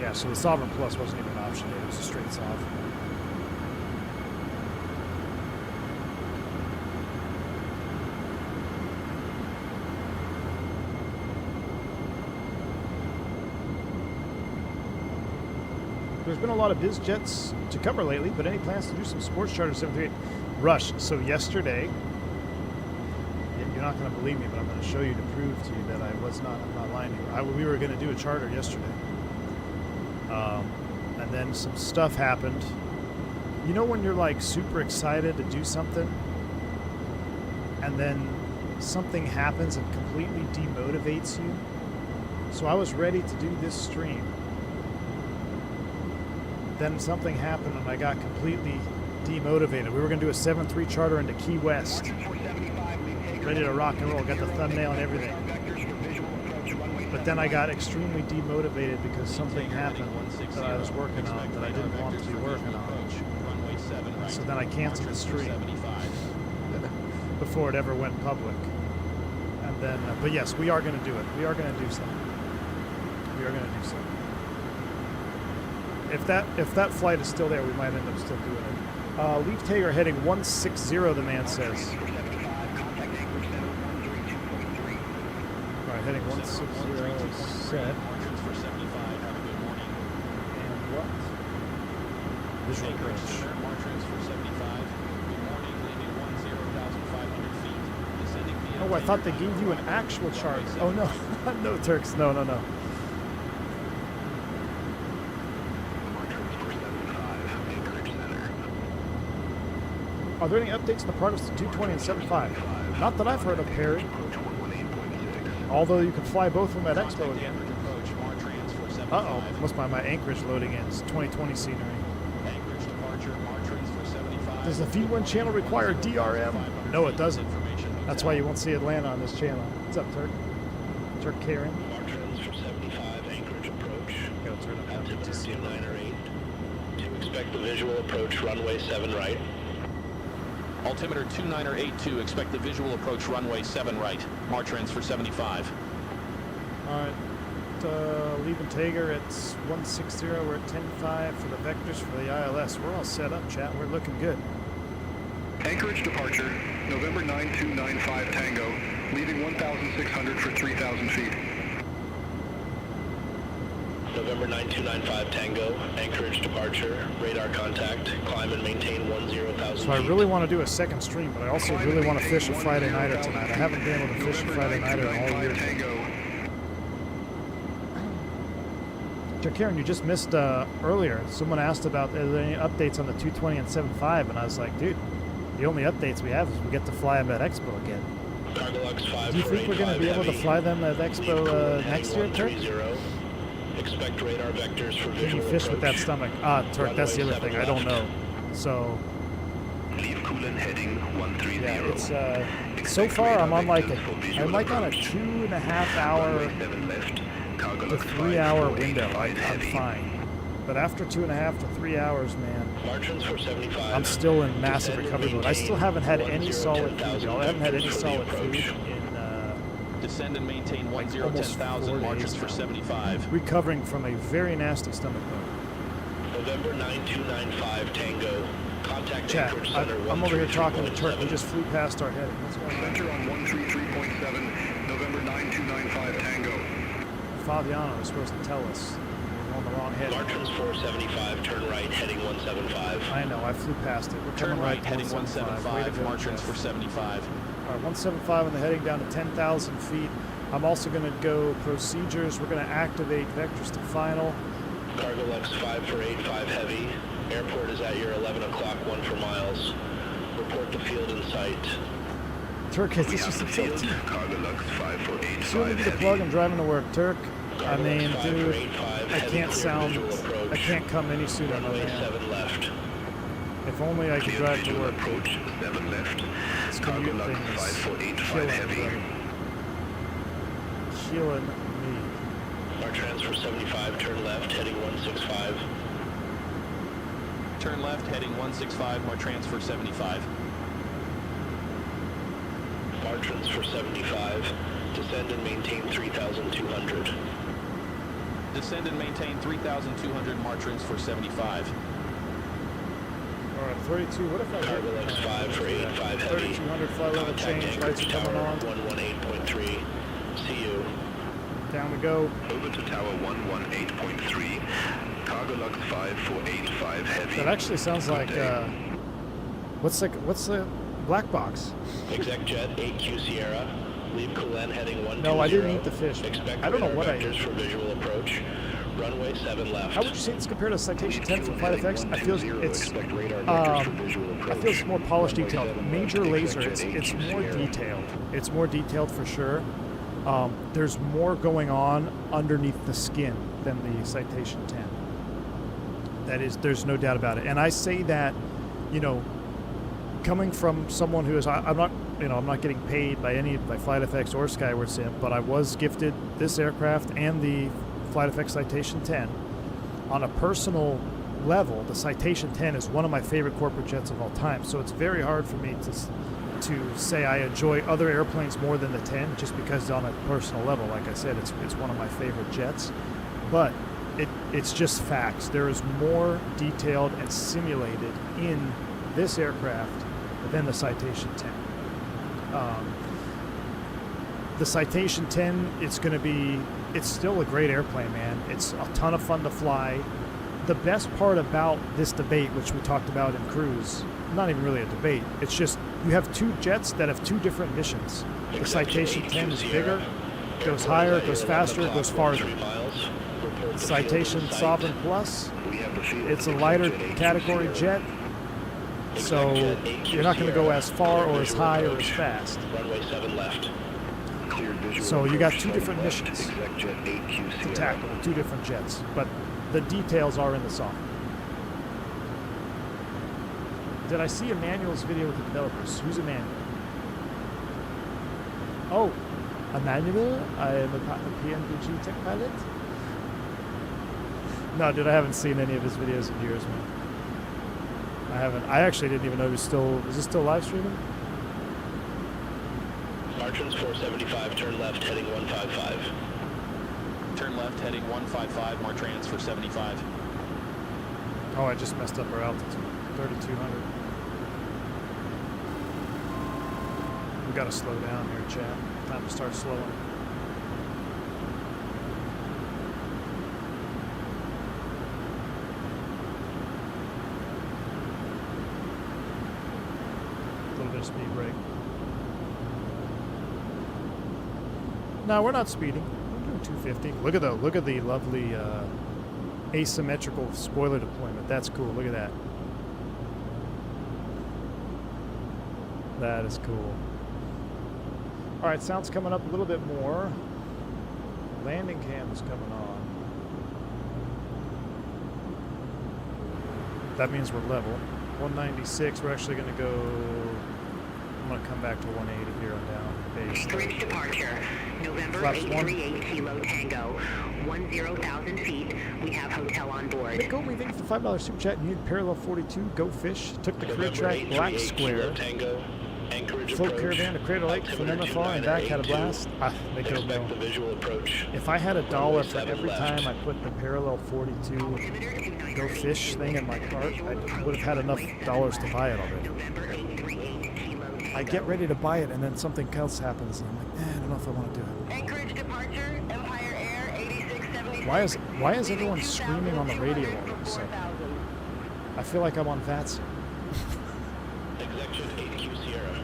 [SPEAKER 1] Yeah, so the Sovereign Plus wasn't even an option. It was a straight Sovereign. There's been a lot of biz jets to cover lately, but any plans to do some sports charter 738? Rush. So yesterday, you're not going to believe me, but I'm going to show you to prove to you that I'm not lying to you. We were going to do a charter yesterday. And then some stuff happened. You know when you're like super excited to do something, and then something happens and completely demotivates you? So I was ready to do this stream. Then something happened and I got completely demotivated. We were going to do a 7-3 charter into Key West. Ready to rock and roll. Got the thumbnail and everything. But then I got extremely demotivated because something happened that I was working on that I didn't want to be working on. So then I canceled the stream before it ever went public. And then, but yes, we are going to do it. We are going to do something. We are going to do something. If that flight is still there, we might end up still doing it. Leave Tager heading 160, the man says. All right, heading 160 set. And what? Visual approach. Oh, I thought they gave you an actual charter. Oh no, no Turks, no. Are there any updates in the progress to 220 and 75? Not that I've heard of, Perry. Although you can fly both of them at Expo again. Uh-oh, must be my Anchorage loading in. It's 2020 scenery. Does the V1 channel require DRM? No, it doesn't. That's why you won't see it land on this channel. What's up, Turk? Turk Karen.
[SPEAKER 6] Martrans for 75, Anchorage approach.
[SPEAKER 1] Go turn up
[SPEAKER 6] Altimeter 9 or 8. To expect the visual approach runway 7 right.
[SPEAKER 5] Altimeter 2982, expect the visual approach runway 7 right. Martrans for 75.
[SPEAKER 1] All right, leaving Tager at 160. We're at 10.5 for the vectors for the ILS. We're all set up, chat. We're looking good.
[SPEAKER 7] Anchorage departure, November 9295 Tango, leaving 1,600 for 3,000 feet.
[SPEAKER 6] November 9295 Tango, Anchorage departure, radar contact, climb and maintain 10,000
[SPEAKER 1] So I really want to do a second stream, but I also really want to fish a Friday nighter tonight. I haven't been able to fish a Friday nighter all year. Karen, you just missed earlier. Someone asked about are there any updates on the 220 and 75, and I was like, dude, the only updates we have is we get to fly them at Expo again. Do you think we're going to be able to fly them at Expo next year, Turk?
[SPEAKER 6] Expect radar vectors for
[SPEAKER 1] Can you fish with that stomach? Turk, that's the other thing. I don't know. So,
[SPEAKER 6] leave Coolan heading 130.
[SPEAKER 1] yeah, it's so far I'm on like on a 2.5 hour to 3 hour window. I'm fine. But after 2.5 to 3 hours, man,
[SPEAKER 6] Margins for 75.
[SPEAKER 1] I'm still in massive
[SPEAKER 6] Descend and
[SPEAKER 1] recovery mode. I still
[SPEAKER 6] maintain
[SPEAKER 1] haven't had any
[SPEAKER 6] 10,000
[SPEAKER 1] solid food, y'all. I haven't had any
[SPEAKER 6] vectors for the
[SPEAKER 1] solid food
[SPEAKER 6] approach.
[SPEAKER 1] in
[SPEAKER 5] Descend and maintain
[SPEAKER 1] almost
[SPEAKER 5] 1010,000
[SPEAKER 1] 4
[SPEAKER 5] margins
[SPEAKER 1] days
[SPEAKER 5] for
[SPEAKER 1] now.
[SPEAKER 5] 75.
[SPEAKER 1] Recovering from a very nasty stomach bug.
[SPEAKER 6] November 9295 Tango. Contact
[SPEAKER 1] Chat,
[SPEAKER 6] Anchorage Center
[SPEAKER 1] I'm over here talking to Turk. We
[SPEAKER 6] 133.7.
[SPEAKER 1] just flew past our heading. What's going on?
[SPEAKER 7] Center on 133.7, November 9295 Tango.
[SPEAKER 1] Fabiano was supposed to tell us we're on the wrong head.
[SPEAKER 6] Margins 475, turn right, heading 175.
[SPEAKER 1] I know, I flew past it. We're
[SPEAKER 5] Turn
[SPEAKER 1] coming
[SPEAKER 5] right,
[SPEAKER 1] to
[SPEAKER 5] heading
[SPEAKER 1] 175. Way to
[SPEAKER 5] 175,
[SPEAKER 1] go,
[SPEAKER 5] margins
[SPEAKER 1] Jeff.
[SPEAKER 5] for 75.
[SPEAKER 1] All right, 175 on the heading down to 10,000 feet. I'm also going to go procedures. We're going to activate vectors to final.
[SPEAKER 6] Cargo Lux 5485 Heavy. Airport is at your 11 o'clock, 1 for miles. Report the field in sight.
[SPEAKER 1] Turk, it's just a tilt.
[SPEAKER 7] Cargo Lux
[SPEAKER 1] Soon to get the plug and driving to work, Turk. I
[SPEAKER 6] Cargo
[SPEAKER 1] mean,
[SPEAKER 6] Lux
[SPEAKER 1] dude,
[SPEAKER 6] 5485
[SPEAKER 1] I
[SPEAKER 6] Heavy,
[SPEAKER 1] can't
[SPEAKER 6] clear
[SPEAKER 1] sound,
[SPEAKER 6] visual approach.
[SPEAKER 1] I can't come any sooner, my
[SPEAKER 6] Runway
[SPEAKER 1] man.
[SPEAKER 6] 7 left.
[SPEAKER 1] If only I could drive to work.
[SPEAKER 7] Approach 7 left.
[SPEAKER 1] This
[SPEAKER 7] Cargo
[SPEAKER 1] commute
[SPEAKER 7] Lux
[SPEAKER 1] thing is
[SPEAKER 7] 5485
[SPEAKER 1] killing
[SPEAKER 7] Heavy.
[SPEAKER 1] me. Killing me.
[SPEAKER 6] Our transfer 75, turn left, heading 165.
[SPEAKER 5] Turn left, heading 165, more transfer 75.
[SPEAKER 6] Margins for 75. Descend and maintain 3,200.
[SPEAKER 5] Descend and maintain 3,200 margins for 75.
[SPEAKER 1] All right, 32. What if I
[SPEAKER 6] Cargo Lux 5485 Heavy.
[SPEAKER 1] 3,200 flight level
[SPEAKER 6] Contact
[SPEAKER 1] change. Lights
[SPEAKER 6] Anchorage
[SPEAKER 1] are coming
[SPEAKER 6] Tower
[SPEAKER 1] on.
[SPEAKER 6] 118.3. See you.
[SPEAKER 1] Down we go.
[SPEAKER 7] Over to Tower 118.3. Cargo Lux 5485 Heavy.
[SPEAKER 1] That actually sounds like what's the black box?
[SPEAKER 6] Exec Jet 8Q Sierra. Leave Kulen heading 120.
[SPEAKER 1] No, I didn't eat the fish.
[SPEAKER 6] Expect
[SPEAKER 1] I don't know
[SPEAKER 6] radar
[SPEAKER 1] what I
[SPEAKER 6] vectors
[SPEAKER 1] ate.
[SPEAKER 6] for visual approach. Runway 7 left.
[SPEAKER 1] How would you say this compared to Citation 10 from Flight Effects? I feel it's I feel it's more polished, detailed. Major Laser, it's more detailed. It's more detailed for sure. There's more going on underneath the skin than the Citation 10. That is, there's no doubt about it. And I say that, you know, coming from someone who is, I'm not getting paid by Flight Effects or Skyward Sim, but I was gifted this aircraft and the Flight Effects Citation 10. On a personal level, the Citation 10 is one of my favorite corporate jets of all time. So it's very hard for me to say I enjoy other airplanes more than the 10, just because on a personal level, like I said, it's one of my favorite jets. But it's just facts. There is more detailed and simulated in this aircraft than the Citation 10. The Citation 10, it's still a great airplane, man. It's a ton of fun to fly. The best part about this debate, which we talked about in cruise, not even really a debate, it's just you have two jets that have two different missions. The Citation 10 is bigger, goes higher, goes faster, goes farther. Citation Sovereign Plus, it's a lighter category jet, so you're not going to go as far or as high or as fast.
[SPEAKER 6] Runway 7 left.
[SPEAKER 1] So you got two different missions to tackle, two different jets, but the details are in the software. Did I see Emmanuel's video with the developers? Who's Emmanuel? Oh, Emmanuel? I am a pmdg tech pilot. No, dude, I haven't seen any of his videos in years, man. I haven't. I actually didn't even know he was still. Is he still live streaming?
[SPEAKER 6] Margins 475, turn left, heading 155.
[SPEAKER 5] Turn left, heading 155, more transfer 75.
[SPEAKER 1] Oh, I just messed up our altitude. 3,200. We gotta slow down here, chat. Time to start slowing. A little bit of speed brake. No, we're not speeding. We're doing 250. Look at the lovely asymmetrical spoiler deployment. That's cool. Look at that. That is cool. All right, sound's coming up a little bit more. Landing cam is coming on. That means we're level. 196. We're actually going to go going to come back to 180 here on down. Base.
[SPEAKER 8] Bridge departure, November
[SPEAKER 1] Flaps
[SPEAKER 8] 838 Kilo Tango, 10,000 feet. We have hotel on board.
[SPEAKER 1] Go, we thank you for $5 super chat. Needed parallel 42. Go fish. Took the career track. Black square.
[SPEAKER 6] Tango, Anchorage
[SPEAKER 1] Float
[SPEAKER 6] approach,
[SPEAKER 1] caravan to Crater Lake from MFR and back. Had a blast. Ah, they go
[SPEAKER 6] expect the
[SPEAKER 1] no.
[SPEAKER 6] visual approach.
[SPEAKER 1] If I had $1 for every
[SPEAKER 6] left.
[SPEAKER 1] time I put the parallel 42 go fish thing in my cart, I would have had enough dollars to buy it already.
[SPEAKER 8] November 838 Kilo
[SPEAKER 1] I get ready to buy it and then something else happens and I'm like, I don't know if I want to do it.
[SPEAKER 4] Anchorage departure, Empire Air 8676.
[SPEAKER 1] Why is everyone screaming on the radio all of a sudden? I feel like I'm on VATS.
[SPEAKER 6] Execution 8Q Sierra.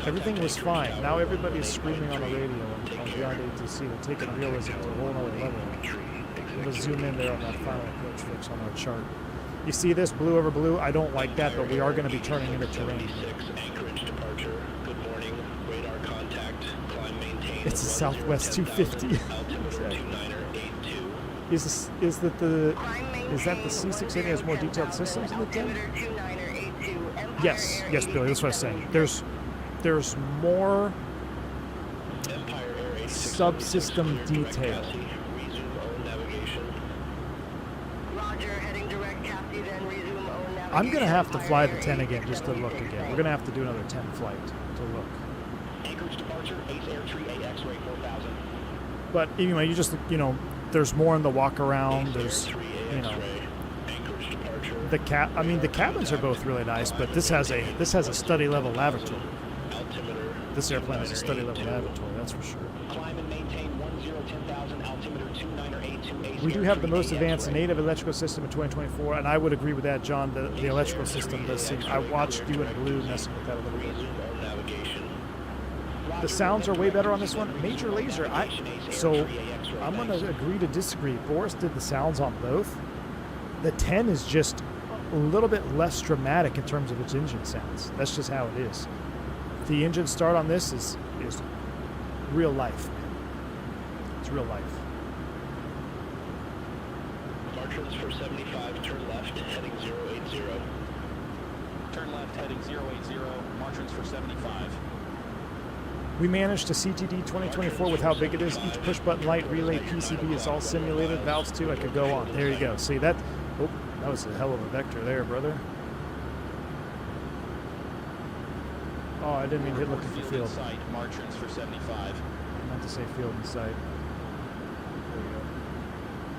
[SPEAKER 1] Everything was fine. Now everybody's screaming on the radio on Beyond ATC. They're taking realism to a whole other level. I'm going to zoom in there on that final approach fix on our chart. You see this blue over blue? I don't like that, but we are going to be turning into terrain.
[SPEAKER 6] Anchorage departure. Good morning. Radar contact. Climb maintain.
[SPEAKER 1] It's a Southwest 250.
[SPEAKER 6] Altimeter 2982.
[SPEAKER 1] Is that the C680 has more detailed systems in the 10? Yes, Billy. That's what I was saying. There's more subsystem detail. I'm gonna have to fly the 10 again just to look again. We're gonna have to do another 10 flight to look.
[SPEAKER 5] Anchorage departure, Ace Air Tree AX rate 4,000.
[SPEAKER 1] But anyway, there's more in the walk around. There's, the cabins are both really nice, but this has a study level lavatory. This airplane has a study level lavatory, that's for sure.
[SPEAKER 5] Climb and maintain 10,000, altimeter 2982.
[SPEAKER 1] We do have the most advanced native electrical system in 2024, and I would agree with that, John. The electrical system does seem. I watched you in blue messing with that a little bit. The sounds are way better on this one. Major laser. So I'm going to agree to disagree. Boris did the sounds on both. The 10 is just a little bit less dramatic in terms of its engine sounds. That's just how it is. The engine start on this is real life. It's real life.
[SPEAKER 6] Martrans for 75, turn left, heading 080.
[SPEAKER 5] Turn left, heading 080. Martrans for 75.
[SPEAKER 1] We managed to CTD 2024 with how big it is. Each push button light relay PCB is all simulated. Valves too. I could go on. There you go. See that? Oh, that was a hell of a vector there, brother. Oh, I didn't mean to hit looking for field.
[SPEAKER 5] Sight, Martrans for 75.
[SPEAKER 1] I meant to say field in sight. There you go.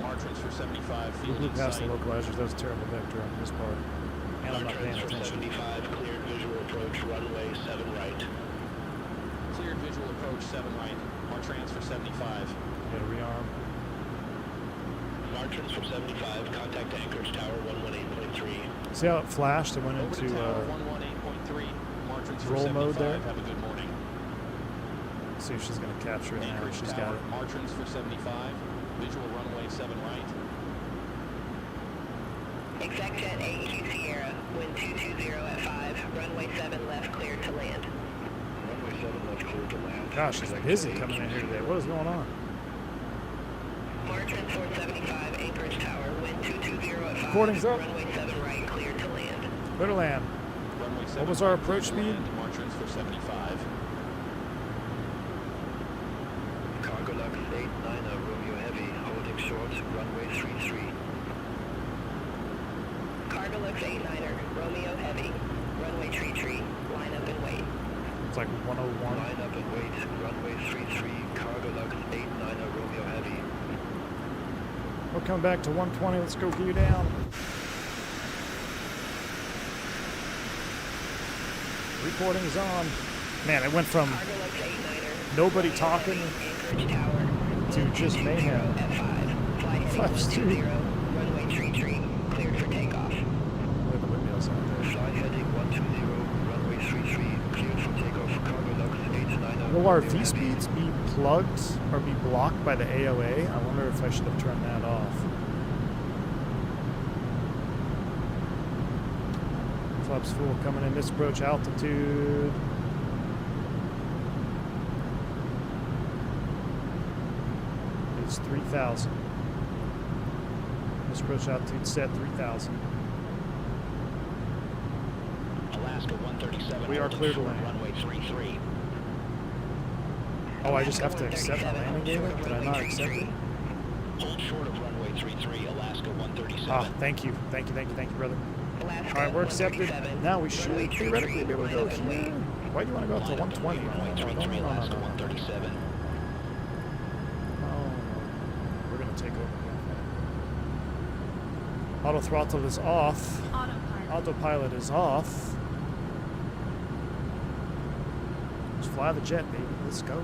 [SPEAKER 5] Martrans for 75.
[SPEAKER 1] We
[SPEAKER 5] Field
[SPEAKER 1] blew
[SPEAKER 5] in
[SPEAKER 1] past
[SPEAKER 5] sight.
[SPEAKER 1] the localizers. That was a terrible vector on this part. And I'm not paying
[SPEAKER 6] Martrans for
[SPEAKER 1] attention.
[SPEAKER 6] 75, cleared visual approach, runway 7 right.
[SPEAKER 5] Cleared visual approach 7 right. Martrans for 75.
[SPEAKER 1] Got a rearm.
[SPEAKER 6] Martrans for 75, contact Anchorage Tower 118.3.
[SPEAKER 1] See how it flashed? It went
[SPEAKER 5] Over to
[SPEAKER 1] into
[SPEAKER 5] tower 118.3. Martrans for
[SPEAKER 1] roll
[SPEAKER 5] 75.
[SPEAKER 1] mode there.
[SPEAKER 5] Have a good morning.
[SPEAKER 1] see if she's going to capture it now.
[SPEAKER 5] Anchorage
[SPEAKER 1] She's
[SPEAKER 5] Tower,
[SPEAKER 1] got it.
[SPEAKER 5] Martrans for 75. Visual runway 7 right.
[SPEAKER 4] Exec Jet 8Q Sierra, wind 220 at 5, runway 7 left cleared to land.
[SPEAKER 6] Runway 7 left cleared to land.
[SPEAKER 1] Gosh, it's busy coming in here today. What is going on?
[SPEAKER 4] Martrans 475, Anchorage Tower, wind 220 at 5,
[SPEAKER 1] Recording's up.
[SPEAKER 4] runway 7 right cleared to land.
[SPEAKER 1] Clear to land.
[SPEAKER 5] Runway 7
[SPEAKER 1] What was our
[SPEAKER 5] right,
[SPEAKER 1] approach
[SPEAKER 5] clear to
[SPEAKER 1] speed?
[SPEAKER 5] land. Martrans for 75.
[SPEAKER 6] Cargo Lux 89er, Romeo Heavy, holding short, runway 33.
[SPEAKER 4] Cargolux 89er, Romeo Heavy, runway tree, line up and wait.
[SPEAKER 1] It's like 101.
[SPEAKER 6] Line up and wait, runway 33, Cargo Lux 89er, Romeo Heavy.
[SPEAKER 1] We're coming back to 120. Let's go gear down. Recording is on. Man, it went from
[SPEAKER 4] Cargolux 89er,
[SPEAKER 1] nobody
[SPEAKER 4] Romeo
[SPEAKER 1] talking
[SPEAKER 4] Heavy, Anchorage Tower,
[SPEAKER 1] to
[SPEAKER 4] wind
[SPEAKER 1] just
[SPEAKER 4] 220
[SPEAKER 1] mayhem.
[SPEAKER 4] at 5, fly heading
[SPEAKER 1] Flaps
[SPEAKER 4] 120, runway tree, cleared for takeoff.
[SPEAKER 1] Look at the windmills out there.
[SPEAKER 6] Fly heading 120, runway 33, cleared for takeoff, Cargo Lux 89er.
[SPEAKER 1] Will our
[SPEAKER 6] Romeo
[SPEAKER 1] V
[SPEAKER 6] Heavy.
[SPEAKER 1] speeds be plugged or be blocked by the AOA? I wonder if I should have turned that off. Flaps full coming in this approach altitude. It's 3,000. This approach altitude set 3,000.
[SPEAKER 5] Alaska Alaska 137.
[SPEAKER 1] We are clear to land.
[SPEAKER 5] Runway 33.
[SPEAKER 1] Oh, I just have to accept the landing data? Did I not accept it?
[SPEAKER 5] Hold short of runway 33, Alaska 137.
[SPEAKER 1] Ah, thank you. Thank you, brother.
[SPEAKER 4] Alaska
[SPEAKER 1] Alright, we're accepted.
[SPEAKER 4] 137.
[SPEAKER 1] Now we should
[SPEAKER 4] Runway
[SPEAKER 1] theoretically be able to go
[SPEAKER 4] 33,
[SPEAKER 1] here. Why do you want to go up to 120?
[SPEAKER 5] Runway 33, Alaska 137.
[SPEAKER 1] Oh, we're going to take over. Auto throttle is off. Autopilot is off. Just fly the jet, baby. Let's go.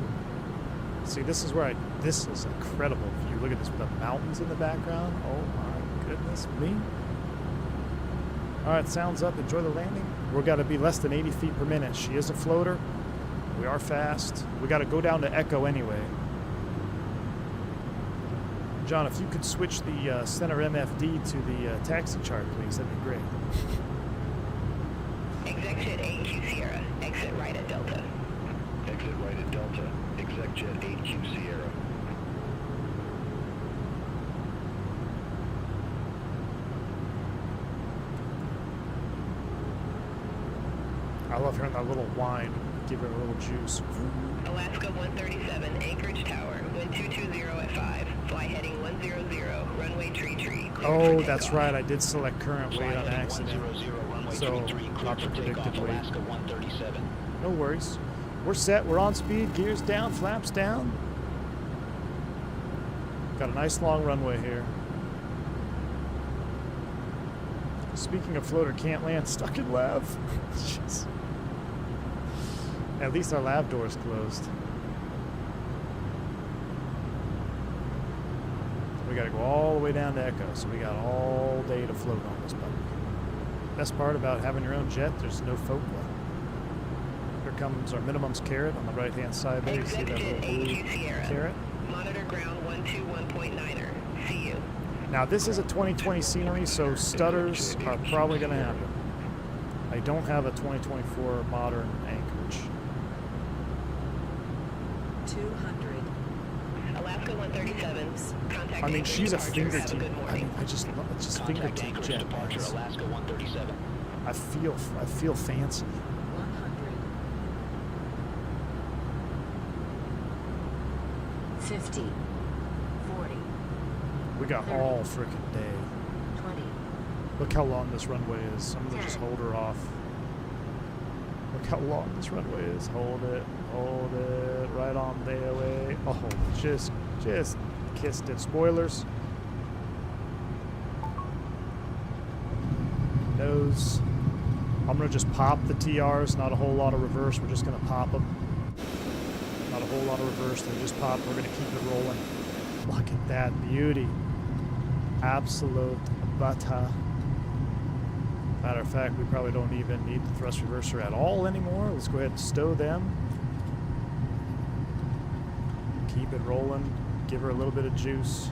[SPEAKER 1] See, this is where this is incredible view. Look at this with the mountains in the background. Oh my goodness me. Alright, sounds up. Enjoy the landing. We're got to be less than 80 feet per minute. She is a floater. We are fast. We got to go down to Echo anyway. John, if you could switch the center MFD to the taxi chart, please, that'd be great.
[SPEAKER 4] Exec jet 8Q Sierra. Exit right at Delta.
[SPEAKER 7] Exit right at Delta. Exec jet 8Q Sierra.
[SPEAKER 1] I love hearing that little whine. Give it a little juice.
[SPEAKER 4] Alaska 137, Anchorage Tower, wind 220 at 5, fly heading 100, runway tree.
[SPEAKER 1] Oh, that's right. I did select current weight on accident. So, not the predicted weight.
[SPEAKER 5] Alaska 137.
[SPEAKER 1] No worries. We're set. We're on speed. Gears down. Flaps down. Got a nice long runway here. Speaking of floater can't land, stuck in lav. Jeez. At least our lav door is closed. We gotta go all the way down to Echo, so we got all day to float on this puppy. Best part about having your own jet, there's no FOPA. Here comes our minimums carrot on the right hand side there. You see that little blue carrot?
[SPEAKER 4] Monitor ground 121.9er. See you.
[SPEAKER 1] Now this is a 2020 scenery, so stutters are probably gonna happen. I don't have a 2024 modern anchorage.
[SPEAKER 3] 200.
[SPEAKER 4] Alaska 137. Contact
[SPEAKER 1] I mean,
[SPEAKER 4] anchorage
[SPEAKER 1] she's a
[SPEAKER 4] departure. Have
[SPEAKER 1] fingertip.
[SPEAKER 4] good
[SPEAKER 1] I
[SPEAKER 4] morning.
[SPEAKER 1] mean, I just love it. Just
[SPEAKER 5] Contact
[SPEAKER 1] fingertip
[SPEAKER 5] Anchorage
[SPEAKER 1] jet.
[SPEAKER 5] departure,
[SPEAKER 1] Guys.
[SPEAKER 5] Alaska 137.
[SPEAKER 1] I feel fancy.
[SPEAKER 3] 100. 50. 40.
[SPEAKER 1] We got all frickin' day.
[SPEAKER 3] 20.
[SPEAKER 1] Look how long this runway is. I'm gonna just hold her off. Look how long this runway is. Hold it, right on the away. Oh, just kissed it. Spoilers. Nose. I'm gonna just pop the TRs. Not a whole lot of reverse. We're just gonna pop them. Not a whole lot of reverse. They just pop. We're gonna keep it rolling. Look at that beauty. Absolute butter. Matter of fact, we probably don't even need the thrust reverser at all anymore. Let's go ahead and stow them. Keep it rolling. Give her a little bit of juice.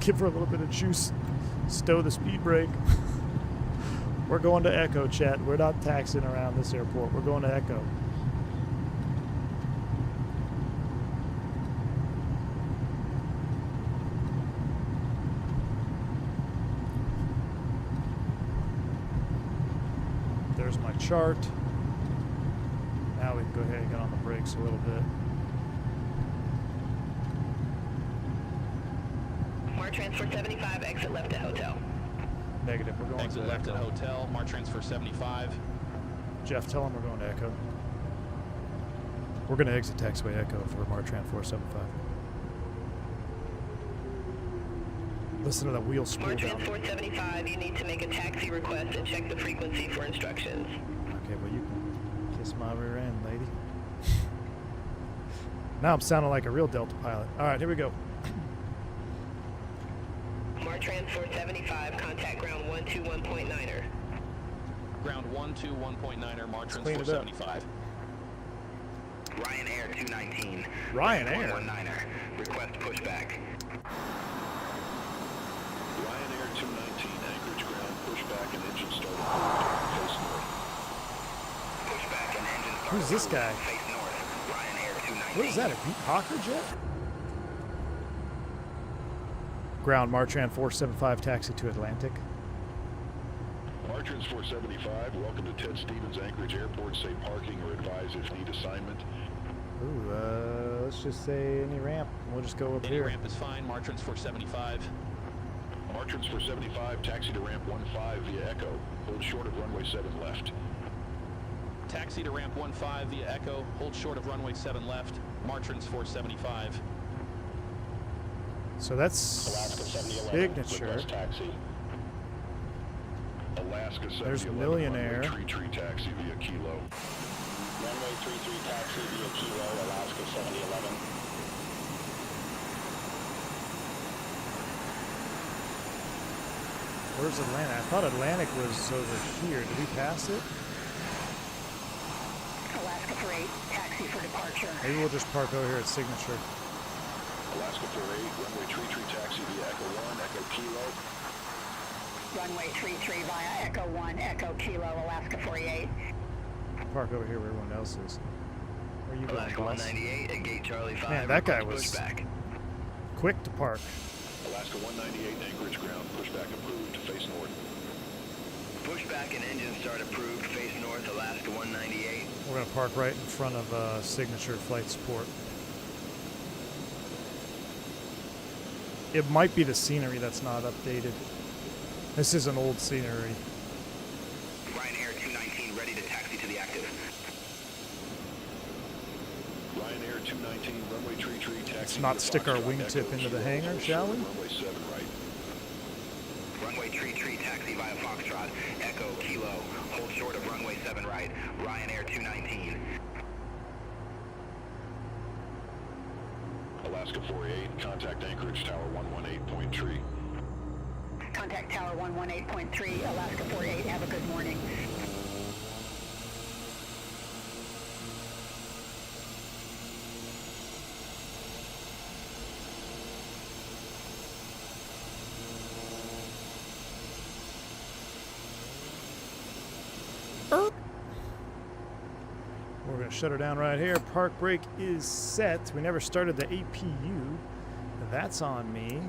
[SPEAKER 1] Give her a little bit of juice. Stow the speed brake. We're going to Echo, chat. We're not taxiing around this airport. We're going to Echo. There's my chart. Now we can go ahead and get on the brakes a little bit.
[SPEAKER 4] Mar transfer 75, exit left at hotel.
[SPEAKER 1] Negative. We're going
[SPEAKER 5] Exit
[SPEAKER 1] to
[SPEAKER 5] left
[SPEAKER 1] Echo.
[SPEAKER 5] at hotel, Mar transfer 75.
[SPEAKER 1] Jeff, tell them we're going to Echo. We're going to exit taxiway Echo for Martran 475. Listen to that wheel spool
[SPEAKER 4] Mar
[SPEAKER 1] down.
[SPEAKER 4] transport 75, you need to make a taxi request and check the frequency for instructions.
[SPEAKER 1] Okay, well, you can kiss my rear end, lady. Now I'm sounding like a real Delta pilot. All right, here we go.
[SPEAKER 4] Mar transport 75, contact ground 121.9er.
[SPEAKER 5] Ground 121.9er, Mar
[SPEAKER 1] Clean
[SPEAKER 5] transport
[SPEAKER 1] it up.
[SPEAKER 5] 75.
[SPEAKER 2] Ryan Air 219.
[SPEAKER 1] Ryan Air?
[SPEAKER 2] 119er. Request pushback.
[SPEAKER 7] Ryan Air 219, Anchorage ground, pushback and engine start. Face north.
[SPEAKER 2] Pushback and engine start.
[SPEAKER 1] Who's this guy?
[SPEAKER 2] Face north. Ryan Air 219.
[SPEAKER 1] What is that, a Hawker jet? Ground, Martran 475, taxi to Atlantic.
[SPEAKER 7] Martran Martins 475, welcome to Ted Stevens Anchorage Airport. Say parking or advise if need assignment.
[SPEAKER 1] Ooh, let's just say any ramp. We'll just go up
[SPEAKER 5] Any
[SPEAKER 1] here.
[SPEAKER 5] ramp is fine. Martins 475.
[SPEAKER 7] Martins 475, taxi to ramp 15 via Echo. Hold short of runway 7 left.
[SPEAKER 5] Taxi to ramp 15 via Echo. Hold short of runway 7 left. Martins 475.
[SPEAKER 1] So that's signature.
[SPEAKER 7] Request taxi. Alaska 7011,
[SPEAKER 1] There's Millionaire.
[SPEAKER 7] runway tree taxi via Kilo.
[SPEAKER 6] Runway 33 taxi via Kilo, Alaska 7011.
[SPEAKER 1] Where's Atlantic? I thought Atlantic was over here. Did we pass it?
[SPEAKER 8] Alaska 48, taxi for departure.
[SPEAKER 1] Maybe we'll just park over here at signature.
[SPEAKER 7] Alaska 48, runway tree taxi via Echo 1, Echo Kilo.
[SPEAKER 8] Runway 33 via Echo 1, Echo Kilo, Alaska 48.
[SPEAKER 1] Park over here where everyone else is. Where are you going,
[SPEAKER 2] Alaska
[SPEAKER 1] boss?
[SPEAKER 2] 198 at gate Charlie 5.
[SPEAKER 1] Man, that guy
[SPEAKER 2] request
[SPEAKER 1] was
[SPEAKER 2] pushback.
[SPEAKER 1] quick to park.
[SPEAKER 7] Alaska 198, Anchorage ground, pushback approved, face north.
[SPEAKER 2] Pushback and engine start approved. Face north, Alaska 198.
[SPEAKER 1] We're going to park right in front of signature flight support. It might be the scenery that's not updated. This is an old scenery.
[SPEAKER 6] Ryanair 219 ready to taxi to the active.
[SPEAKER 7] Ryanair 219, runway tree taxi.
[SPEAKER 1] Let's not
[SPEAKER 7] via
[SPEAKER 1] stick our
[SPEAKER 7] Foxtrot,
[SPEAKER 1] wingtip
[SPEAKER 7] Echo
[SPEAKER 1] into the
[SPEAKER 7] Kilo,
[SPEAKER 1] hangar,
[SPEAKER 7] hold
[SPEAKER 1] shall
[SPEAKER 7] short
[SPEAKER 1] we?
[SPEAKER 7] of Runway 7 right.
[SPEAKER 6] Runway tree taxi via Foxtrot, Echo Kilo, hold short of runway 7 right. Ryanair 219.
[SPEAKER 7] Alaska 48, contact Anchorage Tower 118.3.
[SPEAKER 8] Contact Tower 118.3, Alaska 48, have a good morning.
[SPEAKER 1] We're going to shut her down right here. Park brake is set. We never started the APU. That's on me.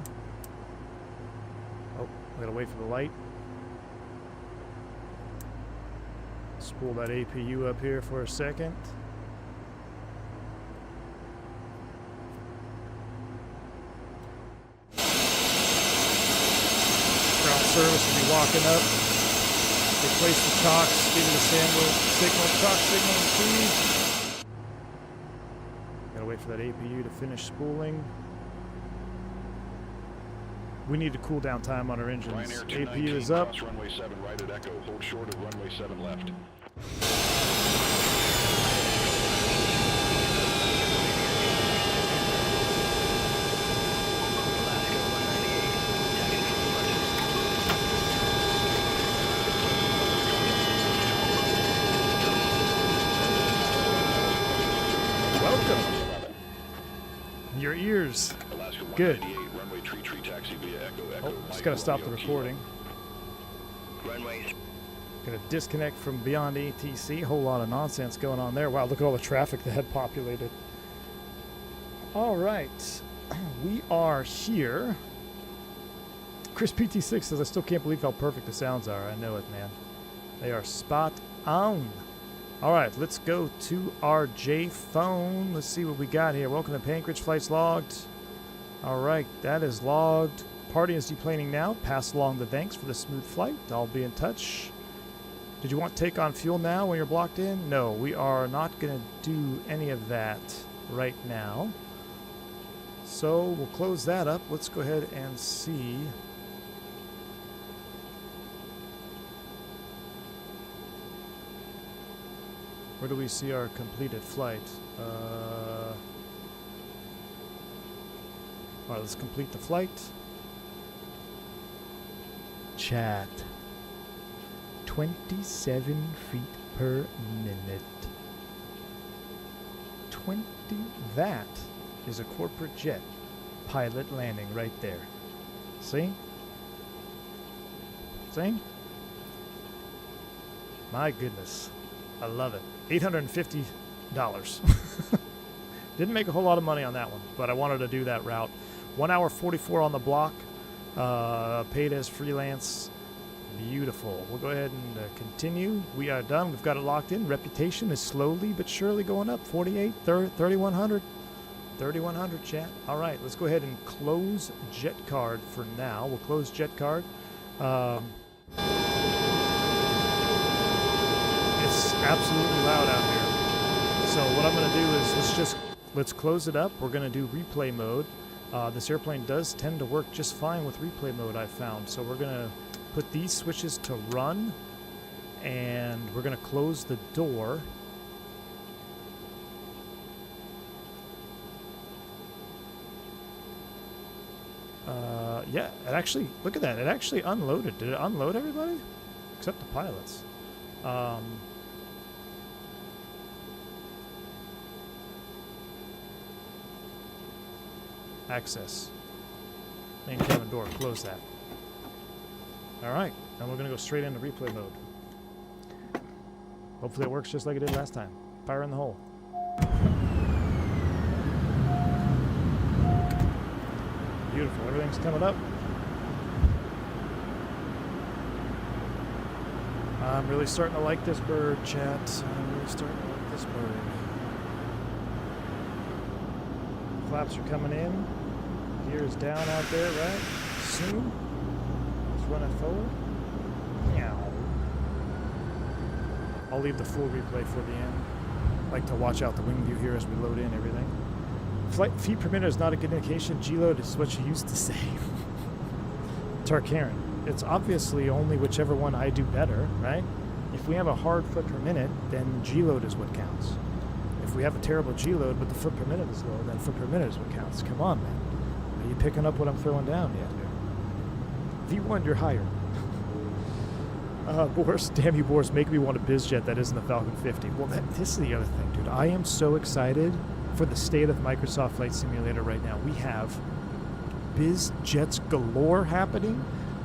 [SPEAKER 1] Oh, we got to wait for the light. Spool that APU up here for a second. Ground service will be walking up. Replace the chocks, give you the signal, chock signal, please. Gotta wait for that APU to finish spooling. We need to cool down time on our engines.
[SPEAKER 7] Ryanair
[SPEAKER 1] APU
[SPEAKER 7] 219,
[SPEAKER 1] is up.
[SPEAKER 7] cross runway 7 right at Echo, hold short of runway 7 left.
[SPEAKER 2] Alaska 198. Taxi for departure.
[SPEAKER 1] Welcome. Your ears.
[SPEAKER 7] Alaska
[SPEAKER 1] Good.
[SPEAKER 7] 198, runway tree taxi via Echo,
[SPEAKER 1] Oh,
[SPEAKER 7] Echo.
[SPEAKER 1] just gotta stop the
[SPEAKER 7] Romeo Kilo.
[SPEAKER 1] recording.
[SPEAKER 2] Runway
[SPEAKER 1] Gonna disconnect from Beyond ATC. Whole lot of nonsense going on there. Wow, look at all the traffic that had populated. All right, we are here. Chris PT6 says, I still can't believe how perfect the sounds are. I know it, man. They are spot on. All right, let's go to our J phone. Let's see what we got here. Welcome to Anchorage. Flights logged. All right, that is logged. Party is deplaning now. Pass along the thanks for the smooth flight. I'll be in touch. Did you want to take on fuel now when you're blocked in? No, we are not going to do any of that right now. So we'll close that up. Let's go ahead and see. Where do we see our completed flight? All right, let's complete the flight. Chat. 27 feet per minute. 20. That is a corporate jet pilot landing right there. See? See? My goodness. I love it. $850. Didn't make a whole lot of money on that one, but I wanted to do that route. 1 hour 44 on the block. Paid as freelance. Beautiful. We'll go ahead and continue. We are done. We've got it locked in. Reputation is slowly but surely going up. 48, 3100. 3100, chat. All right, let's go ahead and close jet card for now. We'll close jet card. It's absolutely loud out here. So what I'm going to do is let's close it up. We're going to do replay mode. This airplane does tend to work just fine with replay mode, I've found. So we're going to put these switches to run, and we're going to close the door. Yeah, it actually, look at that. It actually unloaded. Did it unload everybody? Except the pilots. Access. Main cabin door. Close that. Alright, and we're going to go straight into replay mode. Hopefully it works just like it did last time. Fire in the hole. Beautiful. Everything's coming up. I'm really starting to like this bird, chat. I'm really starting to like this bird. Flaps are coming in. Gear is down out there, right? Soon. Let's run it forward. Meow. I'll leave the full replay for the end. Like to watch out the wing view here as we load in everything. Flight feet per minute is not a good indication. G-load is what you used to say. Tarkaren. It's obviously only whichever one I do better, right? If we have a hard foot per minute, then G-load is what counts. If we have a terrible G-load, but the foot per minute is low, then foot per minute is what counts. Come on, man. Are you picking up what I'm throwing down yet here? V1, you're higher. Boris, damn you, Boris, make me want a BizJet that isn't the Falcon 50. Well, this is the other thing, dude. I am so excited for the state of Microsoft Flight Simulator right now. We have BizJets galore happening.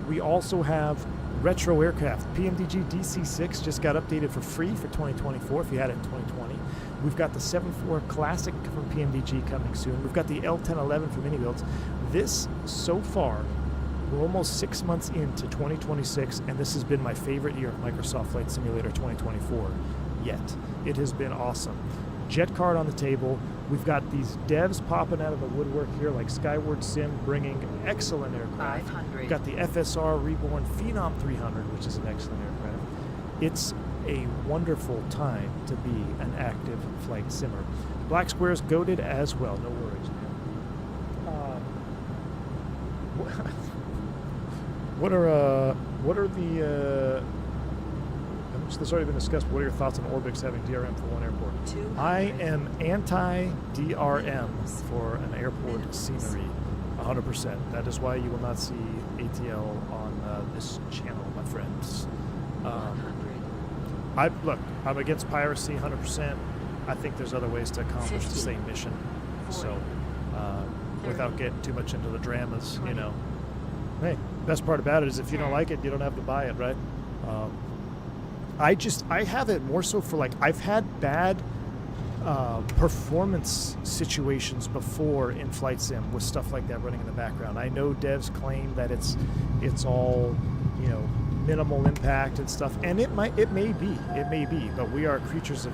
[SPEAKER 1] We also have retro aircraft. PMDG DC-6 just got updated for free for 2024 if you had it in 2020. We've got the 7.4 Classic from PMDG coming soon. We've got the L1011 for mini builds. This, so far, we're almost 6 months into 2026, and this has been my favorite year of Microsoft Flight Simulator 2024 yet. It has been awesome. Jet card on the table. We've got these devs popping out of the woodwork here, like Skyward Sim, bringing excellent aircraft.
[SPEAKER 3] 500.
[SPEAKER 1] We've got the FSR Reborn Phenom 300, which is an excellent aircraft. It's a wonderful time to be an active flight simmer. Black Square's goated as well. No worries, man. What are the which this already been discussed, but what are your thoughts on Orbix having DRM for one airport? I am anti-DRM for an airport scenery, 100%. That is why you will not see ATL on this channel, my friends. I'm against piracy, 100%. I think there's other ways to accomplish the same mission. So, without getting too much into the dramas, you know. Hey, best part about it is if you don't like it, you don't have to buy it, right? I have it more so for, like, I've had bad performance situations before in Flight Sim with stuff like that running in the background. I know devs claim that it's all, you know, minimal impact and stuff, and it may be, but we are creatures of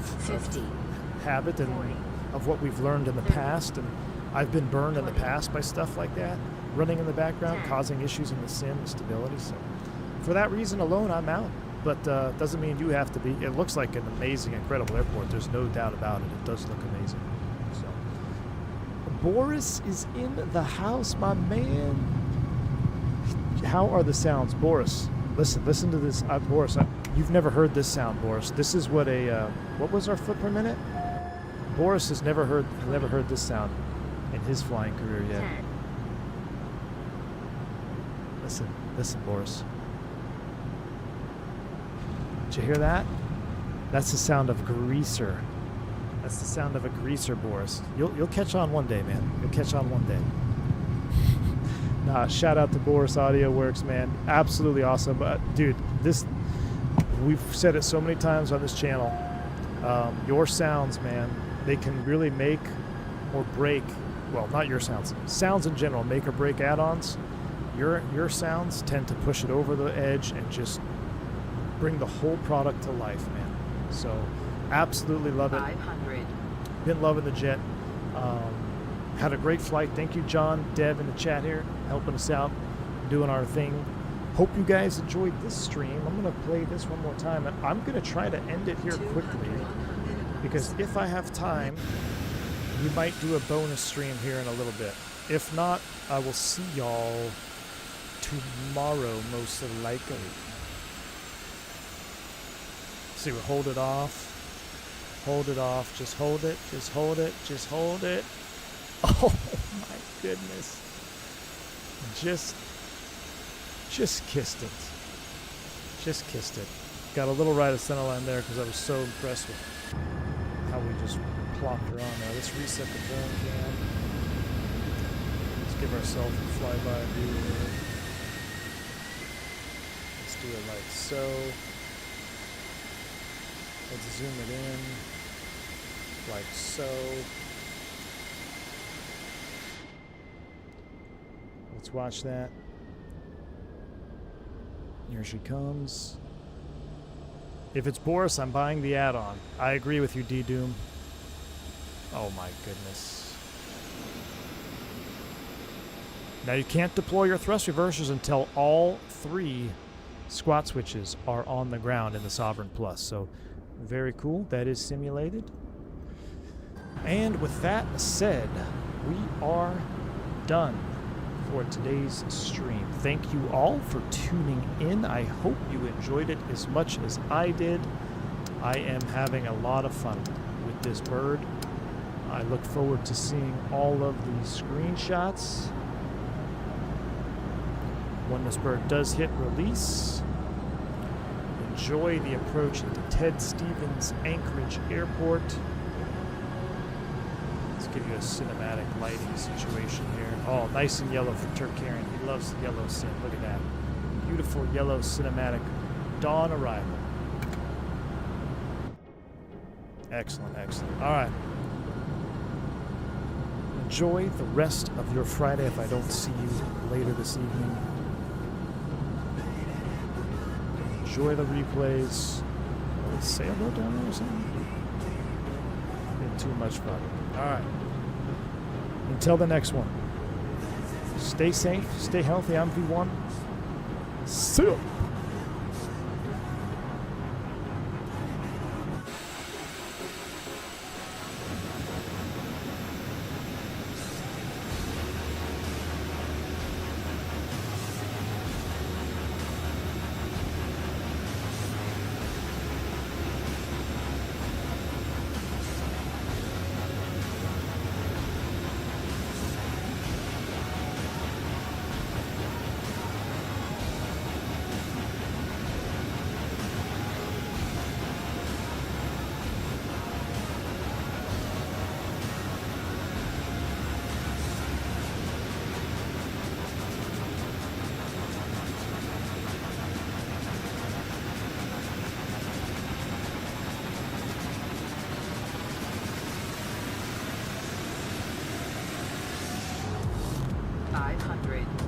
[SPEAKER 1] habit and of what we've learned in the past, and I've been burned in the past by stuff like that running in the background, causing issues in the sim, the stability. So for that reason alone, I'm out. But doesn't mean you have to be. It looks like an amazing, incredible airport. There's no doubt about it. It does look amazing. So Boris is in the house, my man. How are the sounds, Boris? Listen to this, Boris. You've never heard this sound, Boris. This is what what was our foot per minute? Boris has never heard this sound in his flying career yet. Listen, Boris. Did you hear that? That's the sound of greaser. That's the sound of a greaser, Boris. You'll catch on one day, man. You'll catch on one day. Nah, shout out to Boris Audio Works, man. Absolutely awesome. Dude, we've said it so many times on this channel. Your sounds, man, they can really make or break, well, not your sounds. Sounds in general make or break add-ons. Your sounds tend to push it over the edge and just bring the whole product to life, man. So absolutely love it.
[SPEAKER 3] 500.
[SPEAKER 1] Been loving the jet. Had a great flight. Thank you, John, Dev, in the chat here, helping us out, doing our thing. Hope you guys enjoyed this stream. I'm going to play this one more time, and I'm going to try to end it here quickly, because if I have time, we might do a bonus stream here in a little bit. If not, I will see y'all tomorrow, most likely. See, we hold it off. Hold it off. Just hold it. Just hold it. Just hold it. Oh my goodness. Just kissed it. Just kissed it. Got a little right of center line there because I was so impressed with how we just plopped her on there. Let's reset the boeing cam. Let's give ourselves a flyby view here. Let's do it like so. Let's zoom it in like so. Let's watch that. Here she comes. If it's Boris, I'm buying the add-on. I agree with you, D-Doom. Oh my goodness. Now you can't deploy your thrust reversers until all 3 squat switches are on the ground in the Sovereign Plus. So very cool. That is simulated. And with that said, we are done for today's stream. Thank you all for tuning in. I hope you enjoyed it as much as I did. I am having a lot of fun with this bird. I look forward to seeing all of the screenshots when this bird does hit release. Enjoy the approach into Ted Stevens Anchorage Airport. Let's give you a cinematic lighting situation here. Oh, nice and yellow for Turk Karen. He loves the yellow sim. Look at that. Beautiful yellow cinematic dawn arrival. Excellent, excellent. All right. Enjoy the rest of your Friday if I don't see you later this evening. Enjoy the replays. Let's sailboat down there or something. Been too much fun. All right. Until the next one. Stay safe, stay healthy. I'm V1. See ya.
[SPEAKER 3] $500.